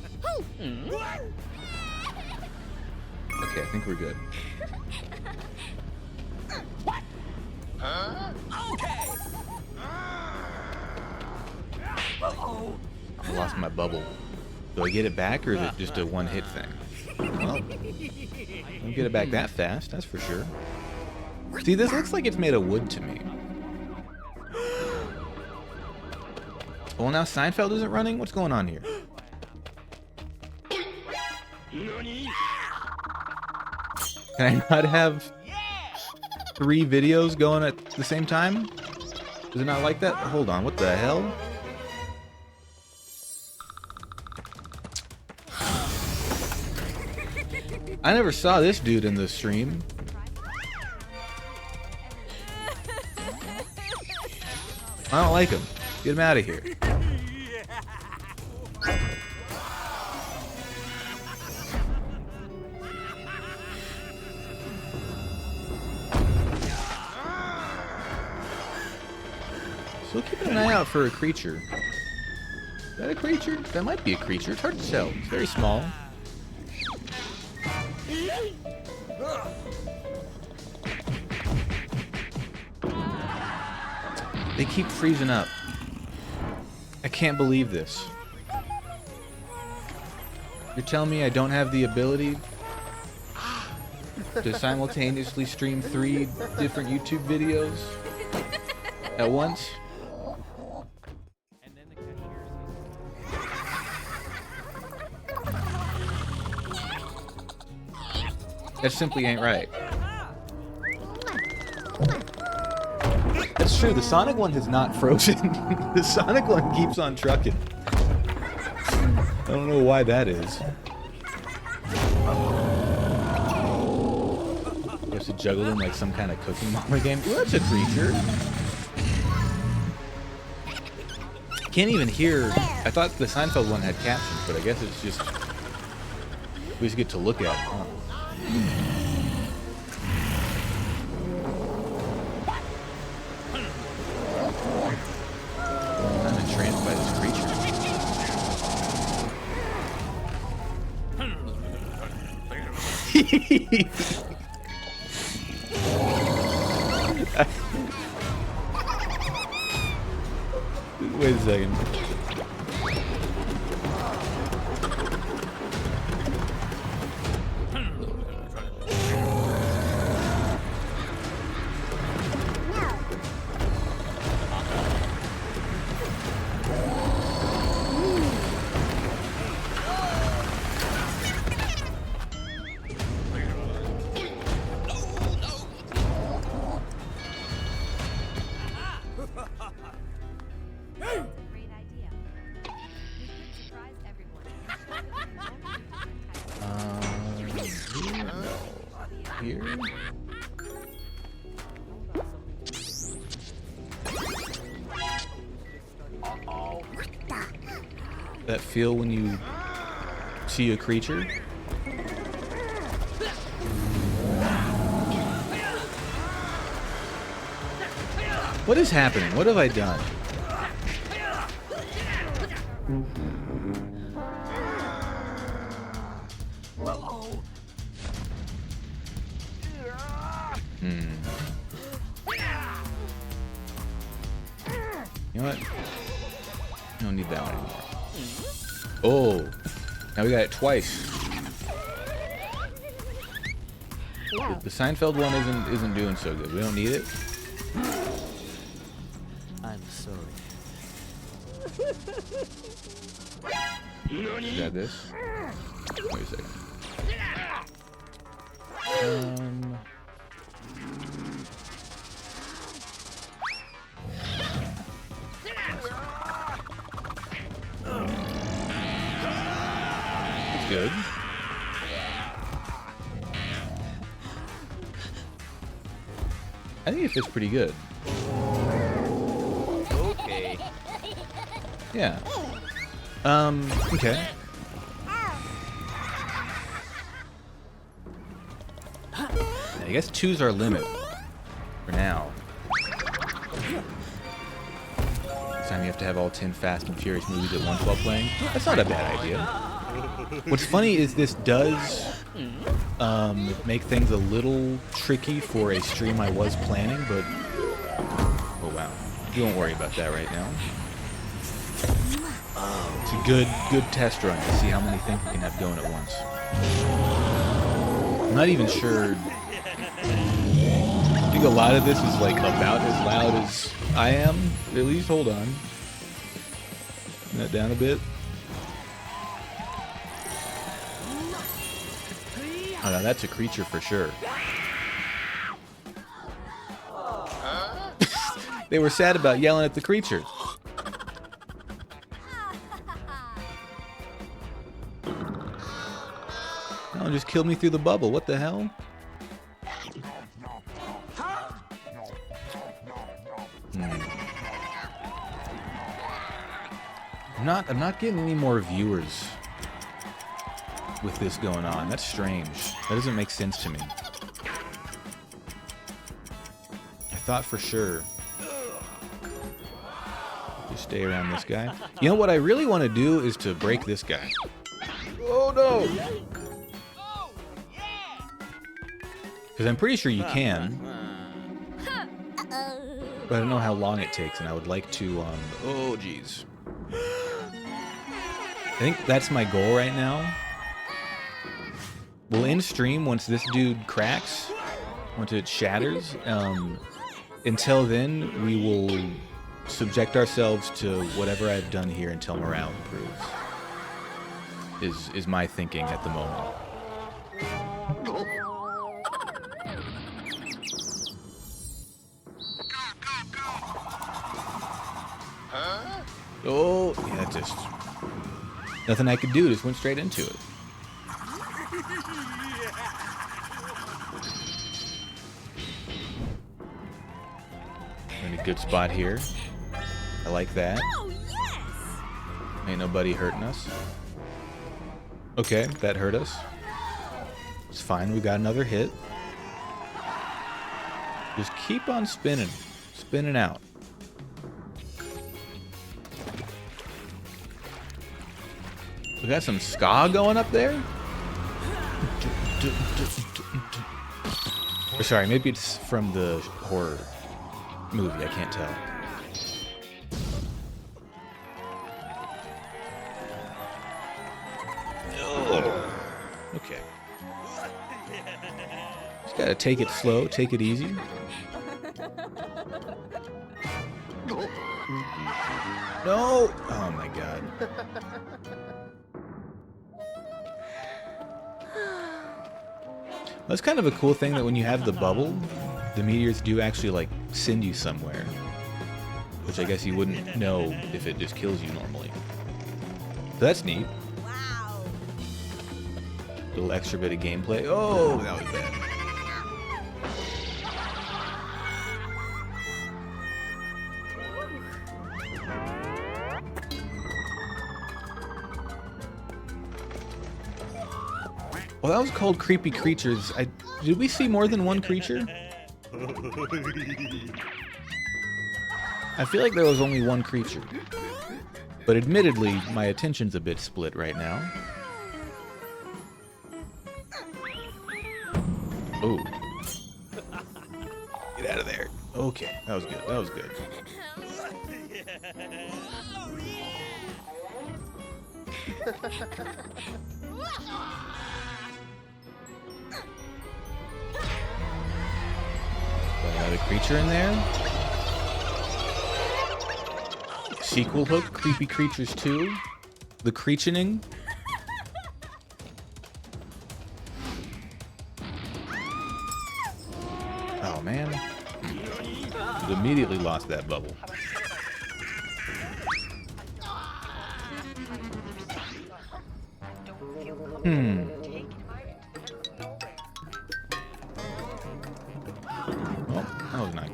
Okay, I think we're good. I lost my bubble. Do I get it back, or is it just a one-hit thing? Well, I don't get it back that fast, that's for sure. See, this looks like it's made of wood to me. Well, now Seinfeld isn't running? What's going on here? Can I not have 3 videos going at the same time? Does it not like that? Hold on, what the hell? I never saw this dude in the stream. I don't like him. Get him out of here. Still keeping an eye out for a creature. Is that a creature? That might be a creature. It's hard to tell. It's very small. They keep freezing up. I can't believe this. You're telling me I don't have the ability to simultaneously stream 3 different YouTube videos at once? That simply ain't right. That's true, the Sonic one has not frozen. The Sonic one keeps on trucking. I don't know why that is. You have to juggle them like some kind of Cooking Mama game. Ooh, that's a creature. Can't even hear. I thought the Seinfeld one had captions, but I guess it's just we just get to look at it, huh? I'm entranced by this creature. Wait a second. Here. That feel when you see a creature? What is happening? What have I done? You know what? I don't need that one anymore. Oh, now we got it twice. The Seinfeld one isn't doing so good. We don't need it. I'm sorry. Got this. Wait a second. Good. I think it fits pretty good. Okay. Yeah. Okay. I guess 2's our limit for now. This time you have to have all 10 Fast and Furious movies at once while playing. That's not a bad idea. What's funny is this does make things a little tricky for a stream I was planning, but oh wow, you won't worry about that right now. It's a good test run to see how many things we can have going at once. I'm not even sure. I think a lot of this is like about as loud as I am. At least, hold on. Turn that down a bit. Oh no, that's a creature for sure. They were sad about yelling at the creature. Oh, just killed me through the bubble. What the hell? I'm not getting any more viewers with this going on. That's strange. That doesn't make sense to me. I thought for sure. Just stay around this guy. You know what I really want to do is to break this guy. Oh no! Because I'm pretty sure you can. But I don't know how long it takes, and I would like to, oh jeez. I think that's my goal right now. We'll end stream once this dude cracks, once it shatters. Until then, we will subject ourselves to whatever I've done here until morale improves. Is my thinking at the moment. Oh, yeah, just nothing I could do, just went straight into it. In a good spot here. I like that. Oh, yes! Ain't nobody hurting us. Okay, that hurt us. It's fine, we got another hit. Just keep on spinning. Spinning out. We got some ska going up there? Or sorry, maybe it's from the horror movie, I can't tell. Okay. Just gotta take it slow, take it easy. No! Oh my god. That's kind of a cool thing that when you have the bubble, the meteors do actually like send you somewhere. Which I guess you wouldn't know if it just kills you normally. So that's neat. Wow. Little extra bit of gameplay. Oh, that was bad. Well, that was called Creepy Creatures. Did we see more than one creature? I feel like there was only one creature. But admittedly, my attention's a bit split right now. Oh. Get out of there. Okay, that was good. That was good. Got another creature in there. Sequel hook, Creepy Creatures 2. The Creationing. Oh man. It immediately lost that bubble. Well, that was not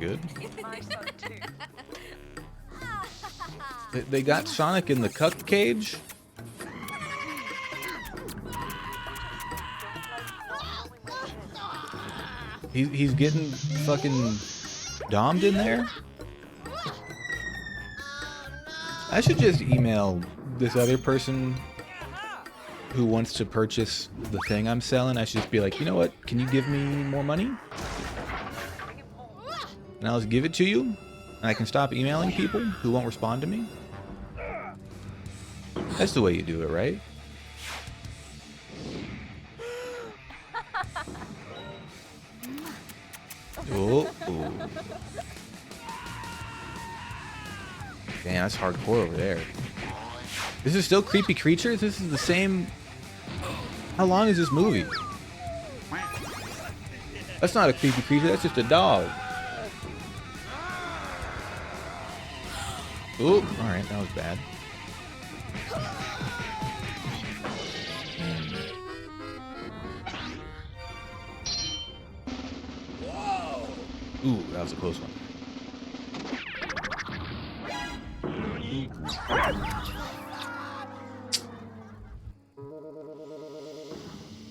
They got Sonic in the cuck cage? He's getting fucking domed in there? I should just email this other person who wants to purchase the thing I'm selling. I should just be like, you know what? Can you give me more money? And I'll just give it to you. And I can stop emailing people who won't respond to me. That's the way you do it, right? Oh, oh. Damn, that's hardcore over there. This is still Creepy Creatures? This is the same... How long is this movie? That's not a creepy creature, that's just a dog. Oh, alright, that was bad. Ooh, that was a close one.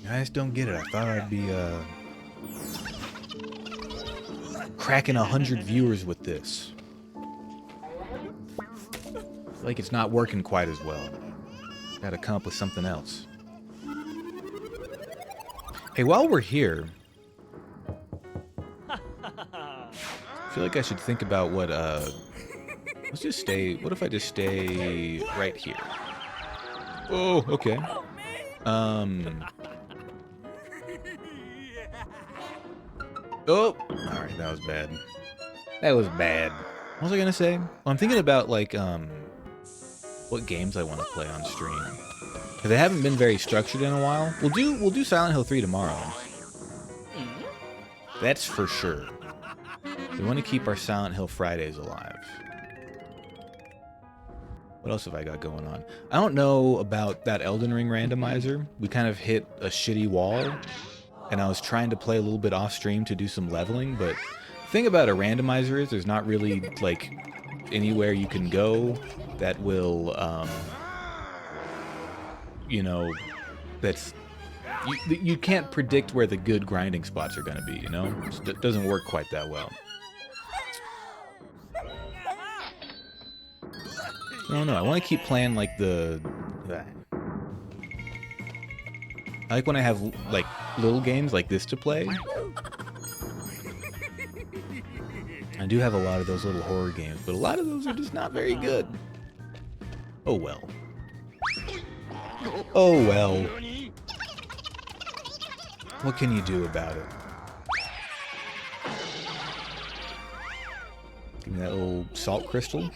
I just don't get it. I thought I'd be cracking 100 viewers with this. Like it's not working quite as well. Gotta come up with something else. Hey, while we're here, I feel like I should think about what let's just stay. What if I just stay right here? Oh, okay. Oh, alright, that was bad. That was bad. What was I gonna say? Well, I'm thinking about like what games I want to play on stream. Because they haven't been very structured in a while. We'll do Silent Hill 3 tomorrow. That's for sure. We want to keep our Silent Hill Fridays alive. What else have I got going on? I don't know about that Elden Ring randomizer. We kind of hit a shitty wall. And I was trying to play a little bit off stream to do some leveling, but the thing about a randomizer is there's not really like anywhere you can go that will, you know, that's you can't predict where the good grinding spots are going to be. You know, it doesn't work quite that well. I don't know. I want to keep playing like I like when I have like little games like this to play. I do have a lot of those little horror games, but a lot of those are just not very good. Oh well. Oh well. What can you do about it? Give me that little salt crystal.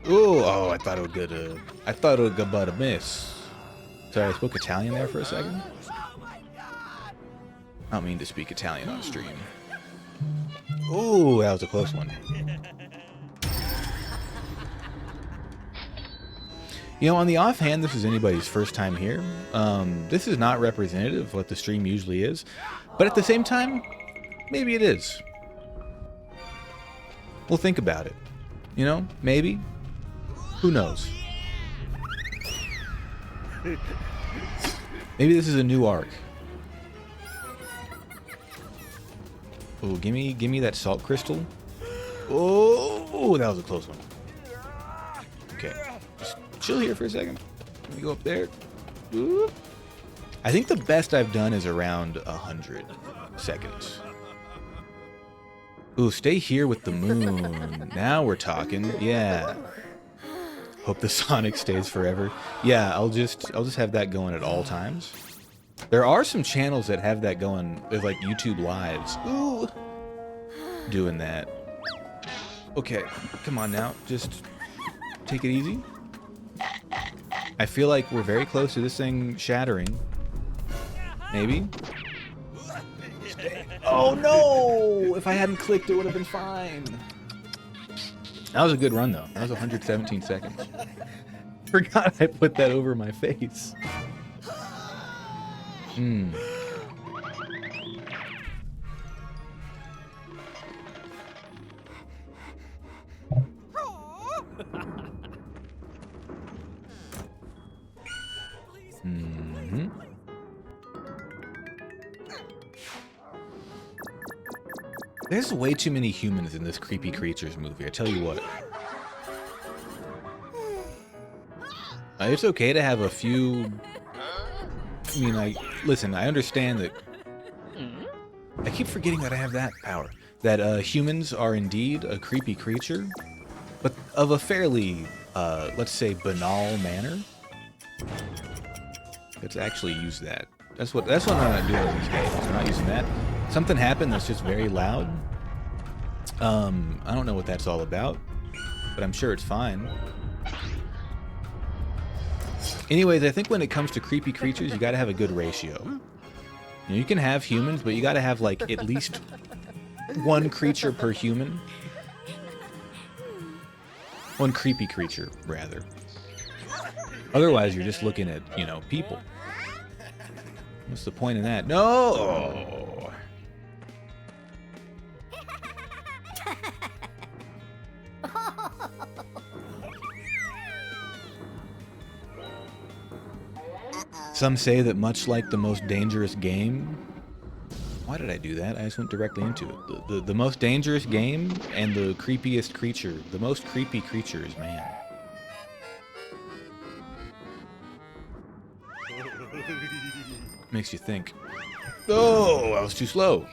Ooh, oh, I thought it would get a... I thought it would go but a miss. Sorry, I spoke Italian there for a second. I don't mean to speak Italian on stream. Ooh, that was a close one. You know, on the offhand, this is anybody's first time here. This is not representative of what the stream usually is. But at the same time, maybe it is. We'll think about it. You know, maybe. Who knows? Maybe this is a new arc. Oh, give me that salt crystal. Oh, that was a close one. Okay, just chill here for a second. Let me go up there. Ooh. I think the best I've done is around 100 seconds. Ooh, stay here with the moon. Now we're talking. Yeah. Hope the Sonic stays forever. Yeah, I'll just have that going at all times. There are some channels that have that going. There's like YouTube Lives. Ooh. Doing that. Okay, come on now. Just take it easy. I feel like we're very close to this thing shattering. Maybe. Oh no! If I hadn't clicked, it would have been fine. That was a good run, though. That was 117 seconds. Forgot I put that over my face. Mm-hmm. There's way too many humans in this Creepy Creatures movie, I tell you what. It's okay to have a few... I mean, listen, I understand that... I keep forgetting that I have that power. That humans are indeed a creepy creature, but of a fairly, let's say, banal manner. Let's actually use that. That's what I'm not doing in these games. I'm not using that. Something happened that's just very loud. I don't know what that's all about, but I'm sure it's fine. Anyways, I think when it comes to creepy creatures, you gotta have a good ratio. You know, you can have humans, but you gotta have, like, at least one creature per human. One creepy creature, rather. Otherwise, you're just looking at, you know, people. What's the point in that? No! Some say that much like the most dangerous game... Why did I do that? I just went directly into it. The most dangerous game and the creepiest creature. The most creepy creature is man. Makes you think. Oh, I was too slow.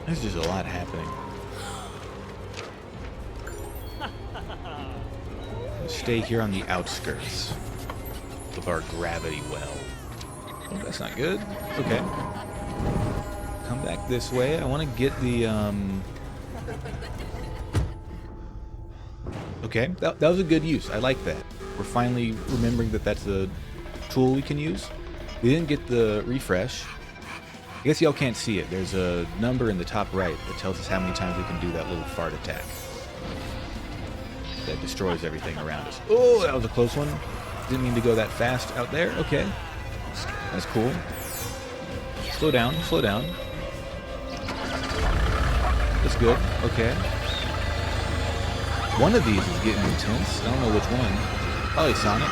There's just a lot happening. Let's stay here on the outskirts of our gravity well. Oh, that's not good. Okay. Come back this way. I want to get the, Okay, that was a good use. I like that. We're finally remembering that that's a tool we can use. We didn't get the refresh. I guess y'all can't see it. There's a number in the top right that tells us how many times we can do that little fart attack. That destroys everything around us. Oh, that was a close one. Didn't mean to go that fast out there. Okay. That's cool. Slow down, slow down. That's good. Okay. One of these is getting intense. I don't know which one. Probably Sonic.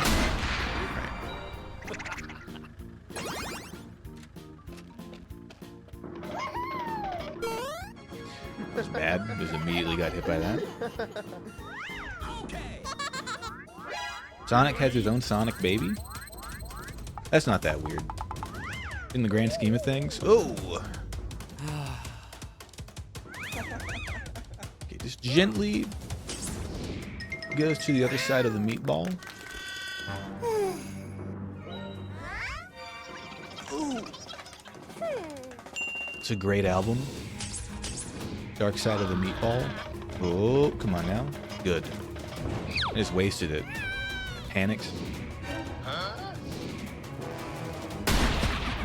That's bad. Just immediately got hit by that. Sonic has his own Sonic baby? That's not that weird. In the grand scheme of things. Oh! Okay, just gently get us to the other side of the meatball. It's a great album. Dark Side of the Meatball. Oh, come on now. Good. I just wasted it. Panics.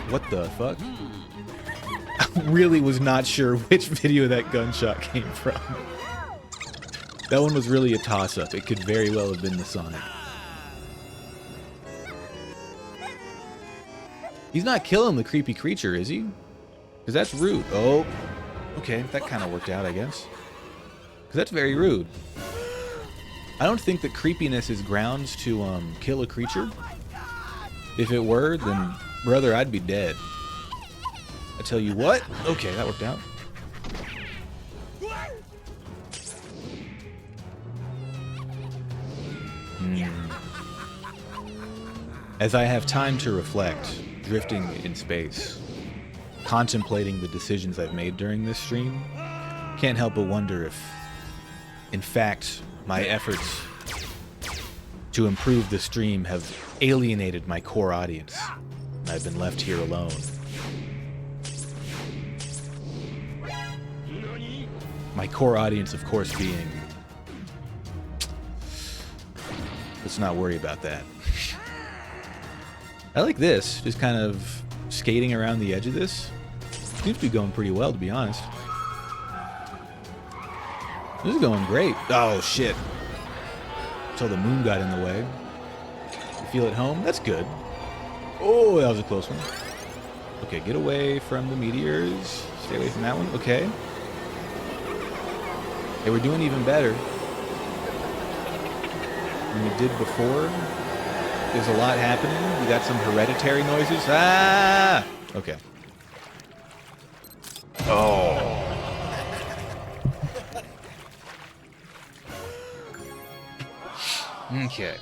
What the fuck? I really was not sure which video that gunshot came from. That one was really a toss-up. It could very well have been the Sonic. He's not killing the creepy creature, is he? Because that's rude. Oh. Okay, that kind of worked out, I guess. Because that's very rude. I don't think that creepiness is grounds to kill a creature. If it were, then, brother, I'd be dead. I tell you what. Okay, that worked out. As I have time to reflect, drifting in space, contemplating the decisions I've made during this stream, can't help but wonder if, in fact, my efforts to improve the stream have alienated my core audience, and I've been left here alone. My core audience, of course, being... Let's not worry about that. I like this, just kind of skating around the edge of this. Seems to be going pretty well, to be honest. This is going great. Oh, shit. Until the moon got in the way. You feel at home? That's good. Oh, that was a close one. Okay, get away from the meteors. Stay away from that one. Okay. Hey, we're doing even better than we did before. There's a lot happening. We got some hereditary noises. Ah! Okay. Oh. Okay.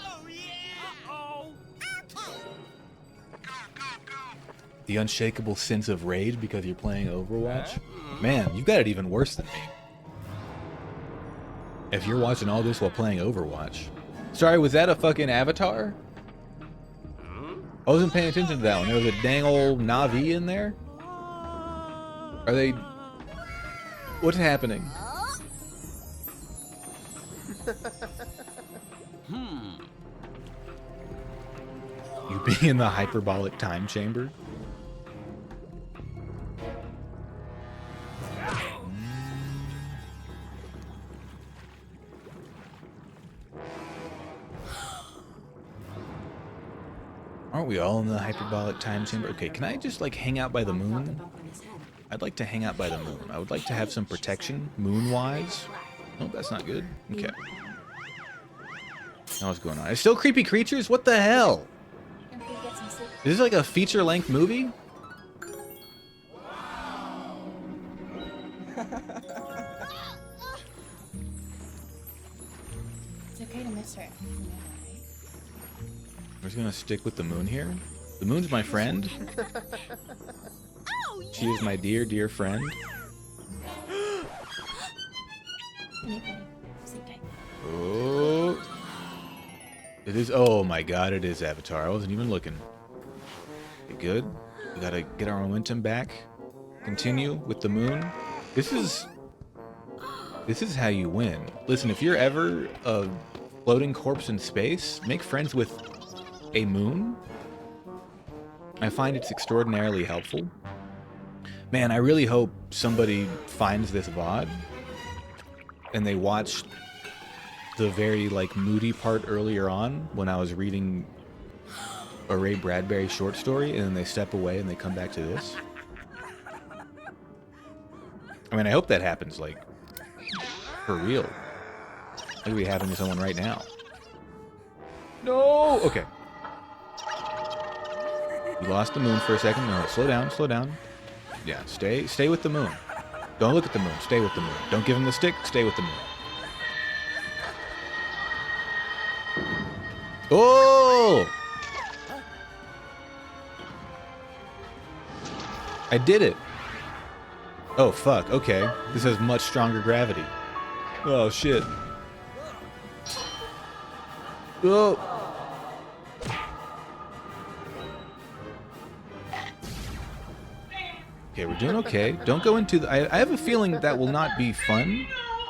The unshakable sense of rage because you're playing Overwatch? Man, you got it even worse than me. If you're watching all this while playing Overwatch. Sorry, was that a fucking avatar? I wasn't paying attention to that one. There was a dang old Na'vi in there? Are they... What's happening? You being in the hyperbolic time chamber? Aren't we all in the hyperbolic time chamber? Okay, can I just like hang out by the moon? I'd like to hang out by the moon. I would like to have some protection, moon-wise. Nope, that's not good. Okay. Now what's going on? There's still creepy creatures? What the hell? Is this like a feature-length movie? It's okay to miss her. We're just gonna stick with the moon here. The moon's my friend. She is my dear, dear friend. Oh. It is, oh my god, it is Avatar. I wasn't even looking. Okay, good. We gotta get our momentum back. Continue with the moon. This is how you win. Listen, if you're ever a floating corpse in space, make friends with a moon. I find it's extraordinarily helpful. Man, I really hope somebody finds this VOD and they watch the very like moody part earlier on when I was reading a Ray Bradbury short story, and then they step away and they come back to this. I mean, I hope that happens, like, for real. It could be happening to someone right now. No! Okay. You lost the moon for a second. No, slow down, slow down. Yeah, stay with the moon. Don't look at the moon. Stay with the moon. Don't give him the stick. Stay with the moon. Oh! I did it. Oh, fuck. Okay. This has much stronger gravity. Oh, shit. Oh! Okay, we're doing okay. Don't go into the... I have a feeling that will not be fun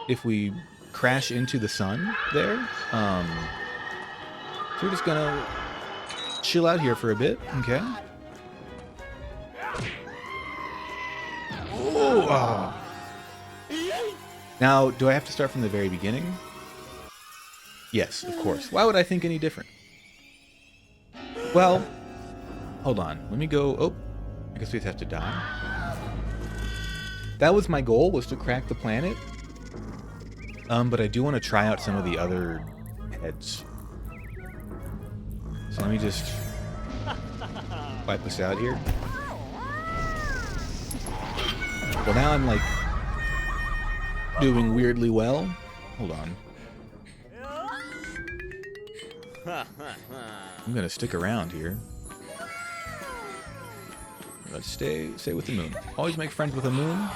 if we crash into the sun there. So we're just gonna chill out here for a bit. Okay. Oh, oh. Now, do I have to start from the very beginning? Yes, of course. Why would I think any different? Well, hold on. Let me go... Oh, I guess we just have to die. That was my goal, was to crack the planet. But I do want to try out some of the other heads. So let me just wipe this out here. Well, now I'm like doing weirdly well. Hold on. I'm gonna stick around here. Let's stay with the moon. Always make friends with a moon.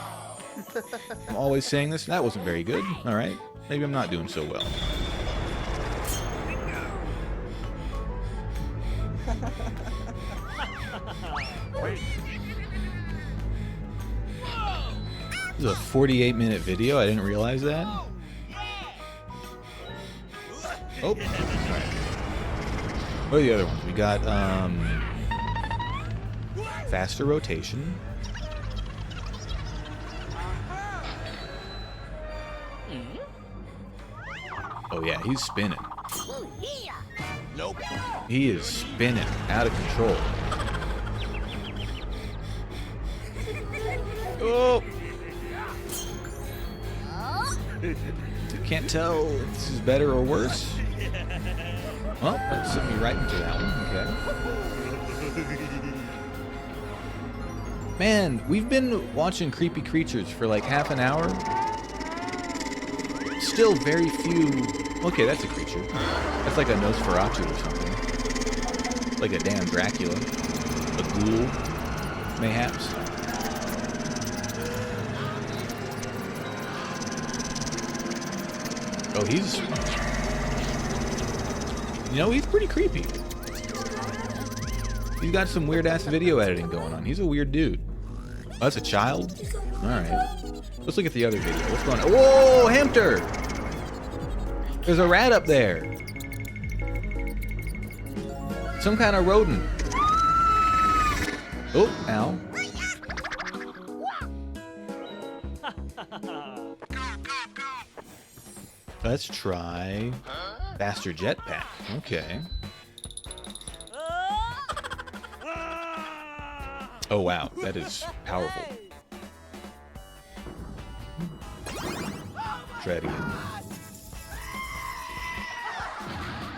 I'm always saying this. That wasn't very good. All right, maybe I'm not doing so well. This is a 48-minute video. I didn't realize that. Oh. What are the other ones? We got faster rotation. Oh yeah, he's spinning. Nope. He is spinning out of control. Oh! You can't tell if this is better or worse. Well, that sent me right into that one. Okay. Man, we've been watching creepy creatures for like half an hour. Still very few. Okay, that's a creature. That's like a Nosferatu or something. Like a damn Dracula. A ghoul, mayhaps. Oh, he's... You know, he's pretty creepy. He's got some weird-ass video editing going on. He's a weird dude. Oh, that's a child? Alright. Let's look at the other video. What's going on? Whoa, hamster! There's a rat up there. Some kind of rodent. Oh, ow. Let's try faster jetpack. Okay. Oh wow, that is powerful. Try it again.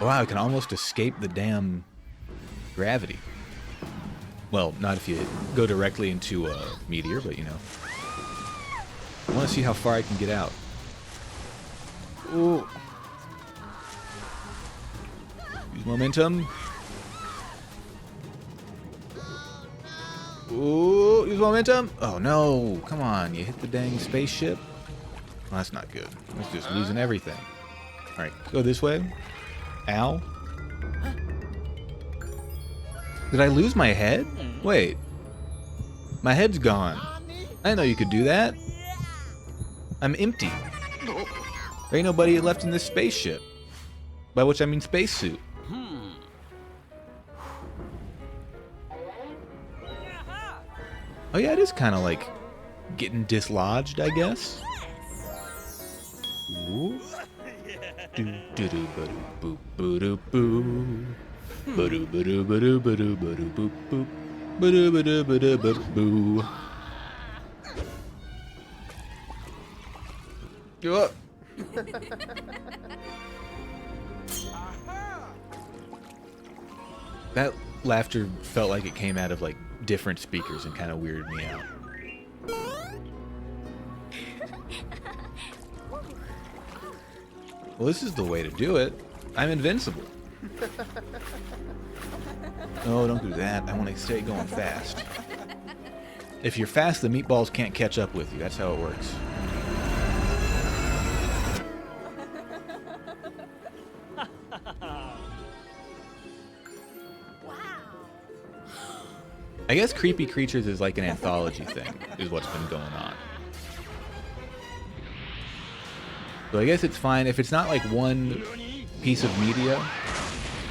Oh, wow, I can almost escape the damn gravity. Well, not if you go directly into a meteor, but you know. I want to see how far I can get out. Ooh. Use momentum. Ooh, use momentum. Oh no, come on, you hit the dang spaceship. Well, that's not good. It's just losing everything. Alright, go this way. Ow. Did I lose my head? Wait. My head's gone. I didn't know you could do that. I'm empty. There ain't nobody left in this spaceship. By which I mean spacesuit. Oh yeah, it is kind of like getting dislodged, I guess. Ooh. Do do do ba do boo do boo. Ba do ba do ba do ba do ba do boop boop. Ba do ba do ba do ba boo. Go up. That laughter felt like it came out of like different speakers and kind of weirded me out. Well, this is the way to do it. I'm invincible. No, don't do that. I want to stay going fast. If you're fast, the meatballs can't catch up with you. That's how it works. I guess Creepy Creatures is like an anthology thing, is what's been going on. So I guess it's fine if it's not like one piece of media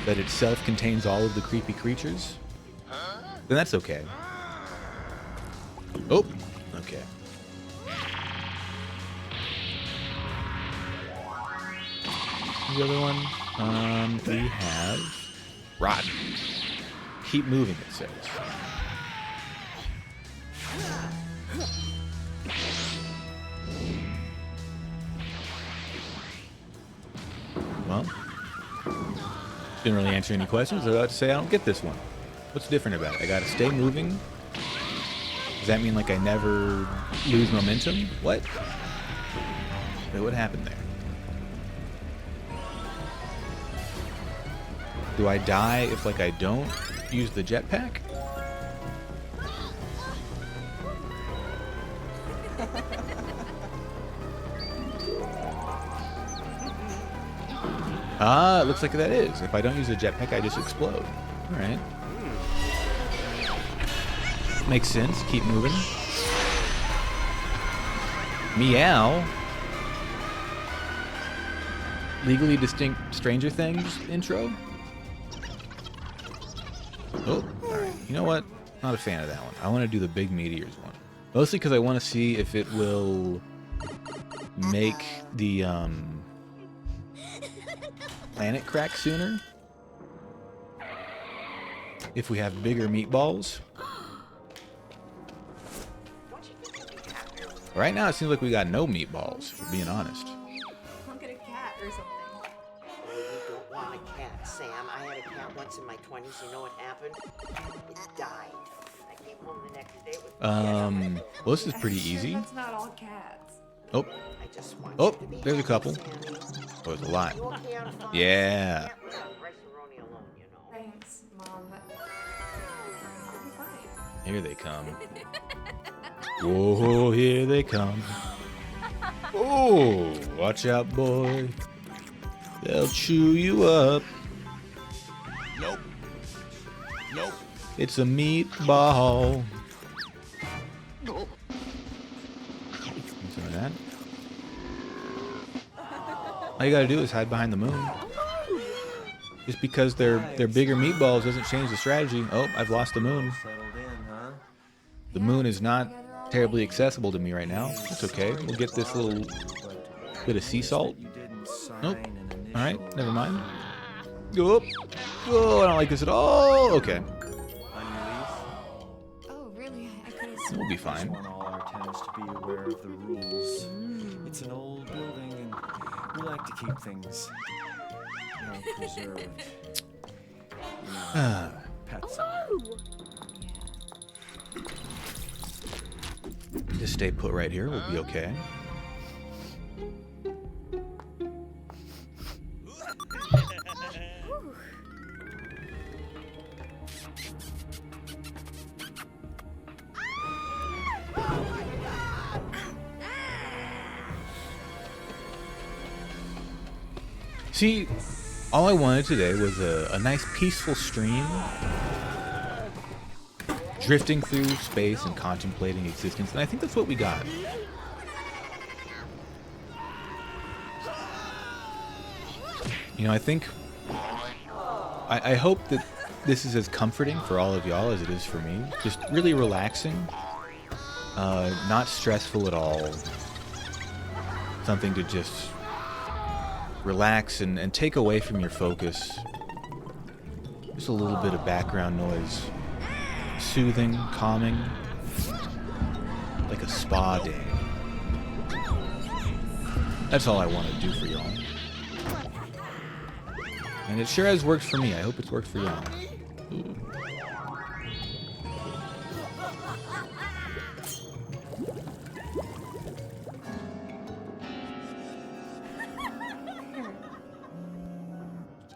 that itself contains all of the creepy creatures, then that's okay. Oh, okay. The other one, we have Rotten. Keep moving, it says. Well, didn't really answer any questions. I was about to say I don't get this one. What's different about it? I gotta stay moving? Does that mean like I never lose momentum? What? Wait, what happened there? Do I die if like I don't use the jetpack? Ah, it looks like that is. If I don't use a jetpack, I just explode. Alright. Makes sense. Keep moving. Meow. Legally Distinct Stranger Things intro. Oh, alright. You know what? Not a fan of that one. I want to do the big meteors one. Mostly because I want to see if it will make the planet crack sooner if we have bigger meatballs. Right now it seems like we got no meatballs, for being honest. Look at a cat or something. Oh, you don't want a cat, Sam. I had a cat once in my 20s. You know what happened? It died. I came home the next day with Well, this is pretty easy. That's not all cats. Oh, I just want oh, you to be there's a happy, couple. Sam. Oh, there's a lot. You okay on the phone? Yeah. Can't without rice-a-roni alone, you know. Thanks, Mom, but I'll be fine. Here they come. Whoa, here they come. Oh, watch out, boy. They'll chew you up. Nope. Nope. It's a meatball. Some of that. All you gotta do is hide behind the moon. Just because they're bigger meatballs doesn't change the strategy. Oh, I've lost the moon. The moon is not terribly accessible to me right now. It's okay. We'll get this little bit of sea salt. Nope. All right, never mind. Oh, oh, I don't like this at all. Okay, Oh, really? I could have we'll be fine. want all our tenants to be aware of the rules. It's an old building, and we like to keep things, preserved. Pets. Just stay put right here. We'll be okay. See, all I wanted today was a nice peaceful stream, drifting through space and contemplating existence, and I think that's what we got. You know, I think, I hope that this is as comforting for all of y'all as it is for me. Just really relaxing, not stressful at all. Something to just relax and take away from your focus. Just a little bit of background noise. Soothing, calming, like a spa day. That's all I want to do for y'all. And it sure has worked for me. I hope it's worked for y'all. Ooh.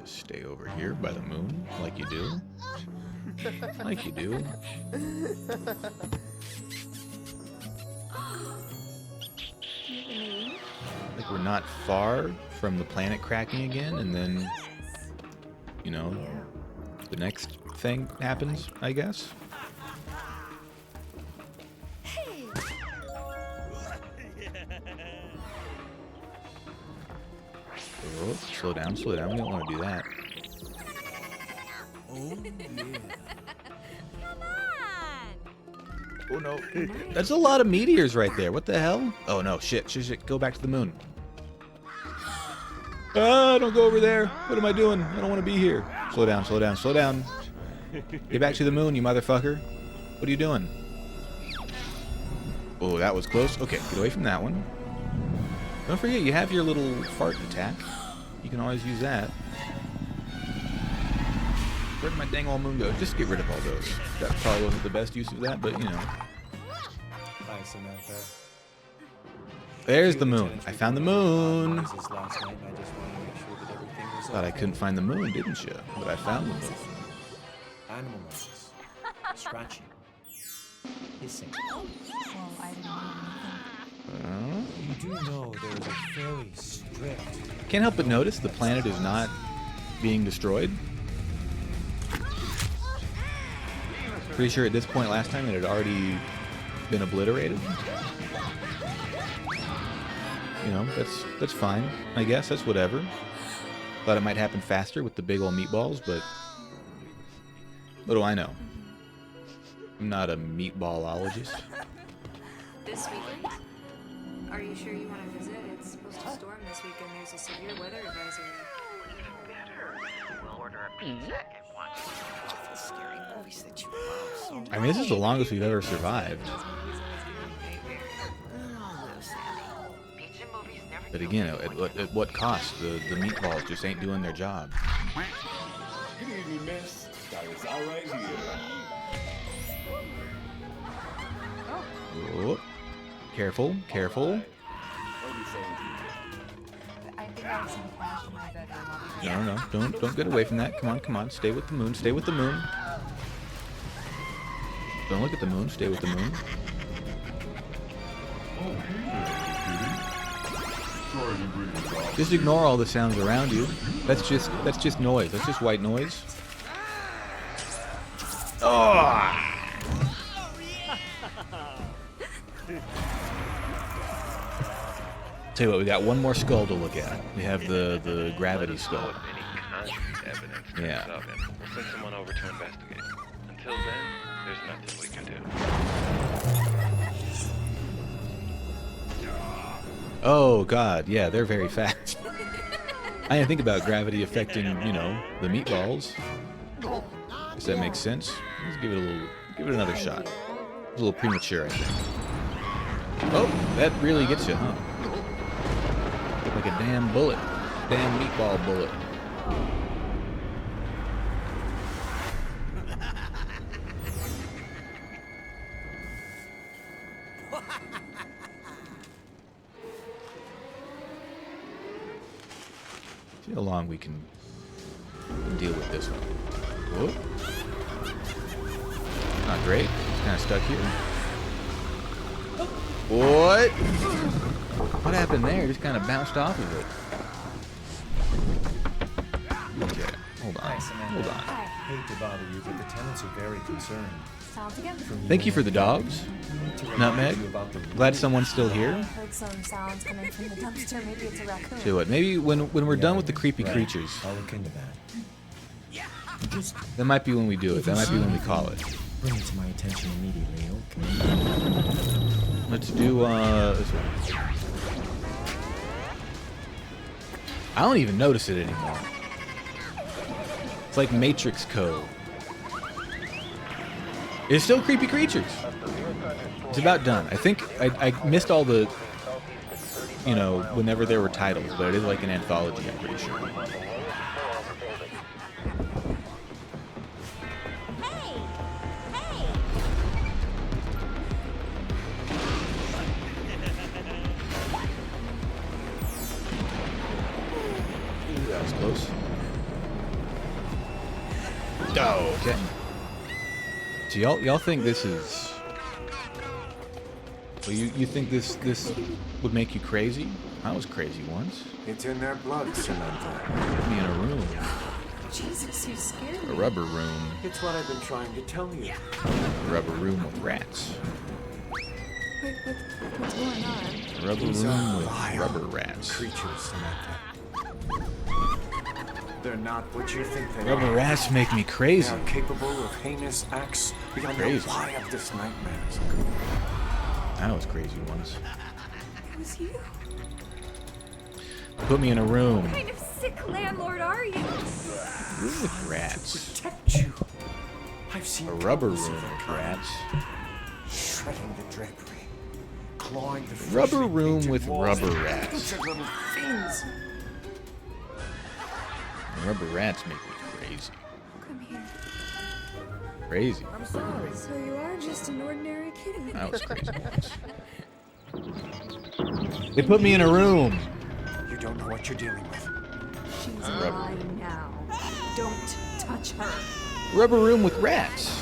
Just stay over here by the moon, like you do. Like you do. Like we're not far from the planet cracking again, and then, you know, the next thing happens, I guess. Oh, slow down, slow down. We don't want to do that. Oh, yeah. Oh no. That's a lot of meteors right there. What the hell? Oh no, shit, shit, shit. Go back to the moon. Ah, don't go over there. What am I doing? I don't want to be here. Slow down, slow down, slow down. Get back to the moon, you motherfucker. What are you doing? Oh, that was close. Okay, get away from that one. Don't forget, you have your little fart attack. You can always use that. Where'd my dang old moon go? Just get rid of all those. That probably wasn't the best use of that, but you know. Bye, Samantha. There's the moon. I found the moon. Last night, and I just wanted to make sure that everything was Thought I okay. couldn't find the moon, didn't you? But I found the moon. Animal noises. Scratching. Hissing. Well, I didn't know anything. You do know there is a very strict... Can't help but notice the planet is not being destroyed. Pretty sure at this point last time it had already been obliterated. You know, that's fine. I guess that's whatever. Thought it might happen faster with the big old meatballs, but what do I know? I'm not a meatballologist. This weekend? Are you sure you want to visit? It's supposed to storm this week and there's a severe weather advisory. We'll order a pizza and watch awful scary movies that you love so much. I mean, this is the longest we've ever survived. Pizza movies never But again, at what cost? The meatballs just ain't doing their job. Good evening, miss. Got us all right here. Oh. Careful, careful. What are you saying to I think I have some cash in my bedroom. No, don't get away from that. Come on, stay with the moon, stay with the moon. Don't look at the moon, stay with the moon. Just ignore all the sounds around you. That's just noise. That's just white noise. Oh! Tell you what, we got one more skull to look at. We have the gravity skull. Yeah. We'll send someone over to investigate. Until then, there's nothing we can do. Oh God, yeah, they're very fast. I didn't think about gravity affecting, you know, the meatballs. Does that make sense? Let's give it another shot. It was a little premature, I think. Oh, that really gets you, huh? Like a damn bullet. Damn meatball bullet. See how long we can deal with this one. Whoa. Not great. It's kind of stuck here. What? What happened there? Just kind of bounced off of it. Okay, hold on. Hold on. Hate to bother you, but the tenants are very concerned. Sound together. Thank you for the dogs. Nutmeg. Glad someone's still I here. heard some sounds coming from the dumpster. Maybe it's a raccoon. Tell you what, maybe when we're done with the creepy creatures, I'll look into that. Just that might be when we do it. That might be when we call it. bring it to my attention immediately, okay? Let's do this one. I don't even notice it anymore. It's like Matrix code. It's still creepy creatures. It's about done. I think I missed all the, you know, whenever there were titles, but it is like an anthology, I'm pretty sure. That was close. Oh, okay. So y'all think this is? Well, you think this would make you crazy? I was crazy once. It's in their blood, Samantha. Put me in a room, Jesus, you scared a me. rubber room, It's what I've been trying to tell you. a rubber room with rats. Wait, what's going on? A rubber These are room with vile rubber rats. Creatures, Samantha. They're not what you think they Rubber are. rats make me They crazy. are capable of heinous acts beyond the Crazy. wildest nightmares. I was crazy once. It was you. Put me in a room. What kind of sick landlord are you? Room with rats. Protect you. I've seen A rubber room countless of their with kind. rats. Shredding the drapery, clawing the Rubber freshly room painted with walls. rubber rats. Putrid little things. Rubber rats make me crazy. Come here. Crazy. I'm sorry. So you are just an ordinary kitten. I was crazy once. They put me in a room. You don't know what you're dealing with. She's Rubber. mine now. Don't touch her. Rubber room with rats.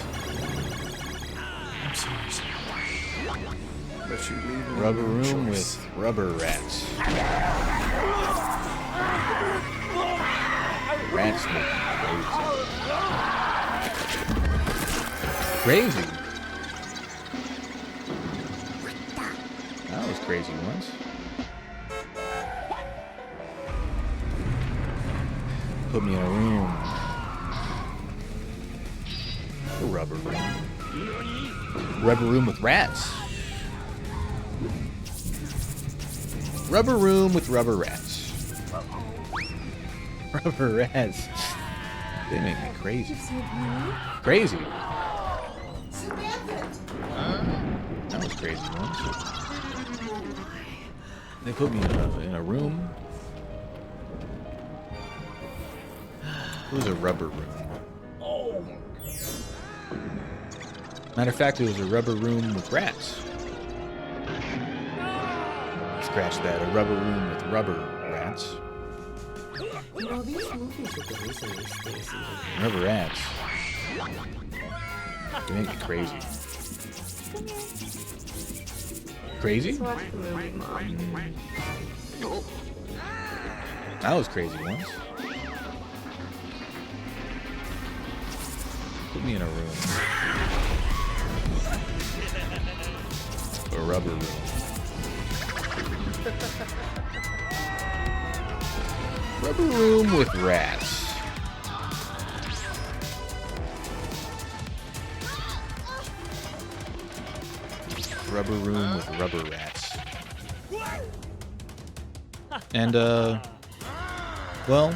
I'm sorry, Samantha. But you leave me Rubber no room choice. with rubber rats. Rats make me crazy. Crazy. I was crazy once. Put me in a room. A rubber room. Rubber room with rats. Rubber room with rubber rats. Rubber rats. They make me crazy. Crazy. That was crazy once. They put me in a room. It was a rubber room. Matter of fact, it was a rubber room with rats. Scratch that. A rubber room with rubber rats. You know, these movies with the recently, Stacy. Rubber rats. They make me crazy. Crazy? That was crazy once. Put me in a room. A rubber room. Rubber room with rats. Rubber room with rubber rats. And, well,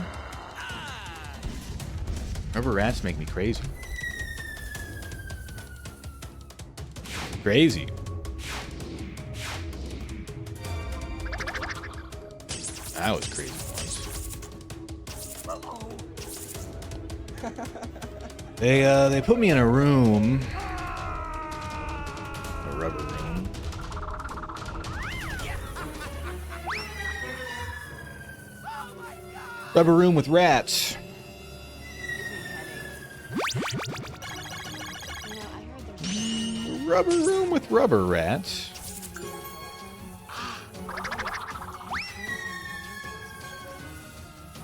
rubber rats make me crazy. Crazy. That was crazy once. They put me in a room. A rubber room. Rubber room with rats. Rubber room with rubber rats.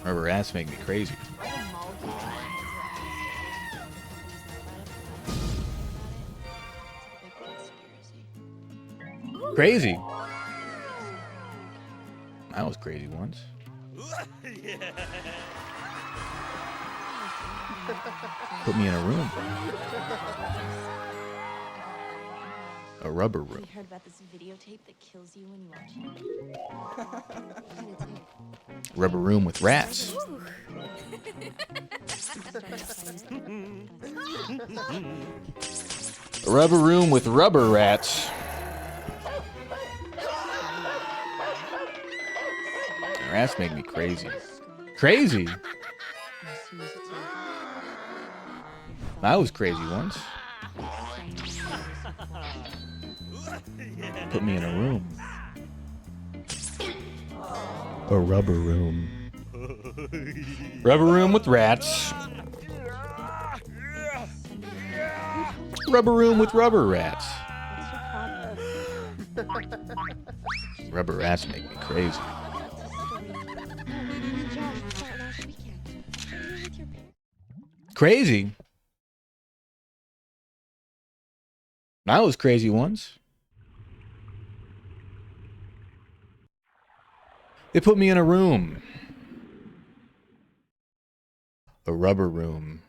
Rubber rats make me crazy. Crazy. That was crazy once. Put me in a room. A rubber room. Have you heard about this videotape that kills you when you watch it? Rubber room with rats. A rubber room with rubber rats. Rats make me crazy. Crazy? I was crazy once. Put me in a room. A rubber room. Rubber room with rats. Rubber room with rubber rats. Rubber rats make me crazy. Crazy? I was crazy once. They put me in a room. A rubber room.